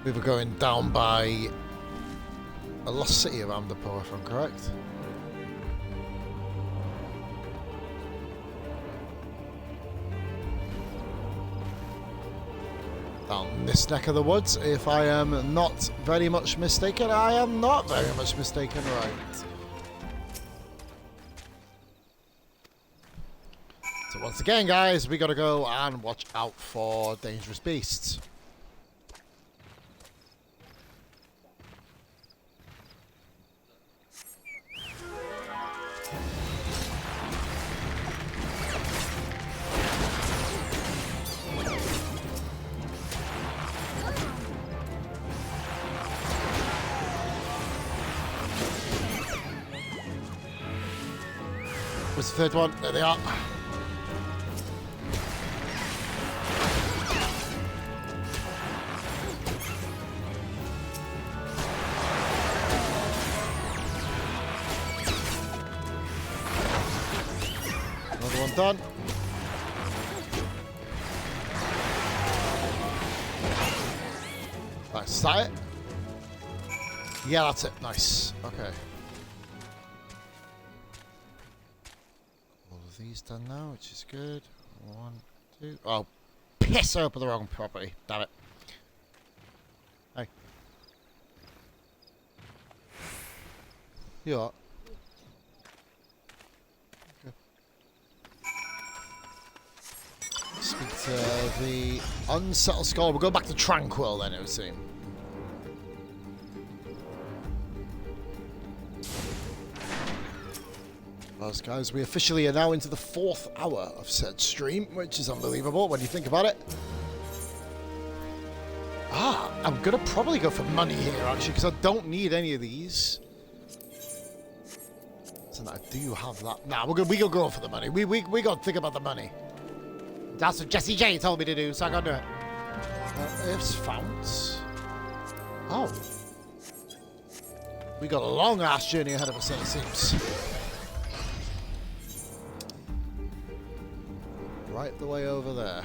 We were going down by a lost city of Amdapo, if I'm correct. Down this neck of the woods, if I am not very much mistaken. I am not very much mistaken, right. So once again, guys, we gotta go and watch out for dangerous beasts. Where's the third one? There they are. Another one done. Nice. Is that it? Yeah, that's it. Nice. Okay. These done now, which is good. 1, 2. Oh, piss! I opened the wrong property. Damn it. Hey. You are. Okay. Speak to the unsettled scholar. We'll go back to Tranquil then, it would seem. Guys, we officially are now into the 4th hour of said stream, which is unbelievable when you think about it. I'm gonna probably go for money here actually, because I don't need any of these. So I do have that. Nah, we gonna go for the money. We gotta think about the money. That's what Jesse J told me to do, so I gotta do it. Ifs founts. Oh, we got a long ass journey ahead of us, it seems. Right the way over there.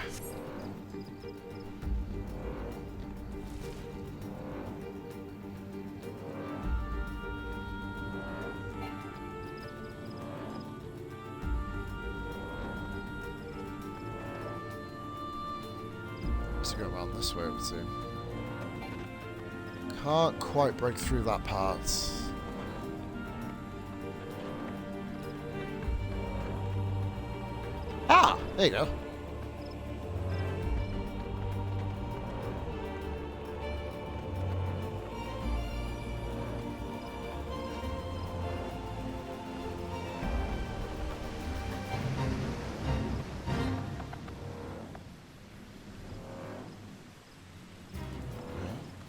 Let's go around this way, it would seem. Can't quite break through that part. Ah! There you go.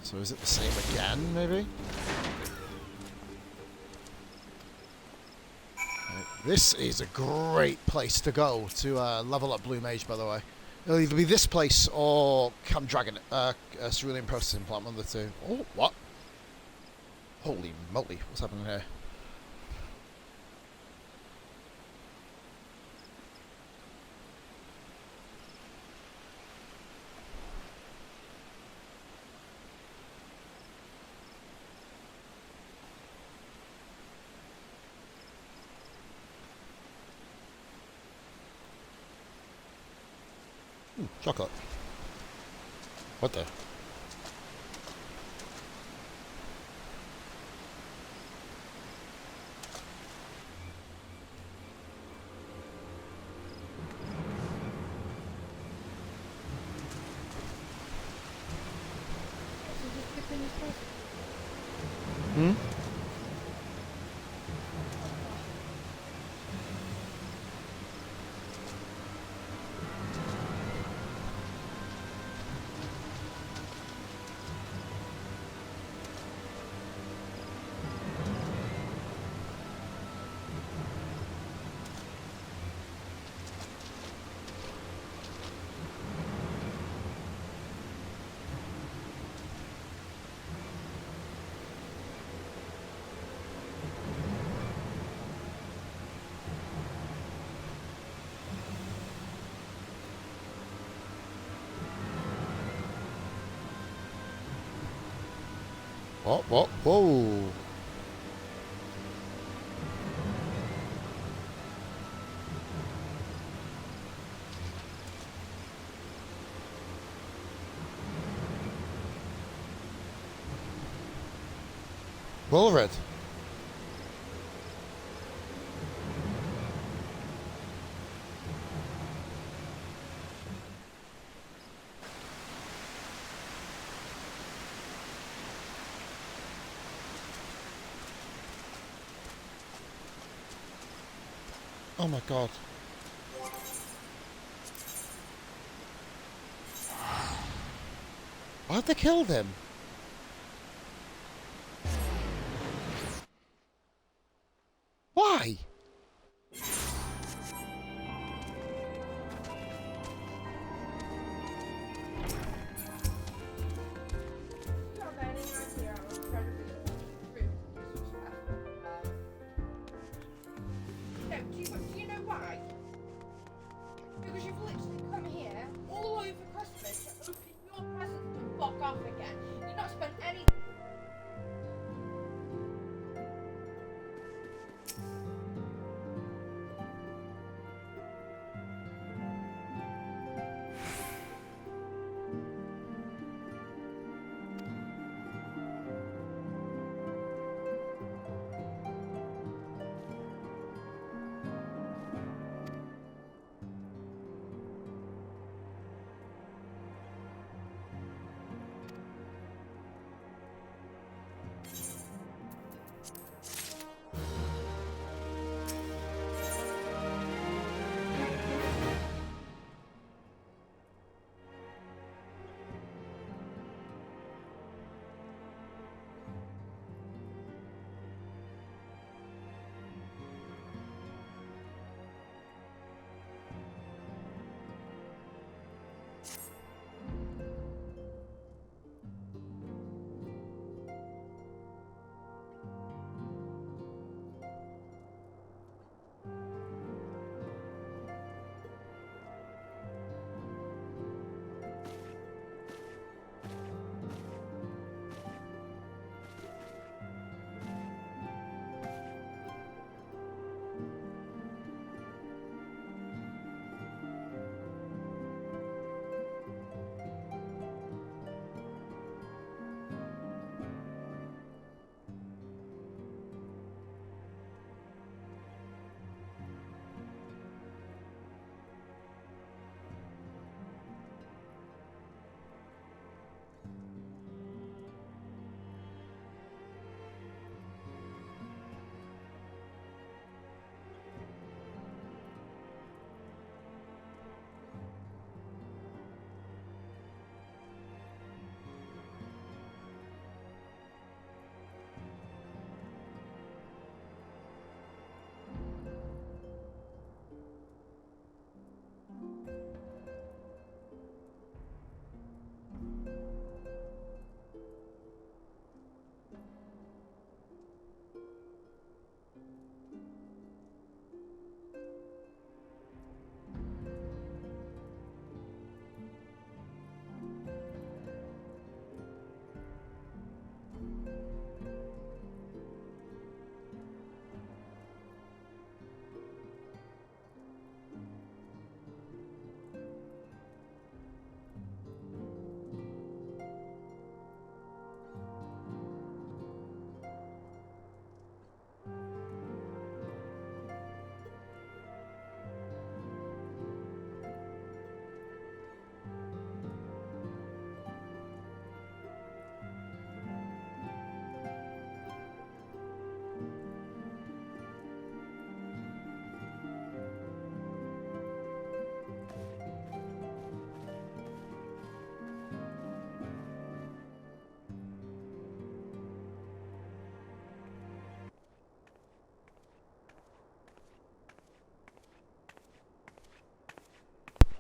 So is it the same again, maybe? This is a great place to go to level up Blue Mage, by the way. It'll either be this place or Camp Dragon, Cerulean Processing Plant, one of the two. Oh, what? Holy moly, what's happening here? Chocolate. What the? Hmm? What? Whoa. Wilred. Oh my god. Why'd they kill him? Why? Do you know why? Because you've literally come here all over Christmas to open your presents and fuck off again. You've not spent any.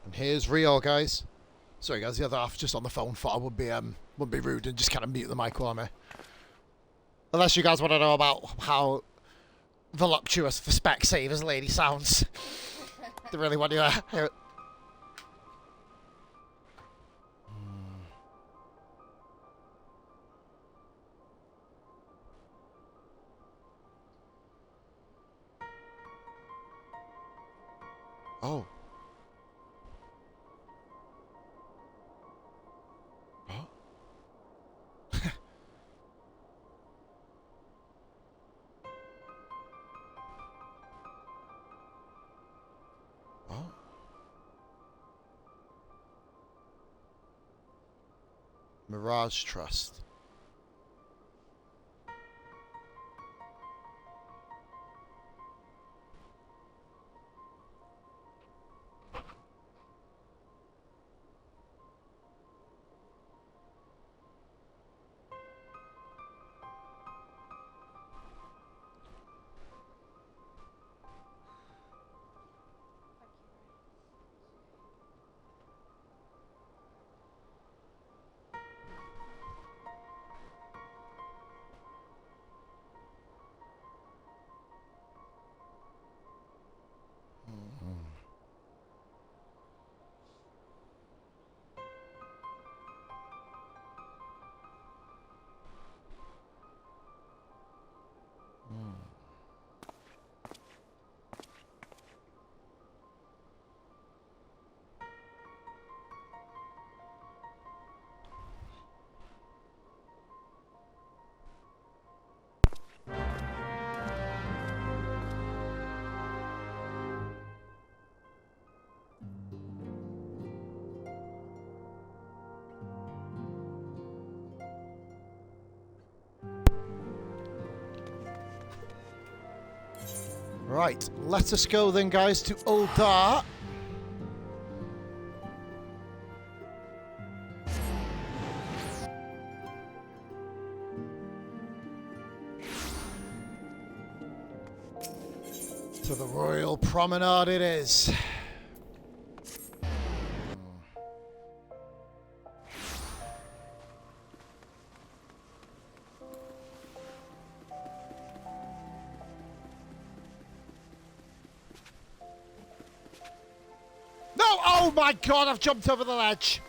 And here's Reorn, guys. Sorry, guys, the other half just on the phone. Thought I would be rude and just kind of mute the mic while I'm. Unless you guys want to know about how voluptuous the Specsavers lady sounds. They really want you to hear it. Oh. Huh? Oh. Mirage Trust. Right, let us go then, guys, to Uldar. To the Royal Promenade it is. Oh my god, I've jumped over the ledge.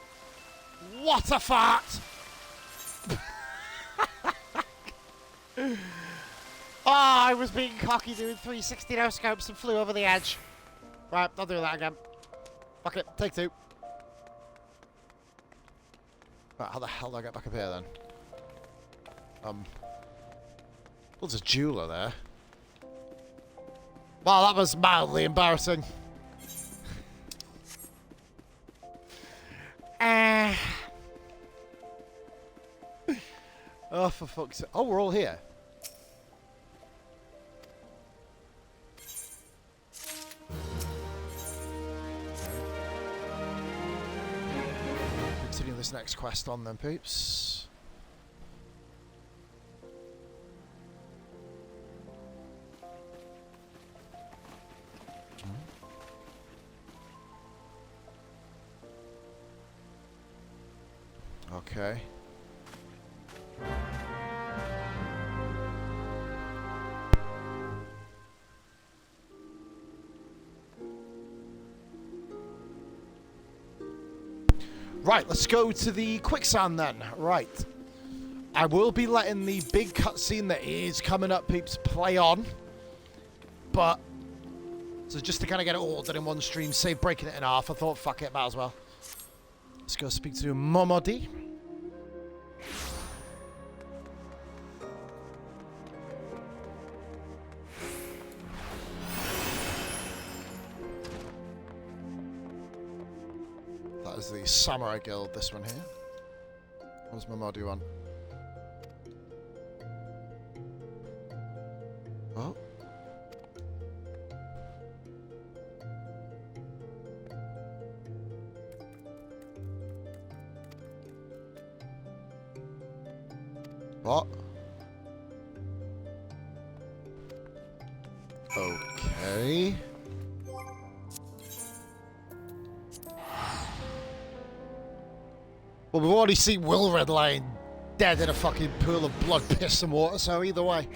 What a fart. Oh, I was being cocky doing 360 no scopes and flew over the edge. Right, I'll do that again. Fuck it, take two. Right, how the hell do I get back up here then? Well, there's a jeweler there. Wow, that was mildly embarrassing. Oh, for fuck's sake. Oh, we're all here. Continue this next quest on then, peeps. Okay. Right, let's go to the quicksand then. Right. I will be letting the big cutscene that is coming up, peeps, play on. But, so just to kind of get it all done in one stream, save breaking it in half, I thought, fuck it, might as well. Let's go speak to Momodi. That is the Samurai Guild, this one here. What's Momodi on? Oh. What? Okay. Well, we've already seen Will Red lying dead in a fucking pool of blood, piss and water, so either way.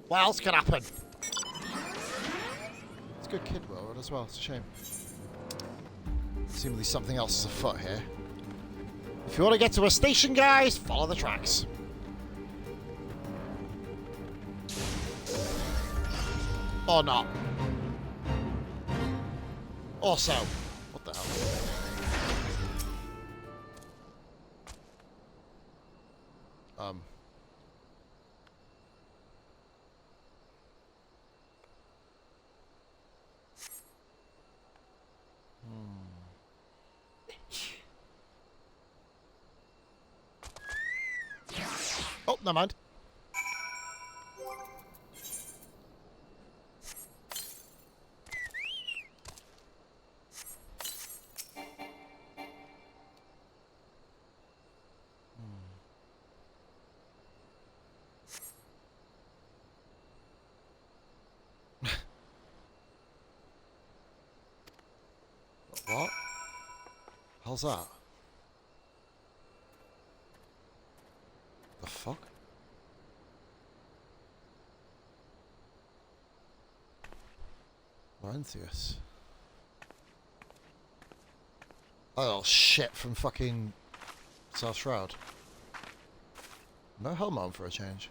What else could happen? It's a good kid, Will Red, as well. It's a shame. Seemingly something else is afoot here. If you want to get to a station, guys, follow the tracks. Or not. Also, what the hell? Oh, never mind. What? How's that? The fuck? Laurentius. Oh shit from fucking South Shroud. No helmet on for a change.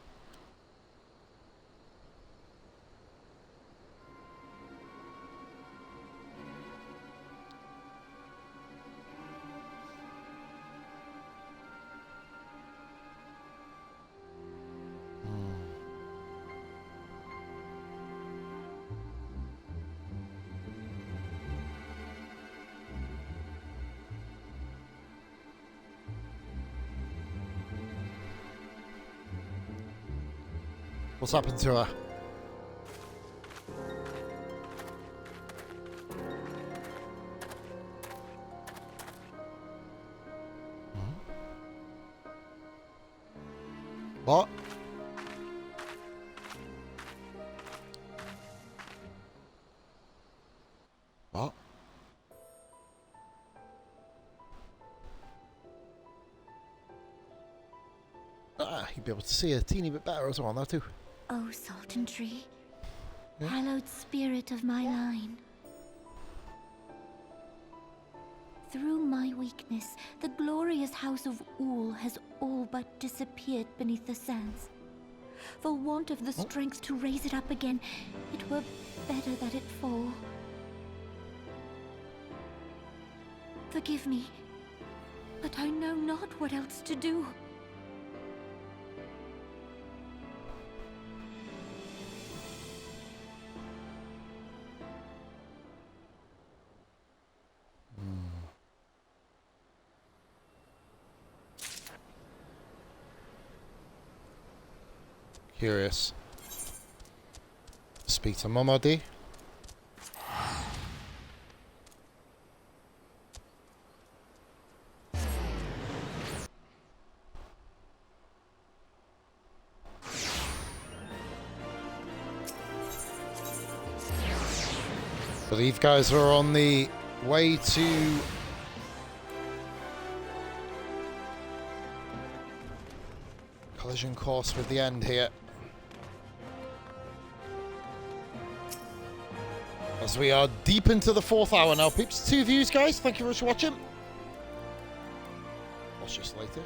What's happened to her? What? What? Ah, you'd be able to see a teeny bit better as well on that too. Oh, Sultan Tree, Yeah. hallowed spirit of my line. Through my weakness, the glorious house of Ul has all but disappeared beneath the sands. For want of the strength to raise it up again, it were better that it fall. Forgive me, but I know not what else to do. Curious. Speak to Momodi. I believe guys are on the way to collision course with the end here. As we are deep into the 4th hour now, peeps. 2 views, guys. Thank you very much for watching. Watch this later.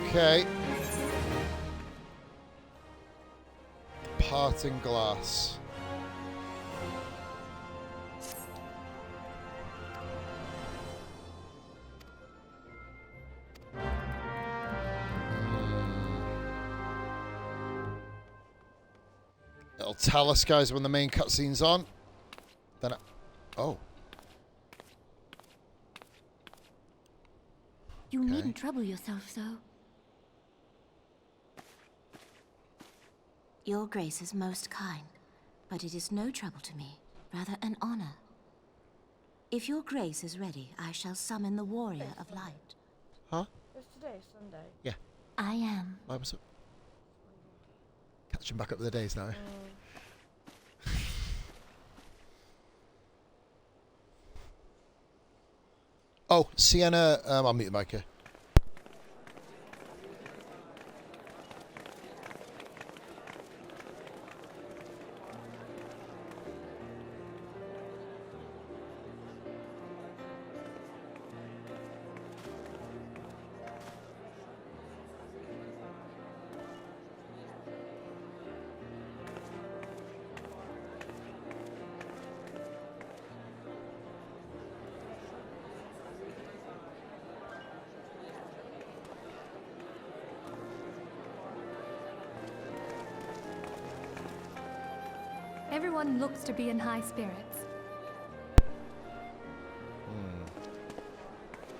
Okay. Parting glass. It'll tell us, guys, when the main cutscene's on. Then oh. You needn't trouble yourself so. Your grace is most kind, but it is no trouble to me, rather an honor. If your grace is ready, I shall summon the warrior of light. Huh? It's today, Sunday. Yeah. I am. Why was it? Catching back up to the days now. Oh, Sienna. I'll mute the mic here. Everyone looks to be in high spirits.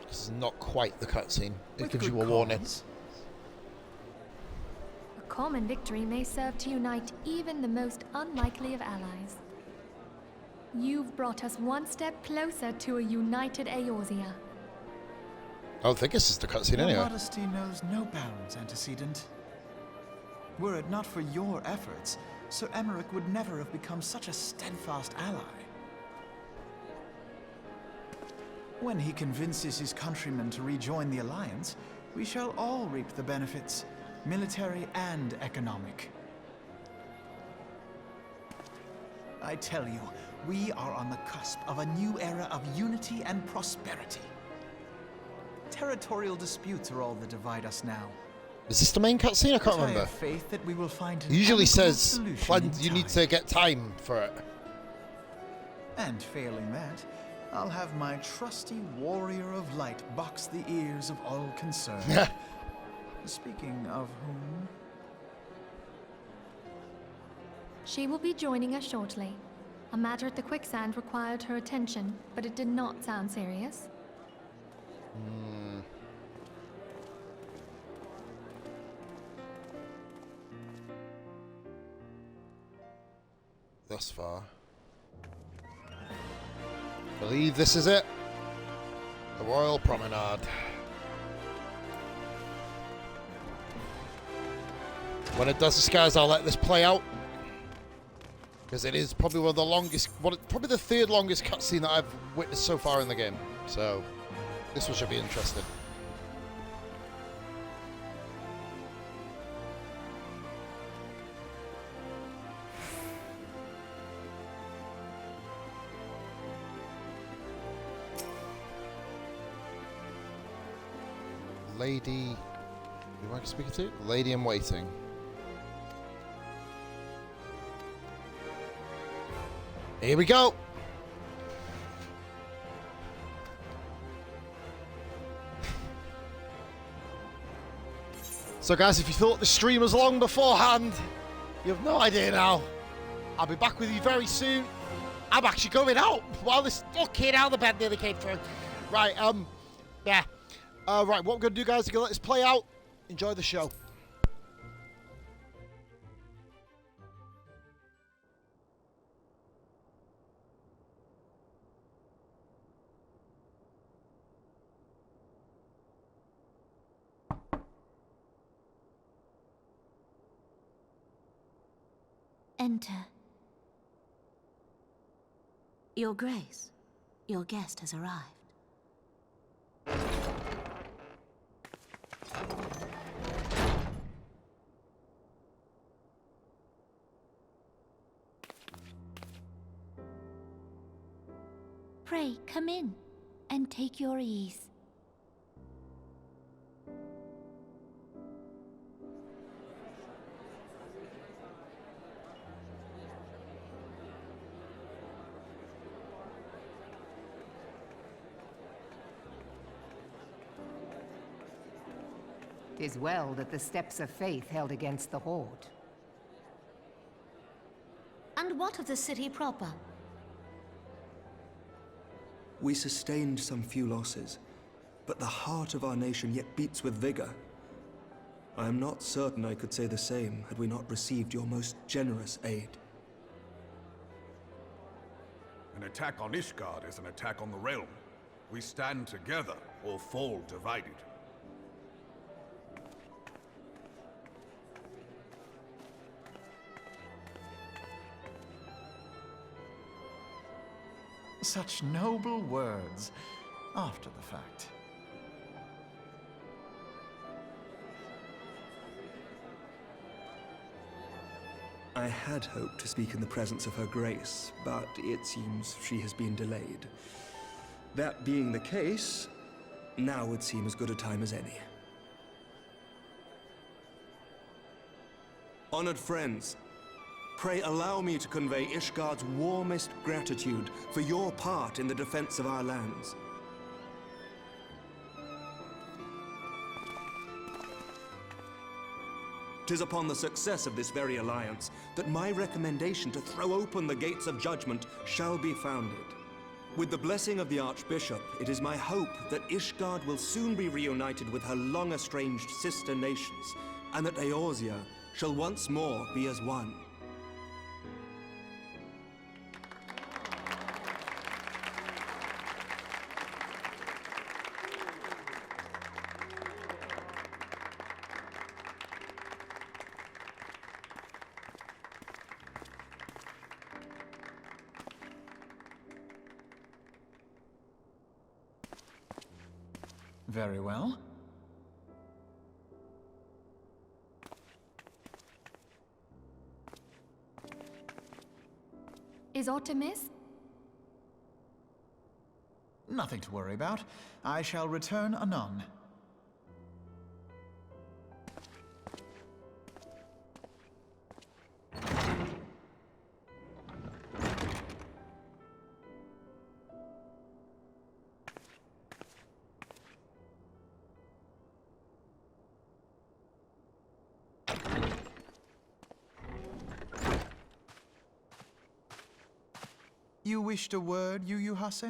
This is not quite the cutscene. It With gives good you a warning. cause. A common victory may serve to unite even the most unlikely of allies. You've brought us one step closer to a united Eorzea. I don't think this is the cutscene Your anyway. modesty knows no bounds, Antecedent. Were it not for your efforts, Sir Emmerich would never have become such a steadfast ally. When he convinces his countrymen to rejoin the Alliance, we shall all reap the benefits, military and economic. I tell you, we are on the cusp of a new era of unity and prosperity. Territorial disputes are all that divide us now. Is this the main cutscene? I can't But I remember. have faith that we will find an It usually amicable says solution in you need time. to get time for it. And failing that, I'll have my trusty warrior of light box the ears of all concerned. Speaking of whom... She will be joining us shortly. A matter at the quicksand required her attention, but it did not sound serious. Thus far. Believe this is it. The Royal Promenade. When it does the skies, I'll let this play out. Because it is probably one of the longest, probably the third longest cutscene that I've witnessed so far in the game. So, this one should be interesting. Lady... Who am I speaking to? Lady in Waiting. Here we go! So guys, if you thought the stream was long beforehand, you have no idea now. I'll be back with you very soon. I'm actually going out while this fucking hell the bed nearly came through. Right, yeah. Right, what we're going to do, guys, is going to let this play out. Enjoy the show. Enter. Your Grace, your guest has arrived. Pray, come in and take your ease. Tis well that the steps of faith held against the Horde. And what of the city proper? We sustained some few losses, but the heart of our nation yet beats with vigor. I am not certain I could say the same had we not received your most generous aid. An attack on Ishgard is an attack on the realm. We stand together or fall divided. Such noble words after the fact. I had hoped to speak in the presence of her grace, but it seems she has been delayed. That being the case, now would seem as good a time as any. Honored friends, pray allow me to convey Ishgard's warmest gratitude for your part in the defense of our lands. 'Tis upon the success of this very alliance that my recommendation to throw open the gates of judgment shall be founded. With the blessing of the Archbishop, it is my hope that Ishgard will soon be reunited with her long-estranged sister nations, and that Eorzea shall once more be as one. Very well. Is Artemis? Nothing to worry about. I shall return anon. You wished a word, Yu Hase?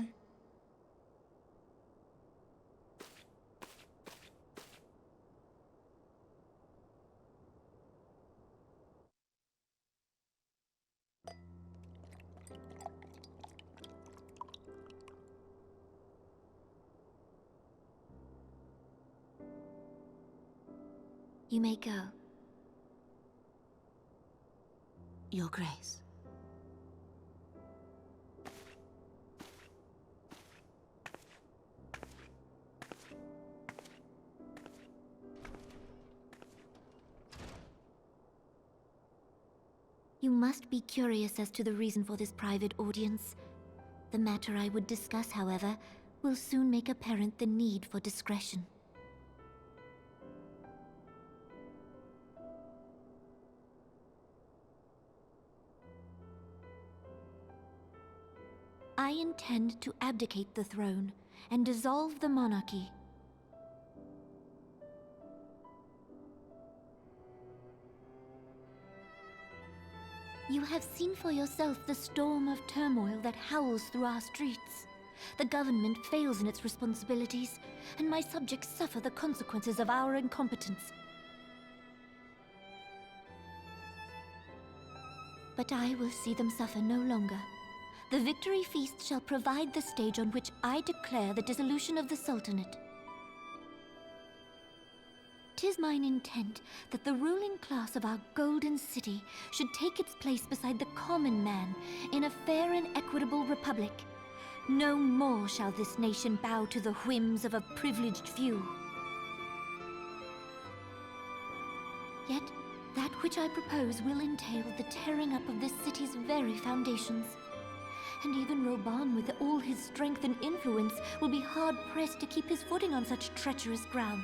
You may go. Your Grace. You must be curious as to the reason for this private audience. The matter I would discuss, however, will soon make apparent the need for discretion. I intend to abdicate the throne and dissolve the monarchy. You have seen for yourself the storm of turmoil that howls through our streets. The government fails in its responsibilities, and my subjects suffer the consequences of our incompetence. But I will see them suffer no longer. The victory feast shall provide the stage on which I declare the dissolution of the Sultanate. 'Tis mine intent that the ruling class of our golden city should take its place beside the common man in a fair and equitable republic. No more shall this nation bow to the whims of a privileged few. Yet, that which I propose will entail the tearing up of this city's very foundations. And even Roban, with all his strength and influence, will be hard-pressed to keep his footing on such treacherous ground.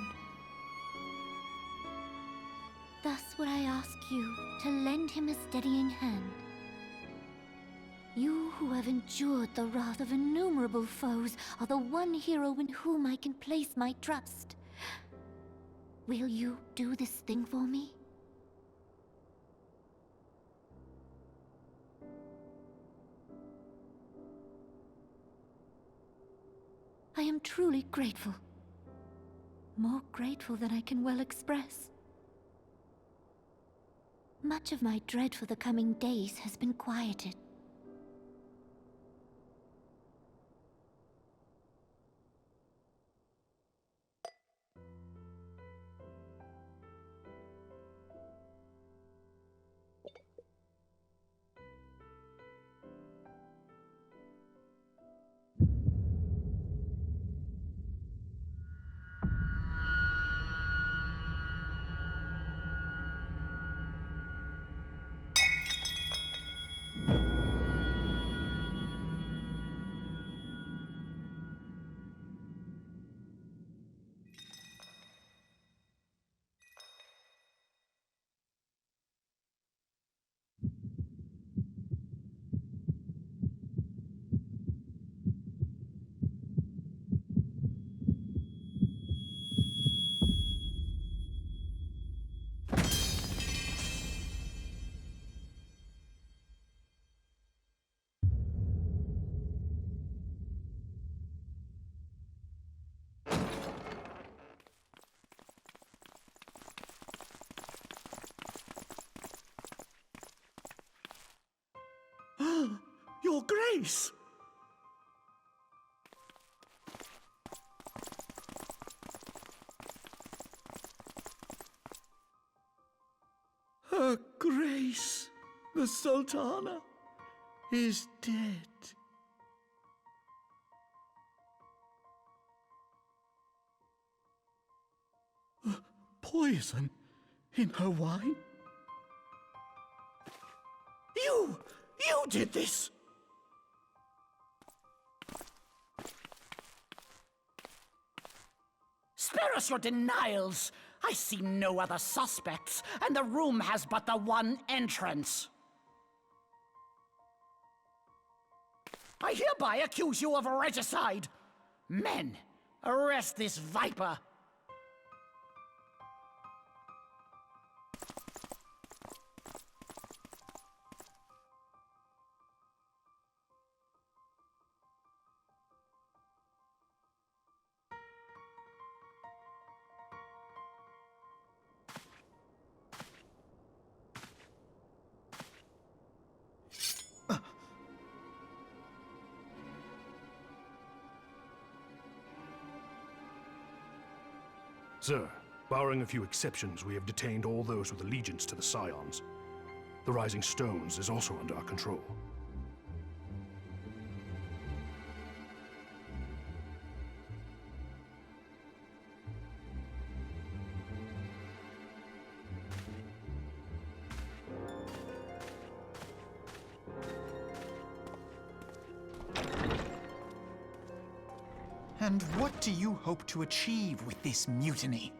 Thus would I ask you to lend him a steadying hand. You who have endured the wrath of innumerable foes are the one hero in whom I can place my trust. Will you do this thing for me? I am truly grateful. More grateful than I can well express. Much of my dread for the coming days has been quieted. Your Grace! Her Grace, the Sultana, is dead. Poison in her wine? You did this! Spare us your denials! I see no other suspects, and the room has but the one entrance. I hereby accuse you of regicide. Men, arrest this viper. Sir, barring a few exceptions, we have detained all those with allegiance to the Scions. The Rising Stones is also under our control. And what do you hope to achieve with this mutiny?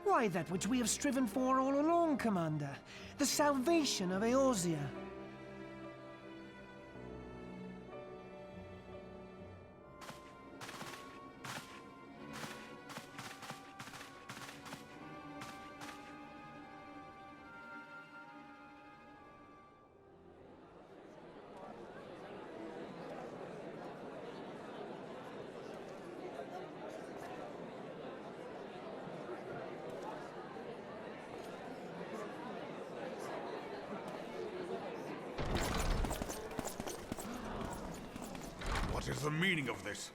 Why, that which we have striven for all along, Commander. The salvation of Eorzea. What is the meaning of this?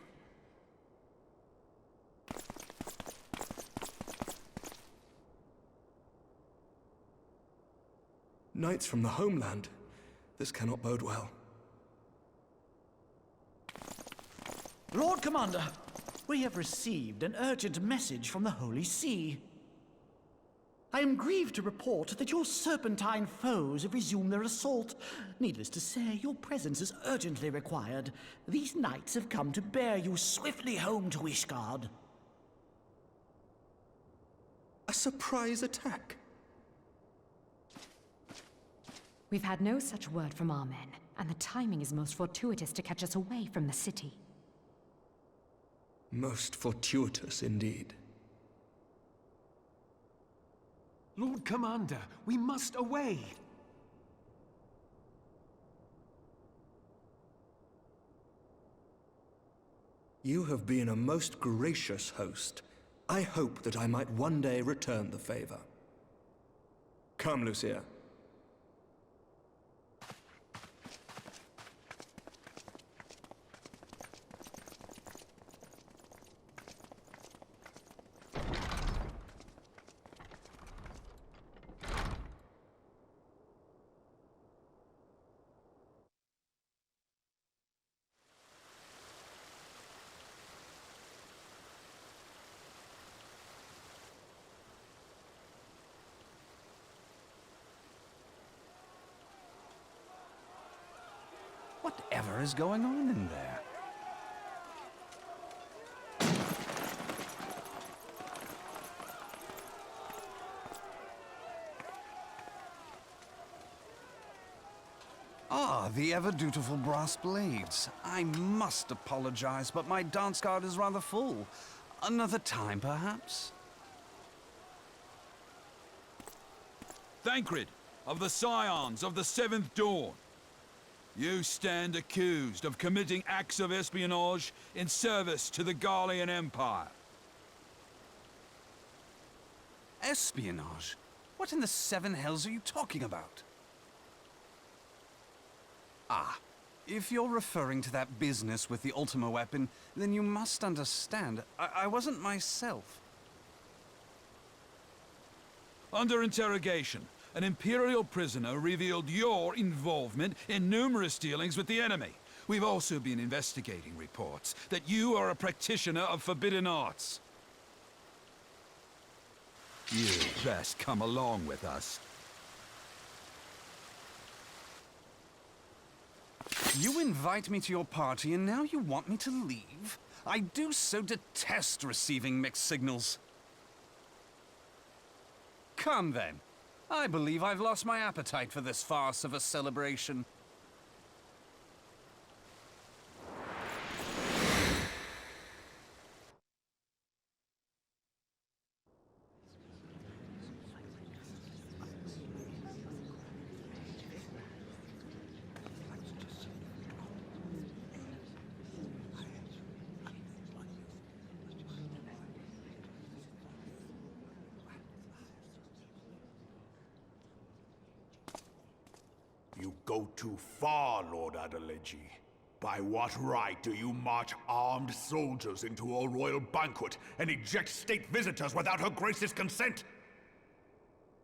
Knights from the homeland. This cannot bode well. Lord Commander, we have received an urgent message from the Holy See. I am grieved to report that your serpentine foes have resumed their assault. Needless to say, your presence is urgently required. These knights have come to bear you swiftly home to Ishgard. A surprise attack? We've had no such word from our men, and the timing is most fortuitous to catch us away from the city. Most fortuitous indeed. Lord Commander, we must away! You have been a most gracious host. I hope that I might one day return the favor. Come, Lucia. Whatever is going on in there? Ah, the ever-dutiful brass blades. I must apologize, but my dance card is rather full. Another time, perhaps? Thancred, of the Scions of the Seventh Dawn. You stand accused of committing acts of espionage in service to the Garlean Empire. Espionage? What in the seven hells are you talking about? Ah, if you're referring to that business with the Ultima weapon, then you must understand, I wasn't myself. Under interrogation, an Imperial prisoner revealed your involvement in numerous dealings with the enemy. We've also been investigating reports that you are a practitioner of forbidden arts. You'd best come along with us. You invite me to your party and now you want me to leave? I do so detest receiving mixed signals. Come then. I believe I've lost my appetite for this farce of a celebration. You go too far, Lord Adeleji. By what right do you march armed soldiers into a royal banquet and eject state visitors without her grace's consent?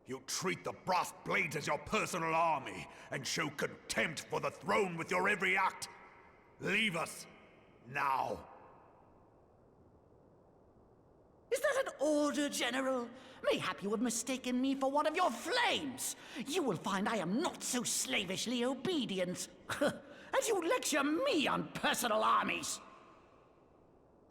You treat the brass blades as your personal army and show contempt for the throne with your every act. Leave us, now. Is that an order, General? Mayhap you have mistaken me for one of your flames. You will find I am not so slavishly obedient. As you lecture me on personal armies.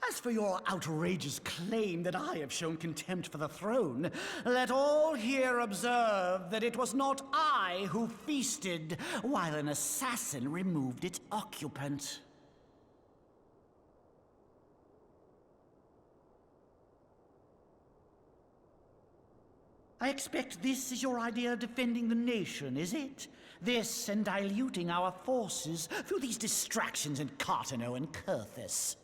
As for your outrageous claim that I have shown contempt for the throne, let all here observe that it was not I who feasted while an assassin removed its occupant. I expect this is your idea of defending the nation, is it? This and diluting our forces through these distractions in Cartano and Kurthis.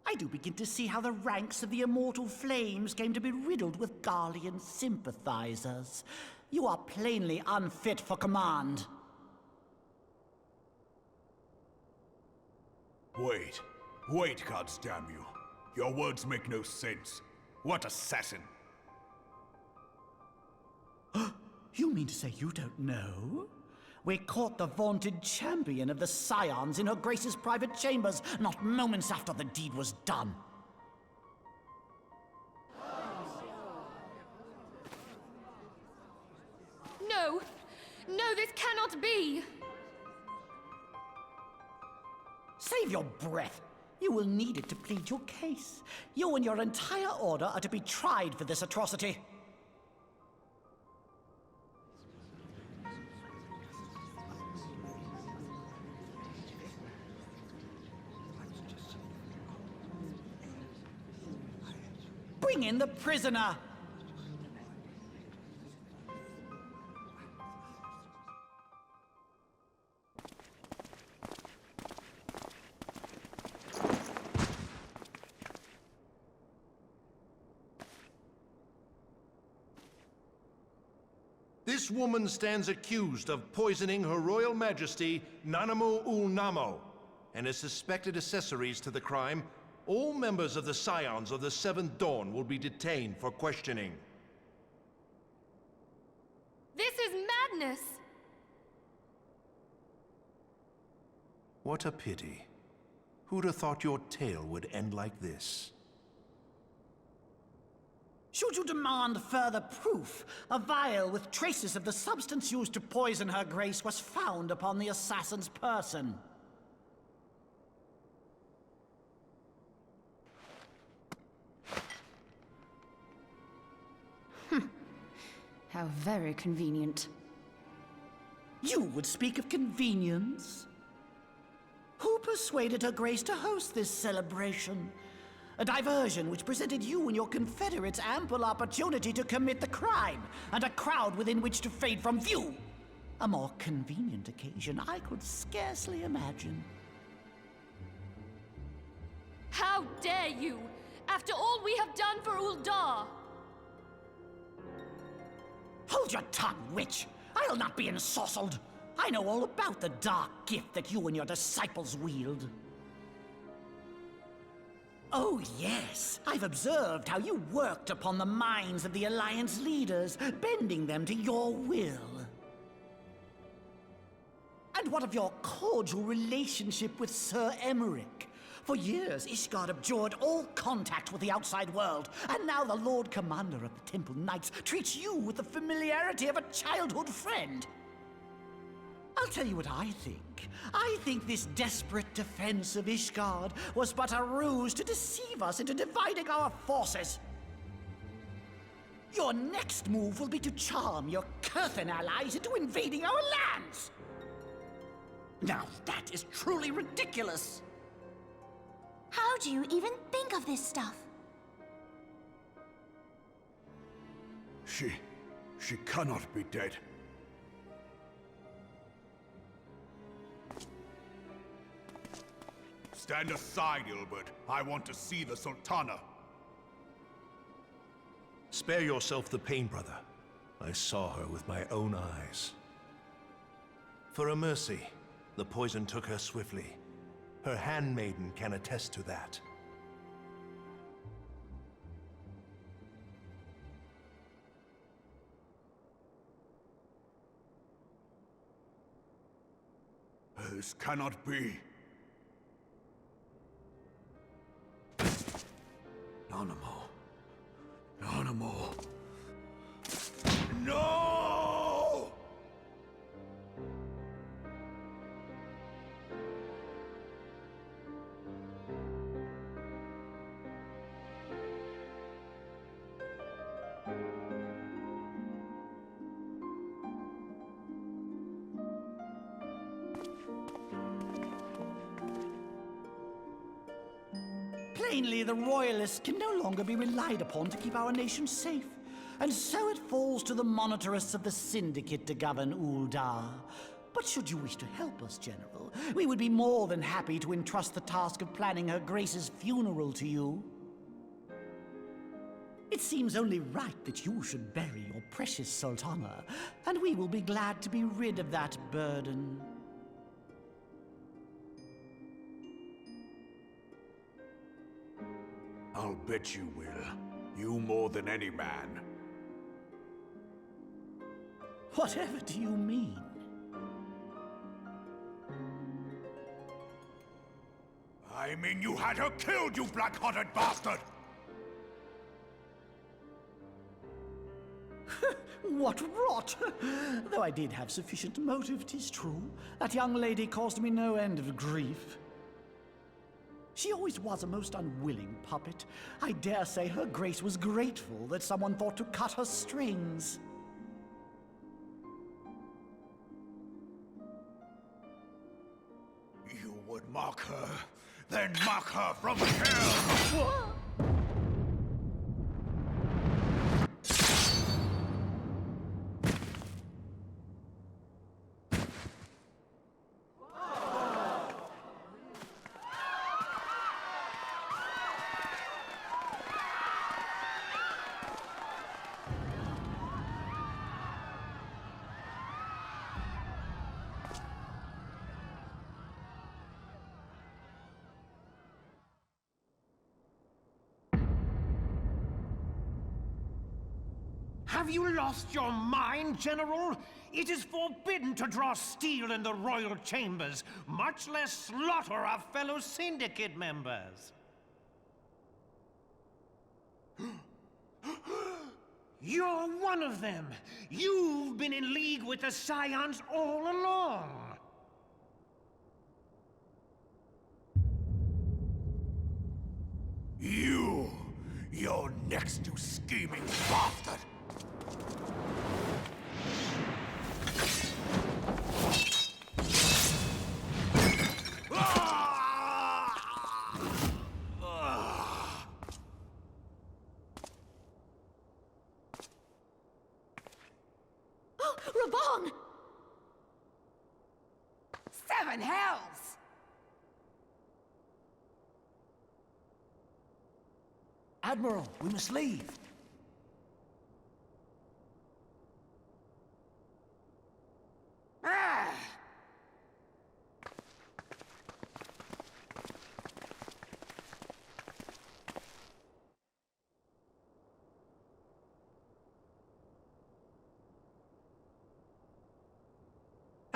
I do begin to see how the ranks of the Immortal Flames came to be riddled with Garlean sympathizers. You are plainly unfit for command. Wait, goddamn you. Your words make no sense. What assassin? You mean to say you don't know? We caught the vaunted champion of the Scions in her Grace's private chambers, not moments after the deed was done. No! No, this cannot be! Save your breath. You will need it to plead your case. You and your entire order are to be tried for this atrocity. Bring in the prisoner! This woman stands accused of poisoning Her Royal Majesty Nanamu ul Namo and is suspected accessories to the crime. All members of the Scions of the Seventh Dawn will be detained for questioning. This is madness! What a pity. Who'd have thought your tale would end like this? Should you demand further proof, a vial with traces of the substance used to poison Her Grace was found upon the assassin's person. How very convenient. You would speak of convenience? Who persuaded Her Grace to host this celebration? A diversion which presented you and your confederates ample opportunity to commit the crime, and a crowd within which to fade from view. A more convenient occasion I could scarcely imagine. How dare you! After all we have done for Uldar! Hold your tongue, witch! I'll not be ensorcelled! I know all about the dark gift that you and your disciples wield. Oh, yes. I've observed how you worked upon the minds of the Alliance leaders, bending them to your will. And what of your cordial relationship with Sir Emmerich? For years, Ishgard abjured all contact with the outside world, and now the Lord Commander of the Temple Knights treats you with the familiarity of a childhood friend. I'll tell you what I think. I think this desperate defense of Ishgard was but a ruse to deceive us into dividing our forces. Your next move will be to charm your Kurthan allies into invading our lands. Now that is truly ridiculous. How do you even think of this stuff? She cannot be dead. Stand aside, Ilbert. I want to see the Sultana. Spare yourself the pain, brother. I saw her with my own eyes. For a mercy, the poison took her swiftly. Her handmaiden can attest to that. This cannot be. Nanamo. Nanamo. No! Plainly, the Royalists can no longer be relied upon to keep our nation safe. And so it falls to the monitorists of the Syndicate to govern Uldar. But should you wish to help us, General, we would be more than happy to entrust the task of planning Her Grace's funeral to you. It seems only right that you should bury your precious Sultana, and we will be glad to be rid of that burden. I'll bet you will. You more than any man. Whatever do you mean? I mean you had her killed, you black-hearted bastard! What rot! Though I did have sufficient motive, 'tis true. That young lady caused me no end of grief. She always was a most unwilling puppet. I dare say Her Grace was grateful that someone thought to cut her strings. You would mock her, then mock her from hell! What? Have you lost your mind, General? It is forbidden to draw steel in the royal chambers, much less slaughter our fellow Syndicate members. You're one of them. You've been in league with the Scions all along. You're next, you scheming bastard! Oh, Rabong! 7 hells! Admiral, we must leave. Ah!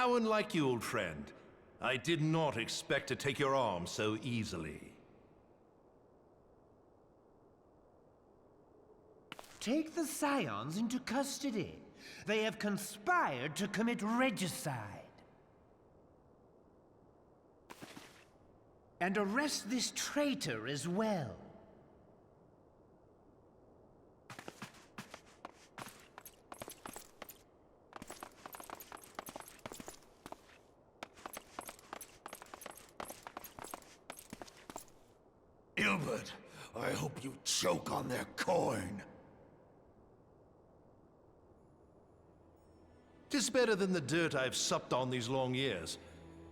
How unlike you, old friend. I did not expect to take your arm so easily. Take the Scions into custody. They have conspired to commit regicide. And arrest this traitor as well. Ilbert, I hope you choke on their coin. 'Tis better than the dirt I've supped on these long years.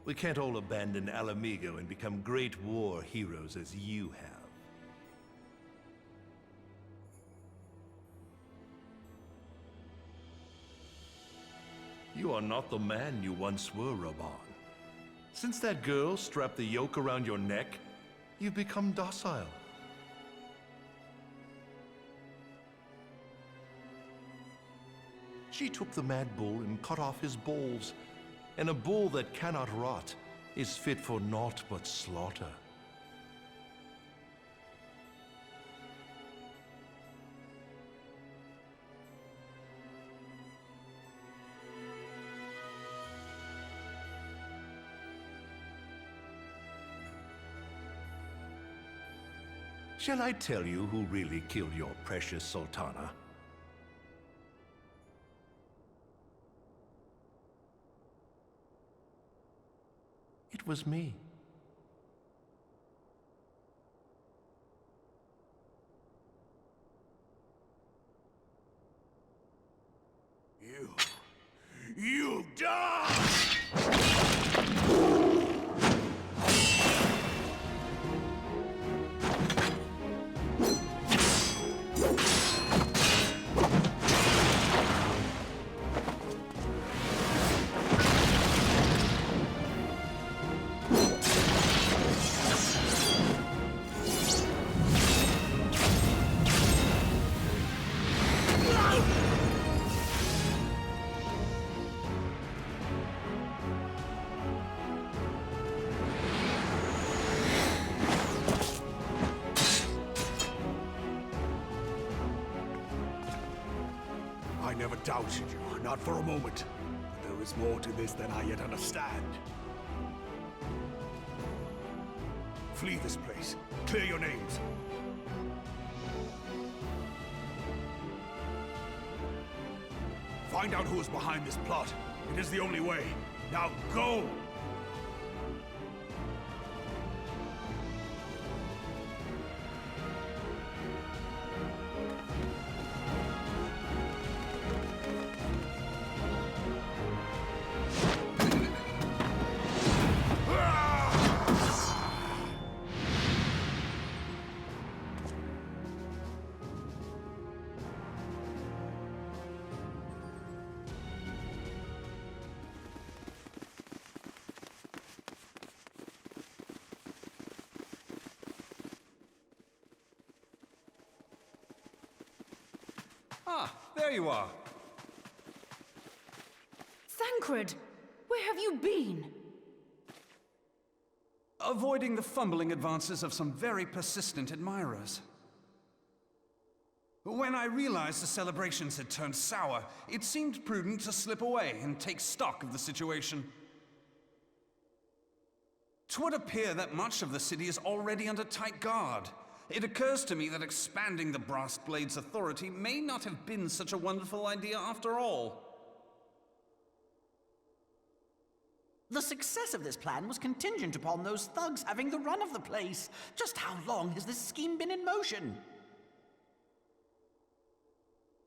We can't all abandon Alamigo and become great war heroes as you have. You are not the man you once were, Raban. Since that girl strapped the yoke around your neck, you've become docile. She took the mad bull and cut off his balls, and a bull that cannot rot is fit for naught but slaughter. Shall I tell you who really killed your precious Sultana? It was me. You die! I never doubted you, not for a moment. But there is more to this than I yet understand. Flee this place. Clear your names. Find out who is behind this plot. It is the only way. Now go! Ah, there you are. Thancred, where have you been? Avoiding the fumbling advances of some very persistent admirers. When I realized the celebrations had turned sour, it seemed prudent to slip away and take stock of the situation. 'Twould appear that much of the city is already under tight guard. It occurs to me that expanding the Brass Blade's authority may not have been such a wonderful idea after all. The success of this plan was contingent upon those thugs having the run of the place. Just how long has this scheme been in motion?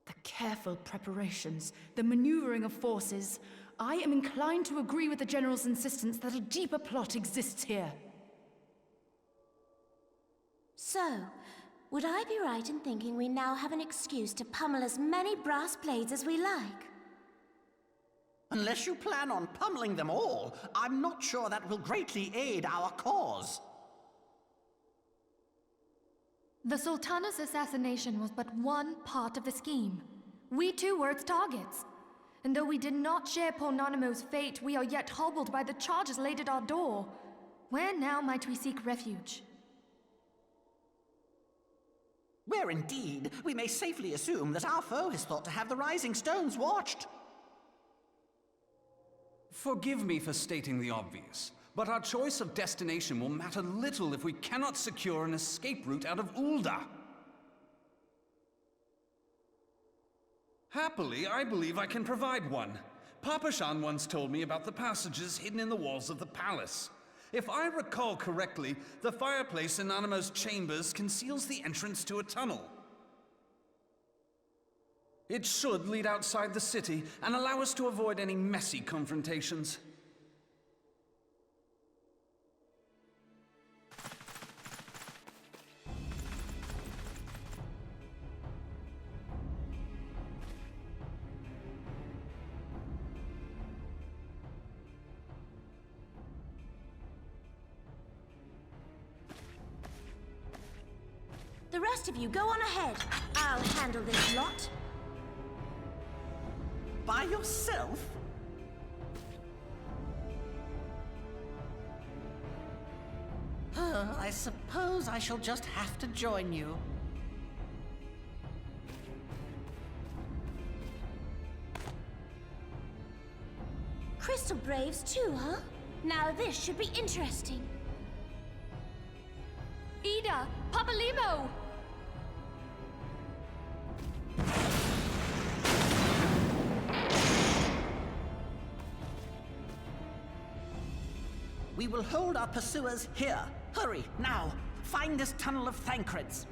The careful preparations, the maneuvering of forces. I am inclined to agree with the General's insistence that a deeper plot exists here. So, would I be right in thinking we now have an excuse to pummel as many brass blades as we like? Unless you plan on pummeling them all, I'm not sure that will greatly aid our cause. The Sultana's assassination was but one part of the scheme. We too were its targets. And though we did not share poor Nanamo's fate, we are yet hobbled by the charges laid at our door. Where now might we seek refuge? Where indeed we may safely assume that our foe has thought to have the Rising Stones watched. Forgive me for stating the obvious, but our choice of destination will matter little if we cannot secure an escape route out of Ul'dah. Happily, I believe I can provide one. Papa Shan once told me about the passages hidden in the walls of the palace. If I recall correctly, the fireplace in Nanamo's chambers conceals the entrance to a tunnel. It should lead outside the city and allow us to avoid any messy confrontations. The rest of you, go on ahead. I'll handle this lot. By yourself? I suppose I shall just have to join you. Crystal Braves too, huh? Now this should be interesting. Ida! Papa Limo! We will hold our pursuers here. Hurry, now! Find this tunnel of Thancreds.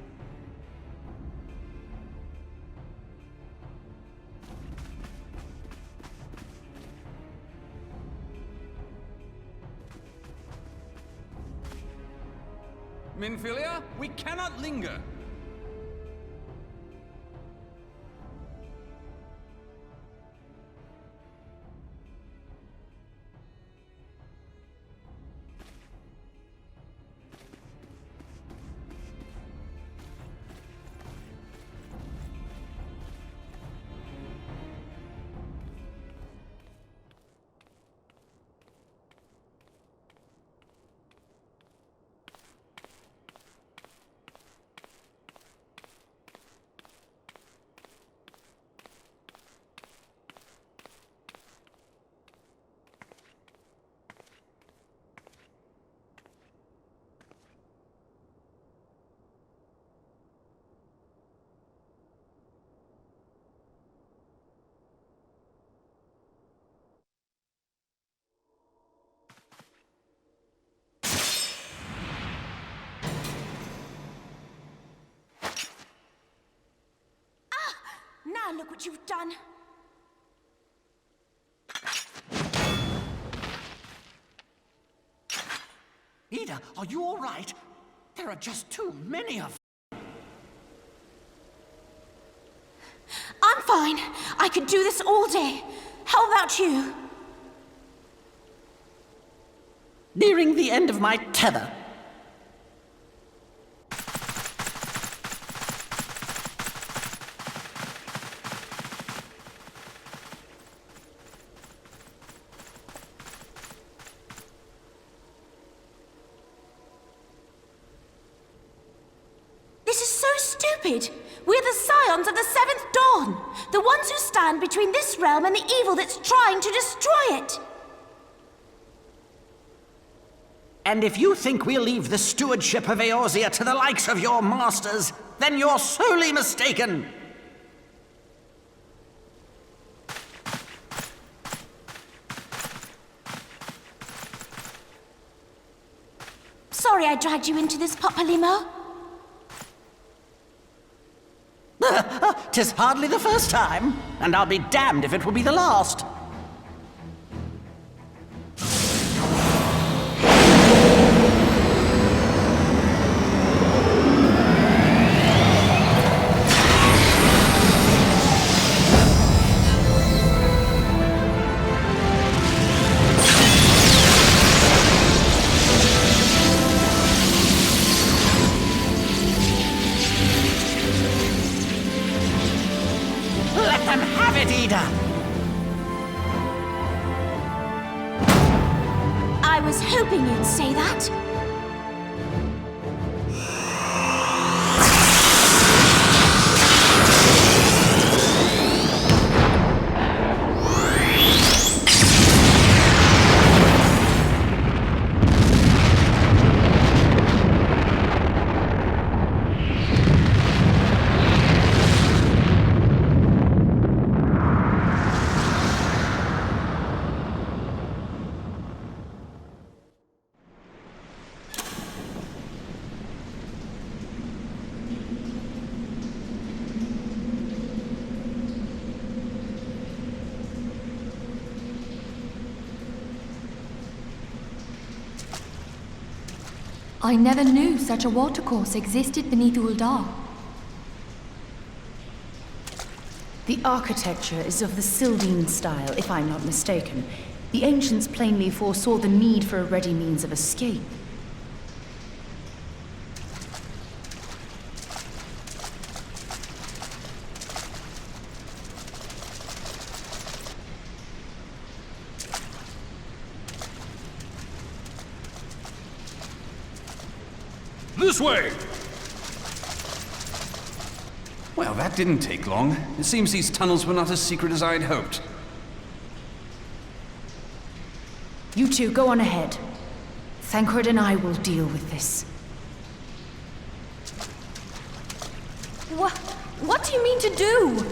Minfilia, we cannot linger. Now look what you've done. Ida, are you all right? There are just too many of them. I'm fine. I could do this all day. How about you? Nearing the end of my tether. We're the Scions of the Seventh Dawn, the ones who stand between this realm and the evil that's trying to destroy it. And if you think we'll leave the stewardship of Eorzea to the likes of your masters, then you're sorely mistaken. Sorry I dragged you into this, Papa Limo. 'Tis hardly the first time, and I'll be damned if it will be the last. Let them have it, Ida! I was hoping you'd say that. I never knew such a watercourse existed beneath Uldar. The architecture is of the Sildine style, if I'm not mistaken. The ancients plainly foresaw the need for a ready means of escape. This way! Well, that didn't take long. It seems these tunnels were not as secret as I'd hoped. You two, go on ahead. Thancred and I will deal with this. What do you mean to do?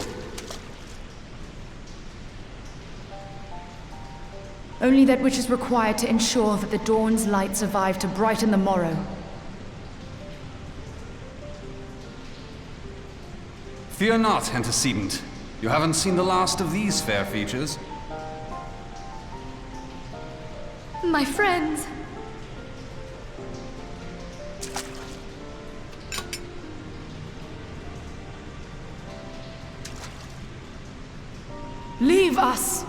Only that which is required to ensure that the dawn's light survive to brighten the morrow. Fear not, antecedent. You haven't seen the last of these fair features. My friends. Leave us!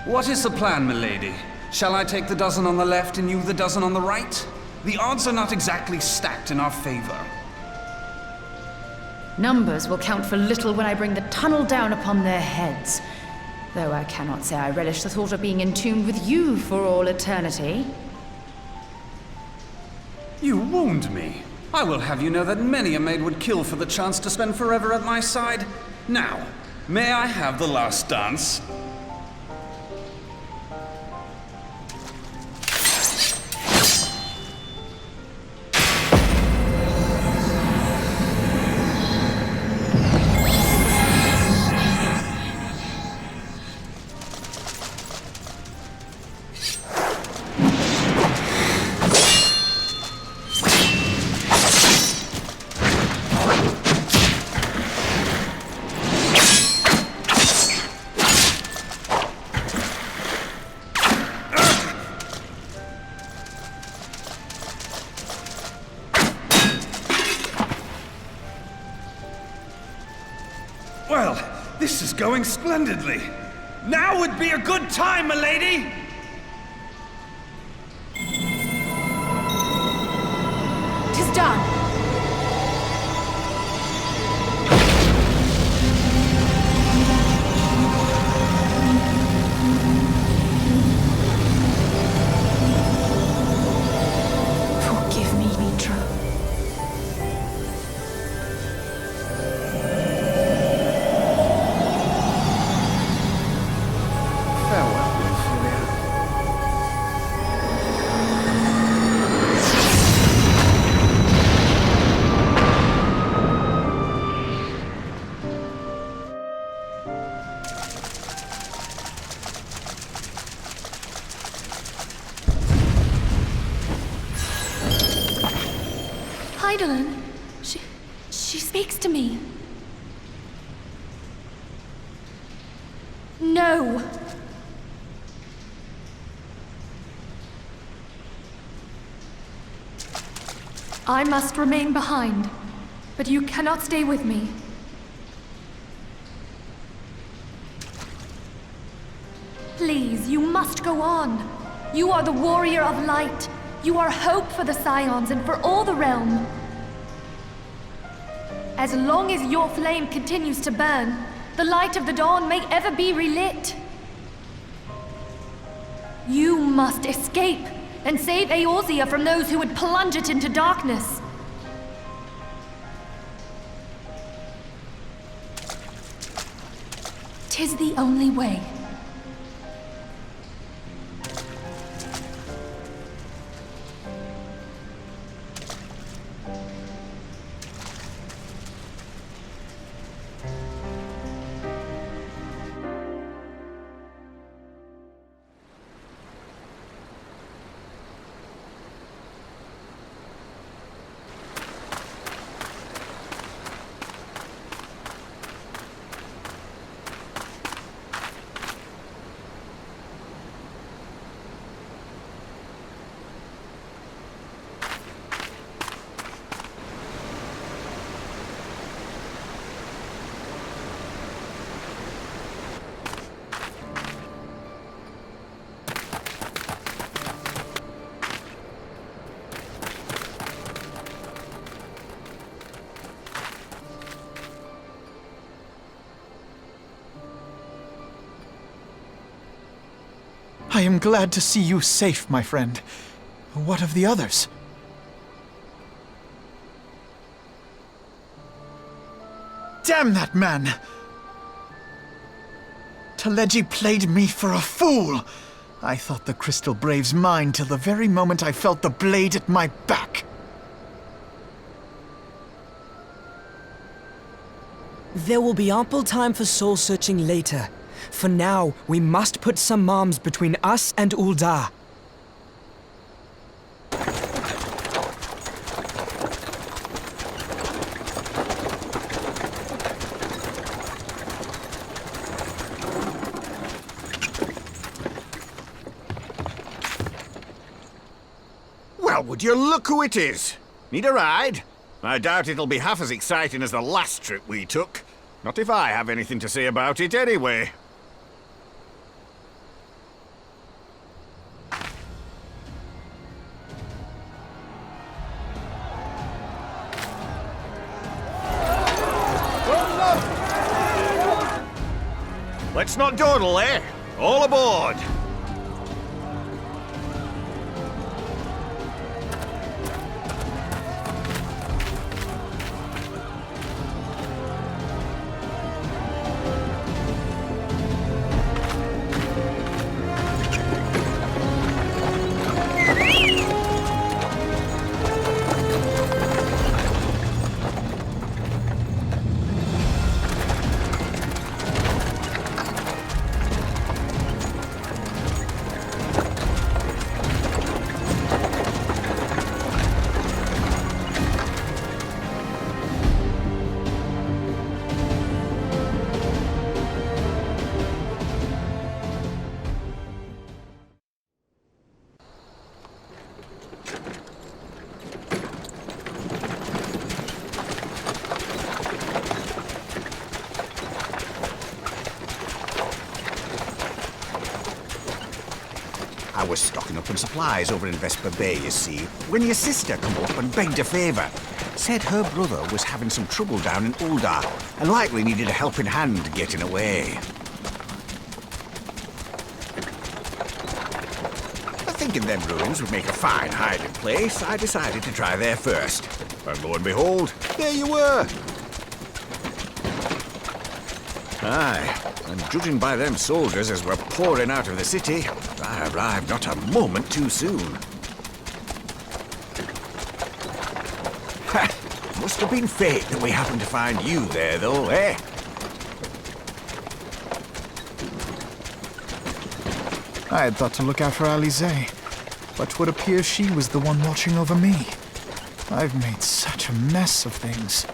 What is the plan, milady? Shall I take the dozen on the left and you the dozen on the right? The odds are not exactly stacked in our favor. Numbers will count for little when I bring the tunnel down upon their heads. Though I cannot say I relish the thought of being entombed with you for all eternity. You wound me. I will have you know that many a maid would kill for the chance to spend forever at my side. Now, may I have the last dance? Well, this is going splendidly. Now would be a good time, milady! Tis done. Forgive me, Mitra. Hydaelyn, she speaks to me. No! I must remain behind, but you cannot stay with me. Please, you must go on. You are the warrior of light. You are hope for the Scions and for all the realm. As long as your flame continues to burn, the light of the dawn may ever be relit. You must escape and save Eorzea from those who would plunge it into darkness. "'Tis the only way." I am glad to see you safe, my friend. What of the others? Damn that man! Teleji played me for a fool! I thought the Crystal Brave's mine till the very moment I felt the blade at my back. There will be ample time for soul-searching later. For now, we must put some arms between us and Ul'dah. Well, would you look who it is? Need a ride? I doubt it'll be half as exciting as the last trip we took. Not if I have anything to say about it anyway. Let's not dawdle, eh? All aboard! I was stocking up on supplies over in Vesper Bay, you see, when your sister come up and begged a favour. Said her brother was having some trouble down in Ul'dah, and likely needed a helping hand getting away. Thinking them ruins would make a fine hiding place, I decided to try there first. And lo and behold, there you were! Aye, and judging by them soldiers as were pouring out of the city, I arrived not a moment too soon. Ha! Must have been fate that we happened to find you there, though, eh? I had thought to look out for Alize, but would appear she was the one watching over me. I've made such a mess of things.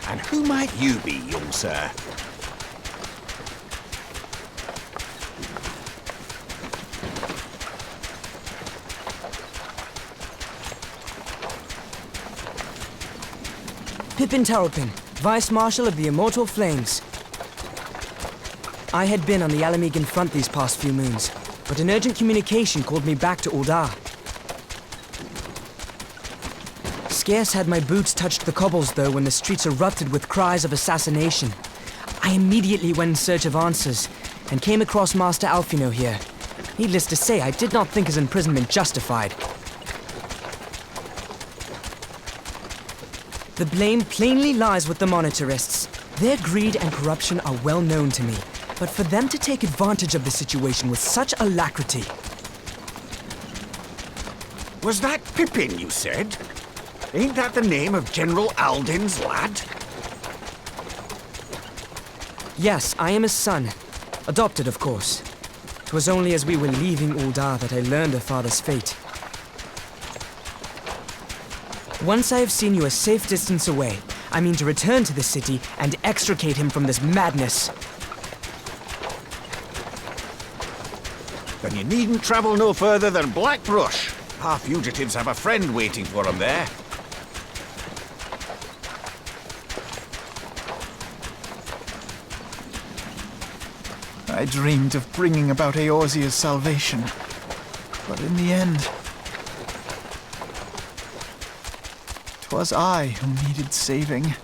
And who might you be, young sir? Pippin Taropin, Vice Marshal of the Immortal Flames. I had been on the Alamegan front these past few moons, but an urgent communication called me back to Uldar. Scarce had my boots touched the cobbles, though, when the streets erupted with cries of assassination. I immediately went in search of answers, and came across Master Alfino here. Needless to say, I did not think his imprisonment justified. The blame plainly lies with the Monitarists. Their greed and corruption are well known to me, but for them to take advantage of the situation with such alacrity... Was that Pippin, you said? Ain't that the name of General Alden's lad? Yes, I am his son. Adopted, of course. 'Twas only as we were leaving Uldar that I learned of father's fate. Once I have seen you a safe distance away, I mean to return to the city and extricate him from this madness. Then you needn't travel no further than Blackbrush. Our fugitives have a friend waiting for them there. I dreamed of bringing about Eorzea's salvation, but in the end, 'twas I who needed saving.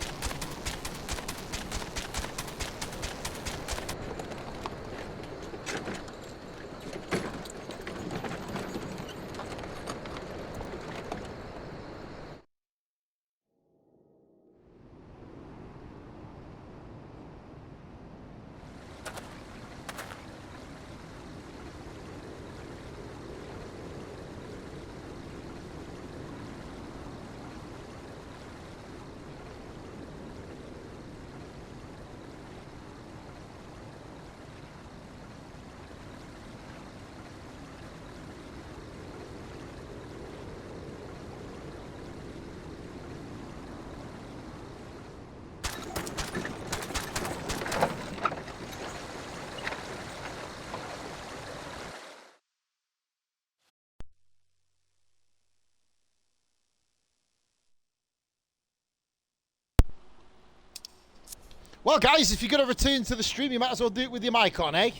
Well, guys, if you're going to return to the stream, you might as well do it with your mic on, eh?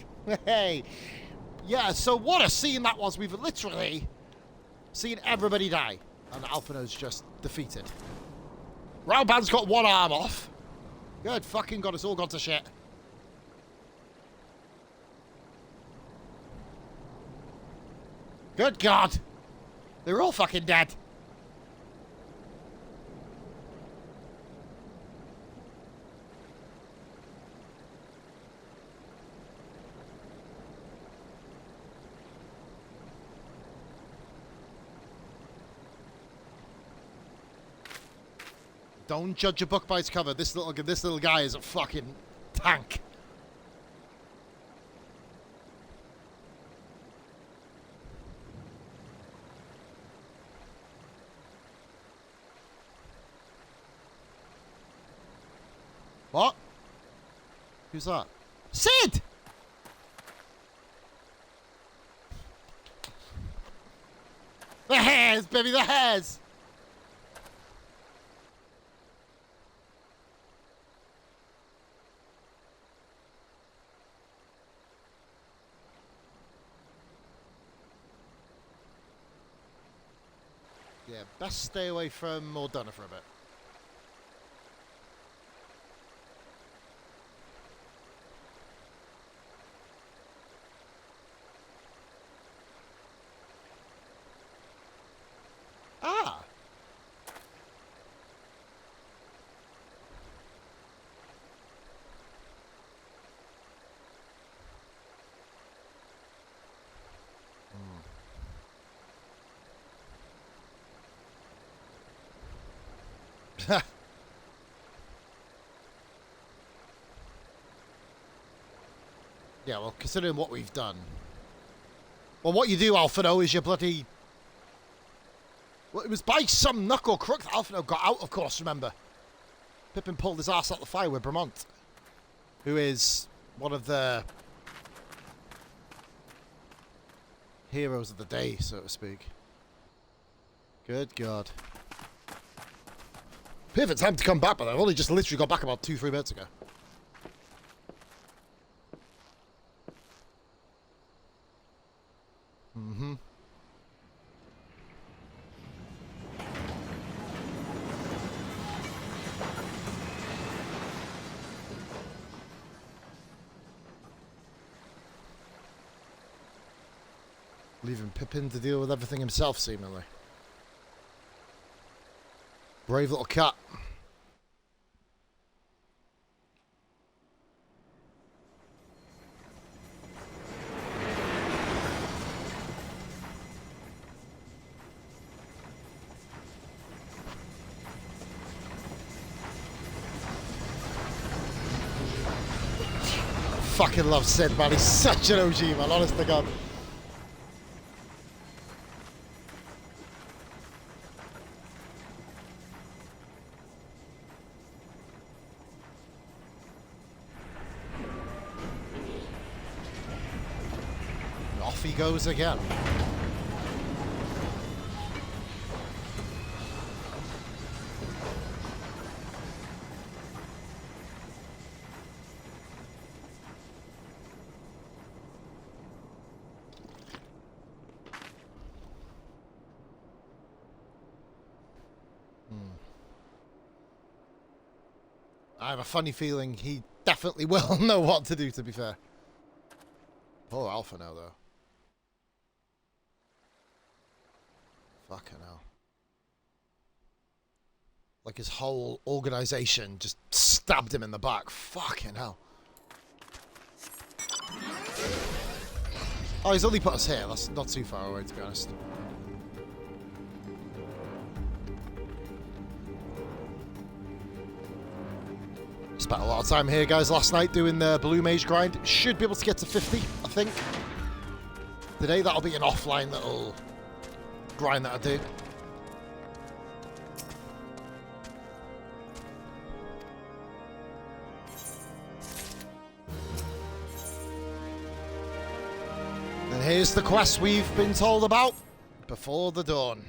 Hey. Yeah, so what a scene that was. We've literally seen everybody die, and Alfino's just defeated. Raoban's got one arm off. Good fucking God, it's all gone to shit. Good God. They're all fucking dead. Don't judge a book by its cover. This little guy is a fucking tank. What? Who's that? Sid! The hairs, baby, the hairs! Yeah, best stay away from Mordana for a bit. Ah! Yeah, well, considering what we've done. Well, what you do, Alfino, is you bloody... Well, it was by some knuckle crook that Alfino got out, of course, remember? Pippin pulled his ass out the fire with Bramont, who is one of the heroes of the day, so to speak. Good God. Perfect time to come back, but I've only just literally got back about 2-3 minutes ago. Mm-hmm. Leaving Pippin to deal with everything himself, seemingly. Brave little cat. Fucking love Sid, man. He's such an OG, man. Honest to God. Off he goes again. I have a funny feeling he definitely will know what to do, to be fair. Poor Alpha now, though. Fucking hell. Like his whole organization just stabbed him in the back. Fucking hell. Oh, he's only put us here. That's not too far away, to be honest. Spent a lot of time here, guys, last night doing the Blue Mage grind. Should be able to get to 50, I think. Today, that'll be an offline little grind that I do. And here's the quest we've been told about. Before the dawn.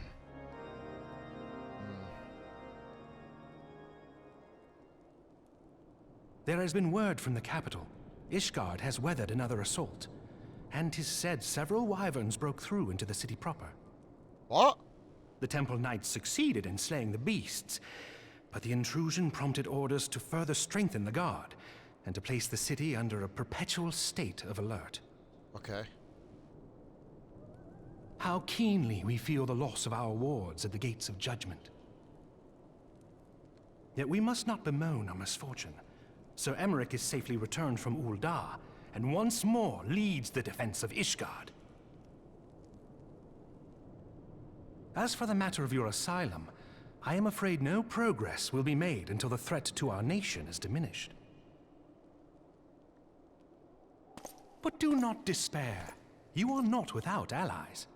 There has been word from the capital. Ishgard has weathered another assault. And 'tis said several wyverns broke through into the city proper. What? The temple knights succeeded in slaying the beasts, but the intrusion prompted orders to further strengthen the guard, and to place the city under a perpetual state of alert. Okay. How keenly we feel the loss of our wards at the gates of judgment. Yet we must not bemoan our misfortune. Sir Emmerich is safely returned from Ul'dah, and once more leads the defense of Ishgard. As for the matter of your asylum, I am afraid no progress will be made until the threat to our nation is diminished. But do not despair. You are not without allies.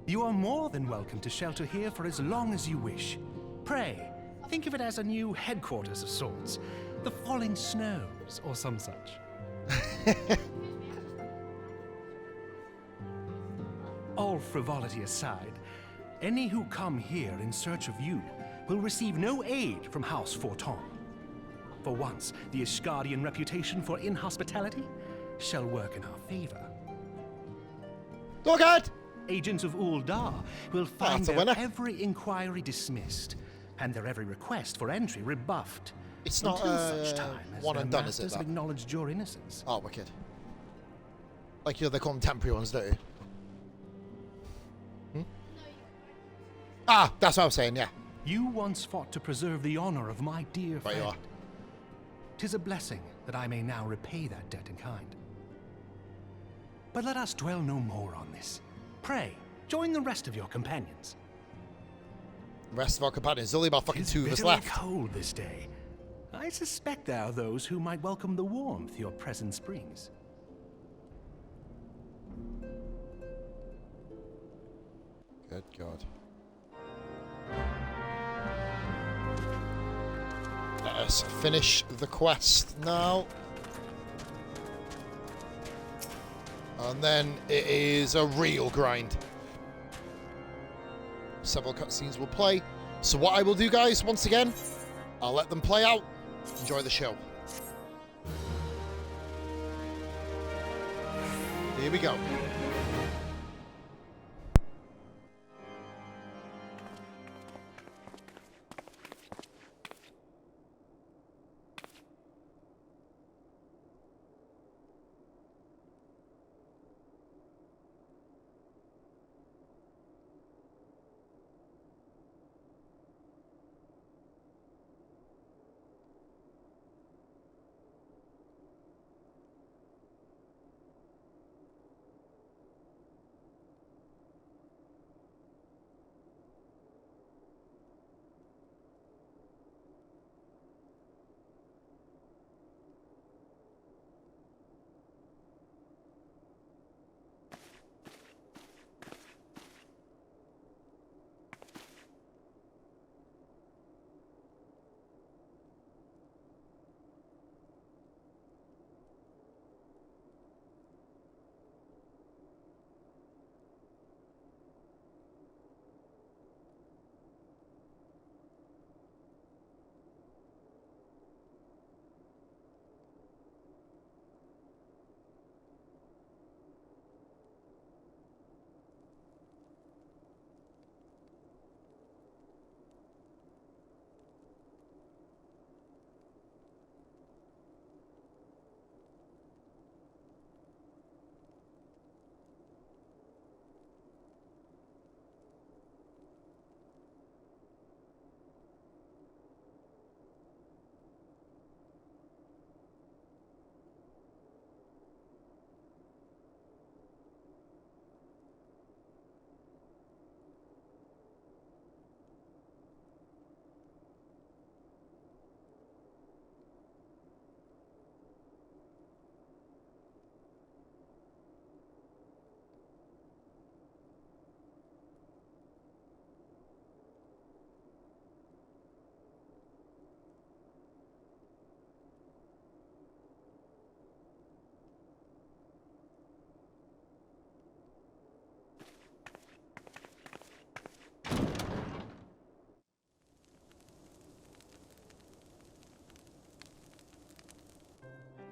You are more than welcome to shelter here for as long as you wish. Pray, think of it as a new headquarters of sorts. The Falling Snows, or some such. All frivolity aside, any who come here in search of you will receive no aid from House Forton. For once, the Ishgardian reputation for inhospitality shall work in our favor. Look at! Agents of Ul'dah will find their every inquiry dismissed, and their every request for entry rebuffed. It's not such time as one their and done, is it? masters have acknowledged your innocence. Oh, wicked. Like, they call them temporary ones, don't you? Ah, that's what I was saying, yeah. You once fought to preserve the honor of my dear friend. You are. 'Tis a blessing that I may now repay that debt in kind. But let us dwell no more on this. Pray, join the rest of your companions. The rest of our companions, only about fucking 2 of us Bitterly left. cold this day. I suspect there are those who might welcome the warmth your presence brings. Good God. Let us finish the quest now. And then it is a real grind. several cutscenes will play. So what I will do, guys, once again, I'll let them play out. Enjoy the show. Here we go.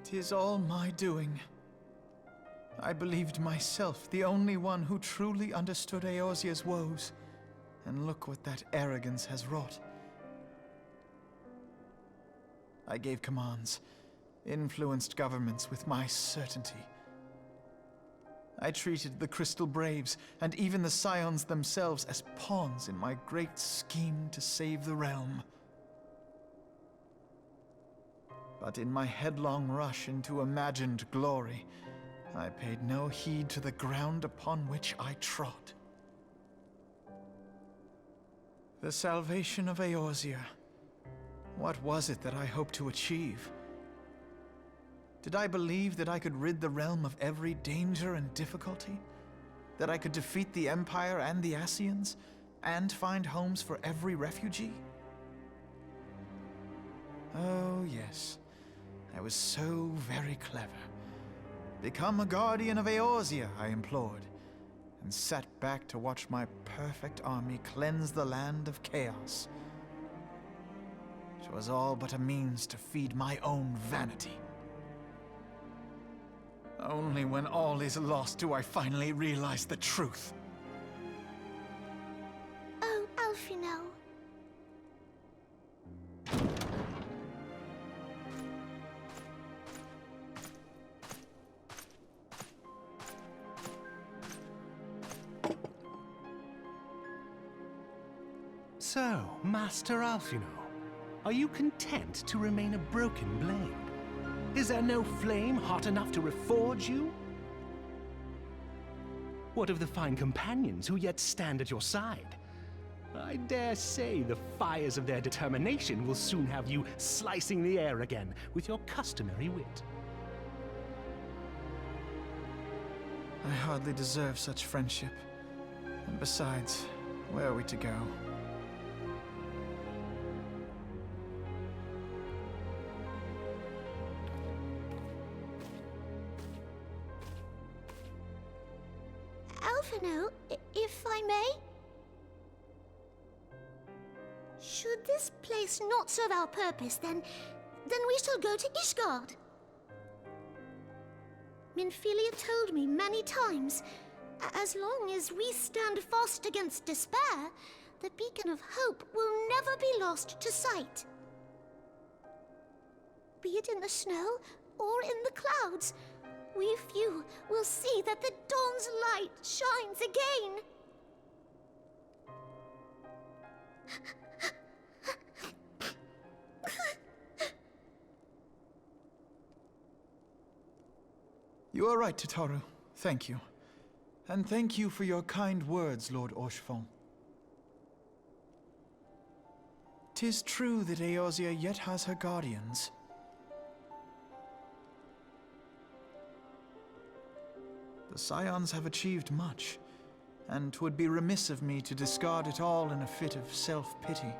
"'Tis all my doing. I believed myself the only one who truly understood Eorzea's woes, and look what that arrogance has wrought. I gave commands, influenced governments with my certainty. I treated the Crystal Braves and even the Scions themselves as pawns in my great scheme to save the realm. But in my headlong rush into imagined glory, I paid no heed to the ground upon which I trod. The salvation of Eorzea. What was it that I hoped to achieve? Did I believe that I could rid the realm of every danger and difficulty? That I could defeat the Empire and the Ascians, and find homes for every refugee? Oh, yes. I was so very clever. Become a guardian of Eorzea, I implored, and sat back to watch my perfect army cleanse the land of chaos. It was all but a means to feed my own vanity. Only when all is lost do I finally realize the truth. Oh, Alphino. So, Master Alphino, are you content to remain a broken blade? Is there no flame hot enough to reforge you? What of the fine companions who yet stand at your side? I dare say the fires of their determination will soon have you slicing the air again with your customary wit. I hardly deserve such friendship. And besides, where are we to go? Alphino, if I may? Should this place not serve our purpose, then we shall go to Ishgard. Minfilia told me many times, as long as we stand fast against despair, the beacon of hope will never be lost to sight. Be it in the snow or in the clouds, we few will see that the dawn's light shines again. You are right, Tataru. Thank you. And thank you for your kind words, Lord Orshfong. 'Tis true that Eorzea yet has her guardians. The Scions have achieved much, and 'twould be remiss of me to discard it all in a fit of self-pity.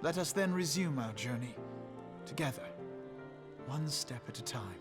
Let us then resume our journey, together, one step at a time.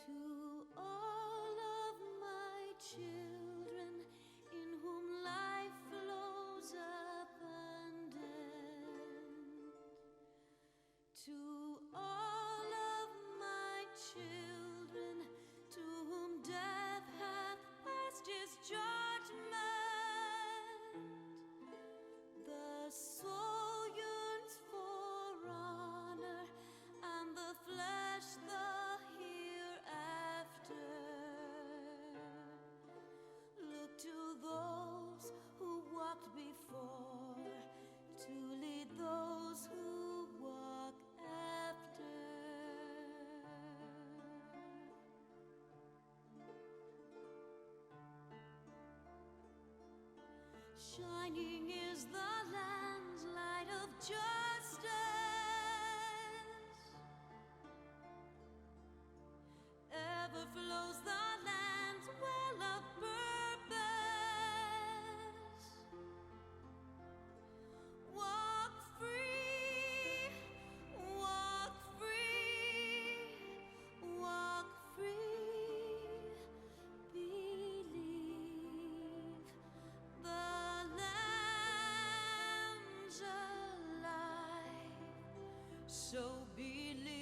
To all of my children, in whom life flows abundant, to all of my children, to whom death hath passed his judgment, the soul yearns for honor, and the flesh the to those who walked before, to lead those who walk after. Shining is the land's light of justice. Ever flows the land's well of purpose. Walk free, walk free, walk free. Believe the land's alive. So believe.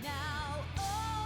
Now, oh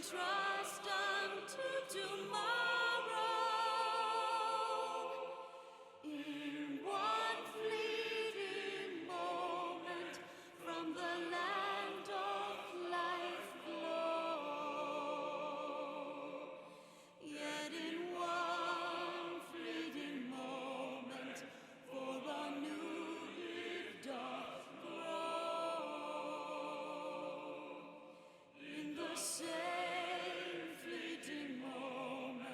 trust unto tomorrow. In one fleeting moment from the land of life glow. Yet in one fleeting moment for a new it doth grow. In the same fleeting moment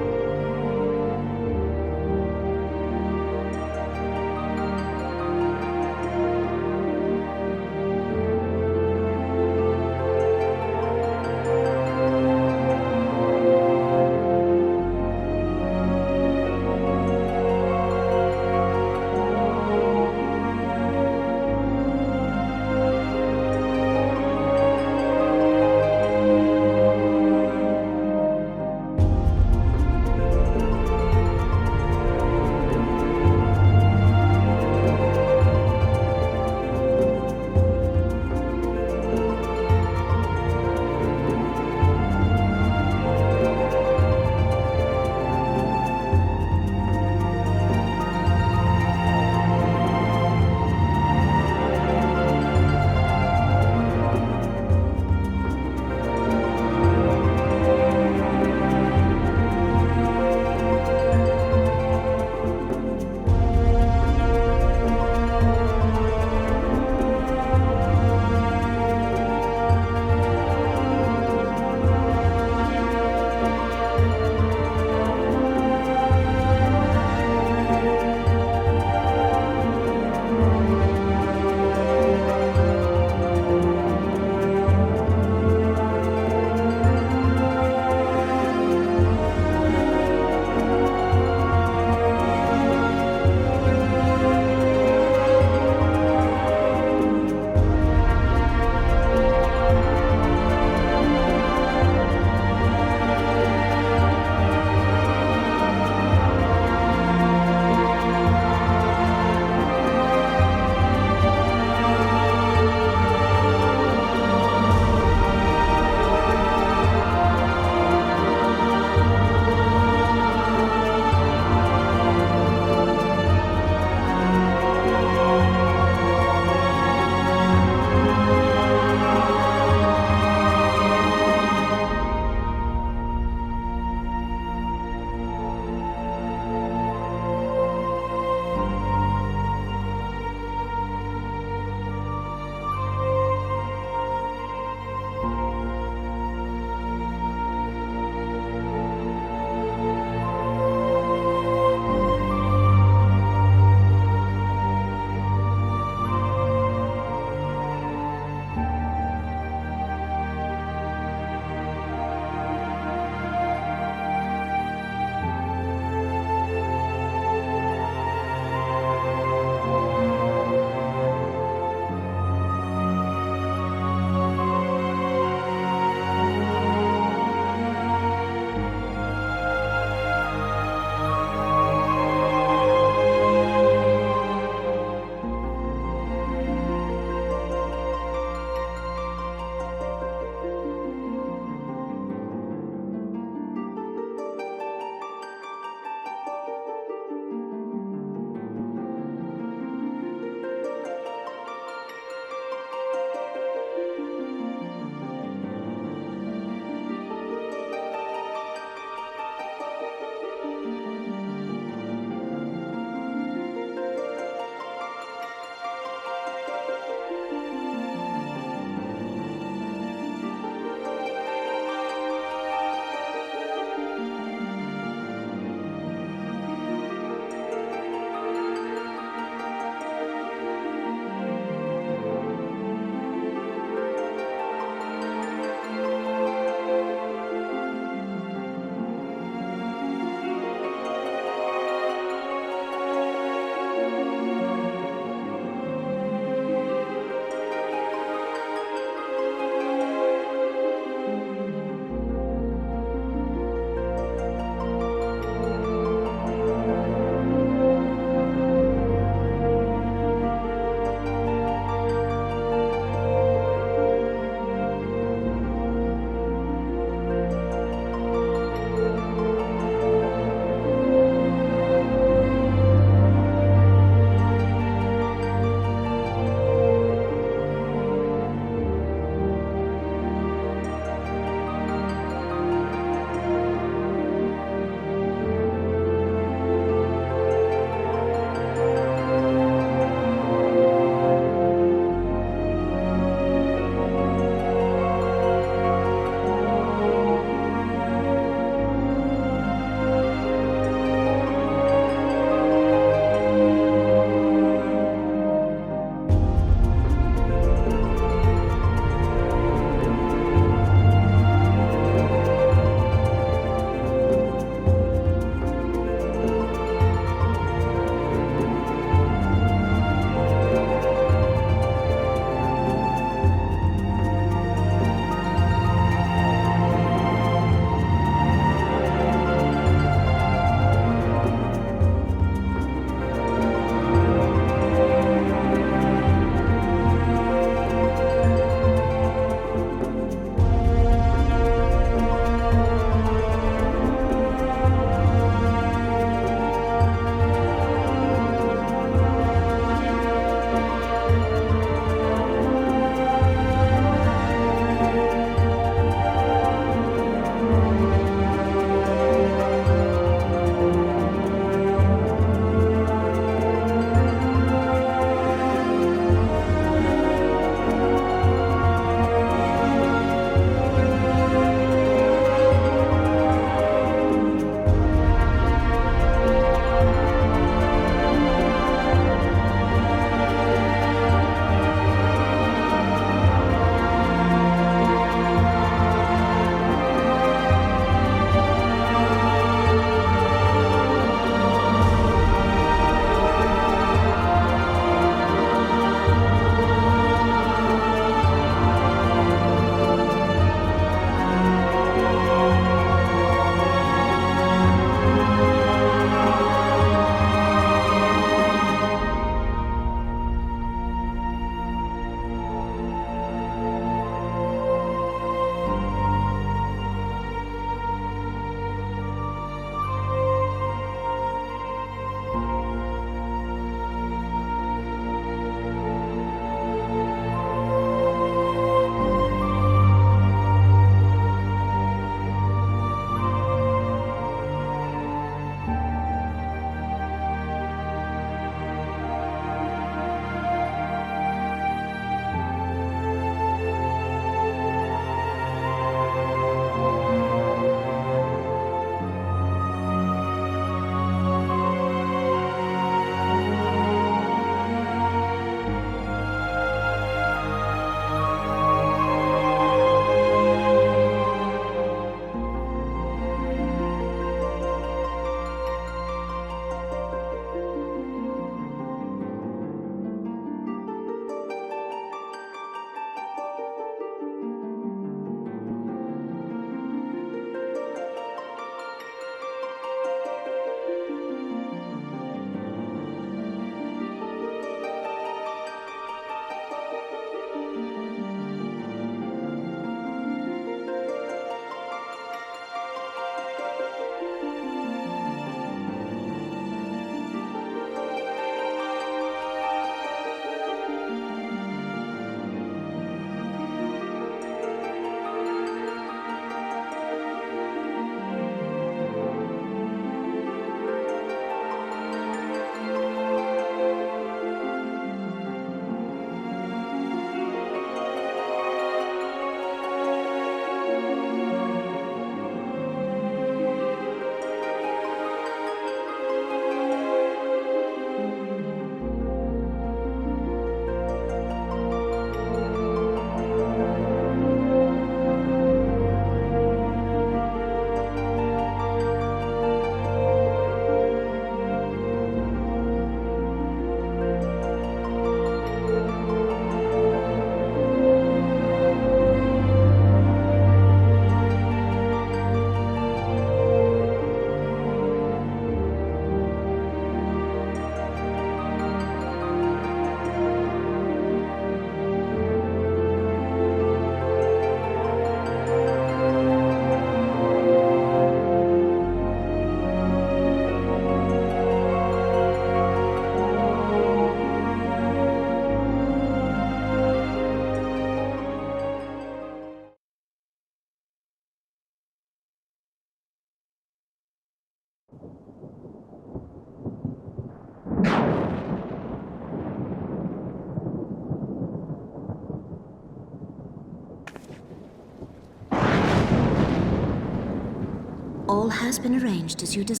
All has been arranged as you desired,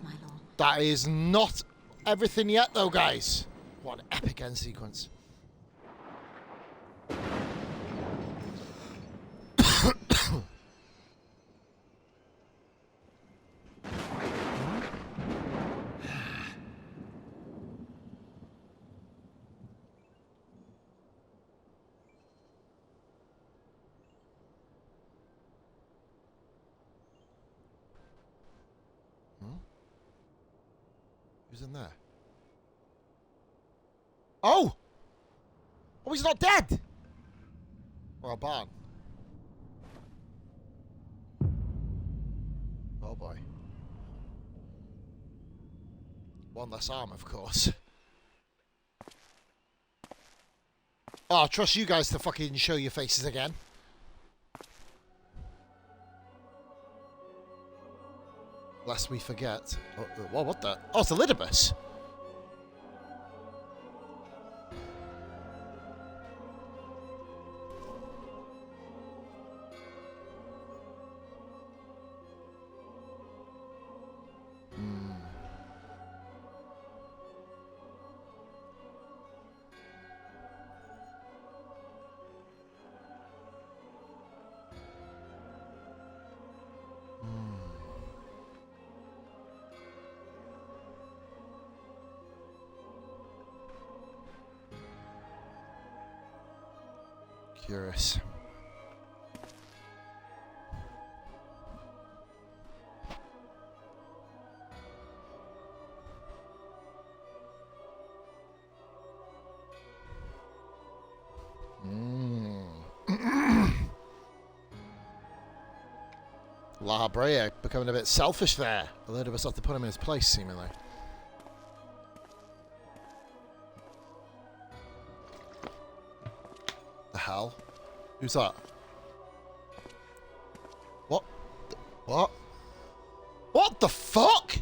my lord. That is not everything yet, though, guys. What an epic end sequence. Who's in there? Oh! Oh, he's not dead! Or a barn. Oh boy. One less arm, of course. Oh, I trust you guys to fucking show your faces again. Lest we forget. Oh, what the? Oh, it's Elidibus. Curious. La Brea becoming a bit selfish there. Elidibus have to put him in his place, seemingly. The hell? Who's that? What? What? What the fuck?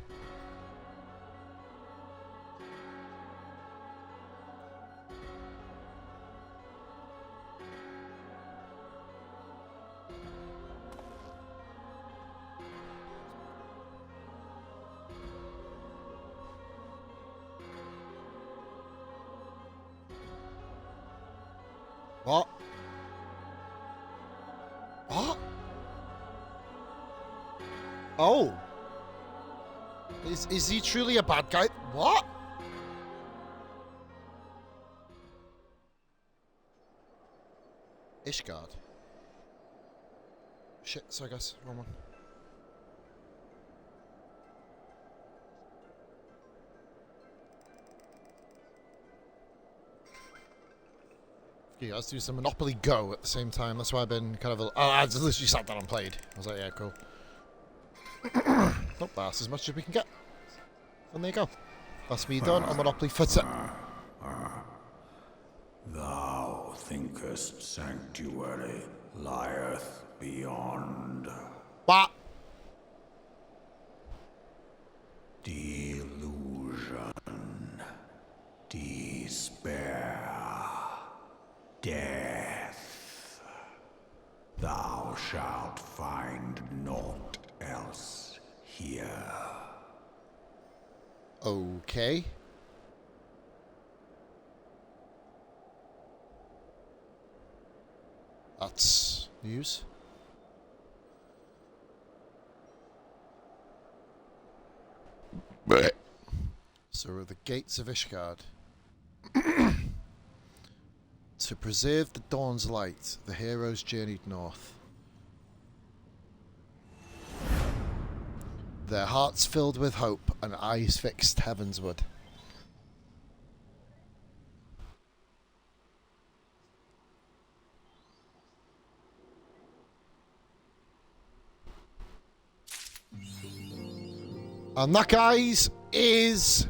What? What? Oh. Is he truly a bad guy? What? Ishgard. Shit, sorry guys, wrong one. You guys do some Monopoly Go at the same time. That's why I've been kind of... Oh, I just literally sat down and played. I was like, yeah, cool. Nope, that's as much as we can get. And there you go. That's me done on Monopoly Footer. Thou thinkest sanctuary lieth beyond. What? Delusion. Despair. Death. Thou shalt find naught else here. Okay. That's news. So the gates of Ishgard. To preserve the dawn's light, the heroes journeyed north. Their hearts filled with hope and eyes fixed heavensward. And that, guys, is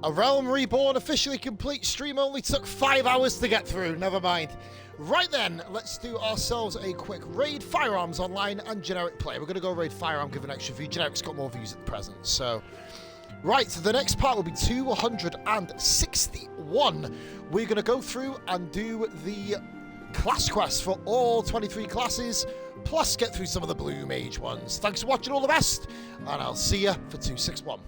A Realm Reborn officially complete. Stream only took 5 hours to get through. Never mind. Right then, let's do ourselves a quick raid Firearms online and generic play. We're going to go raid Firearm, give an extra view. Generic's got more views at present. So, right, so the next part will be 261. We're going to go through and do the class quest for all 23 classes, plus get through some of the Blue Mage ones. Thanks for watching, all the best, and I'll see you for 261.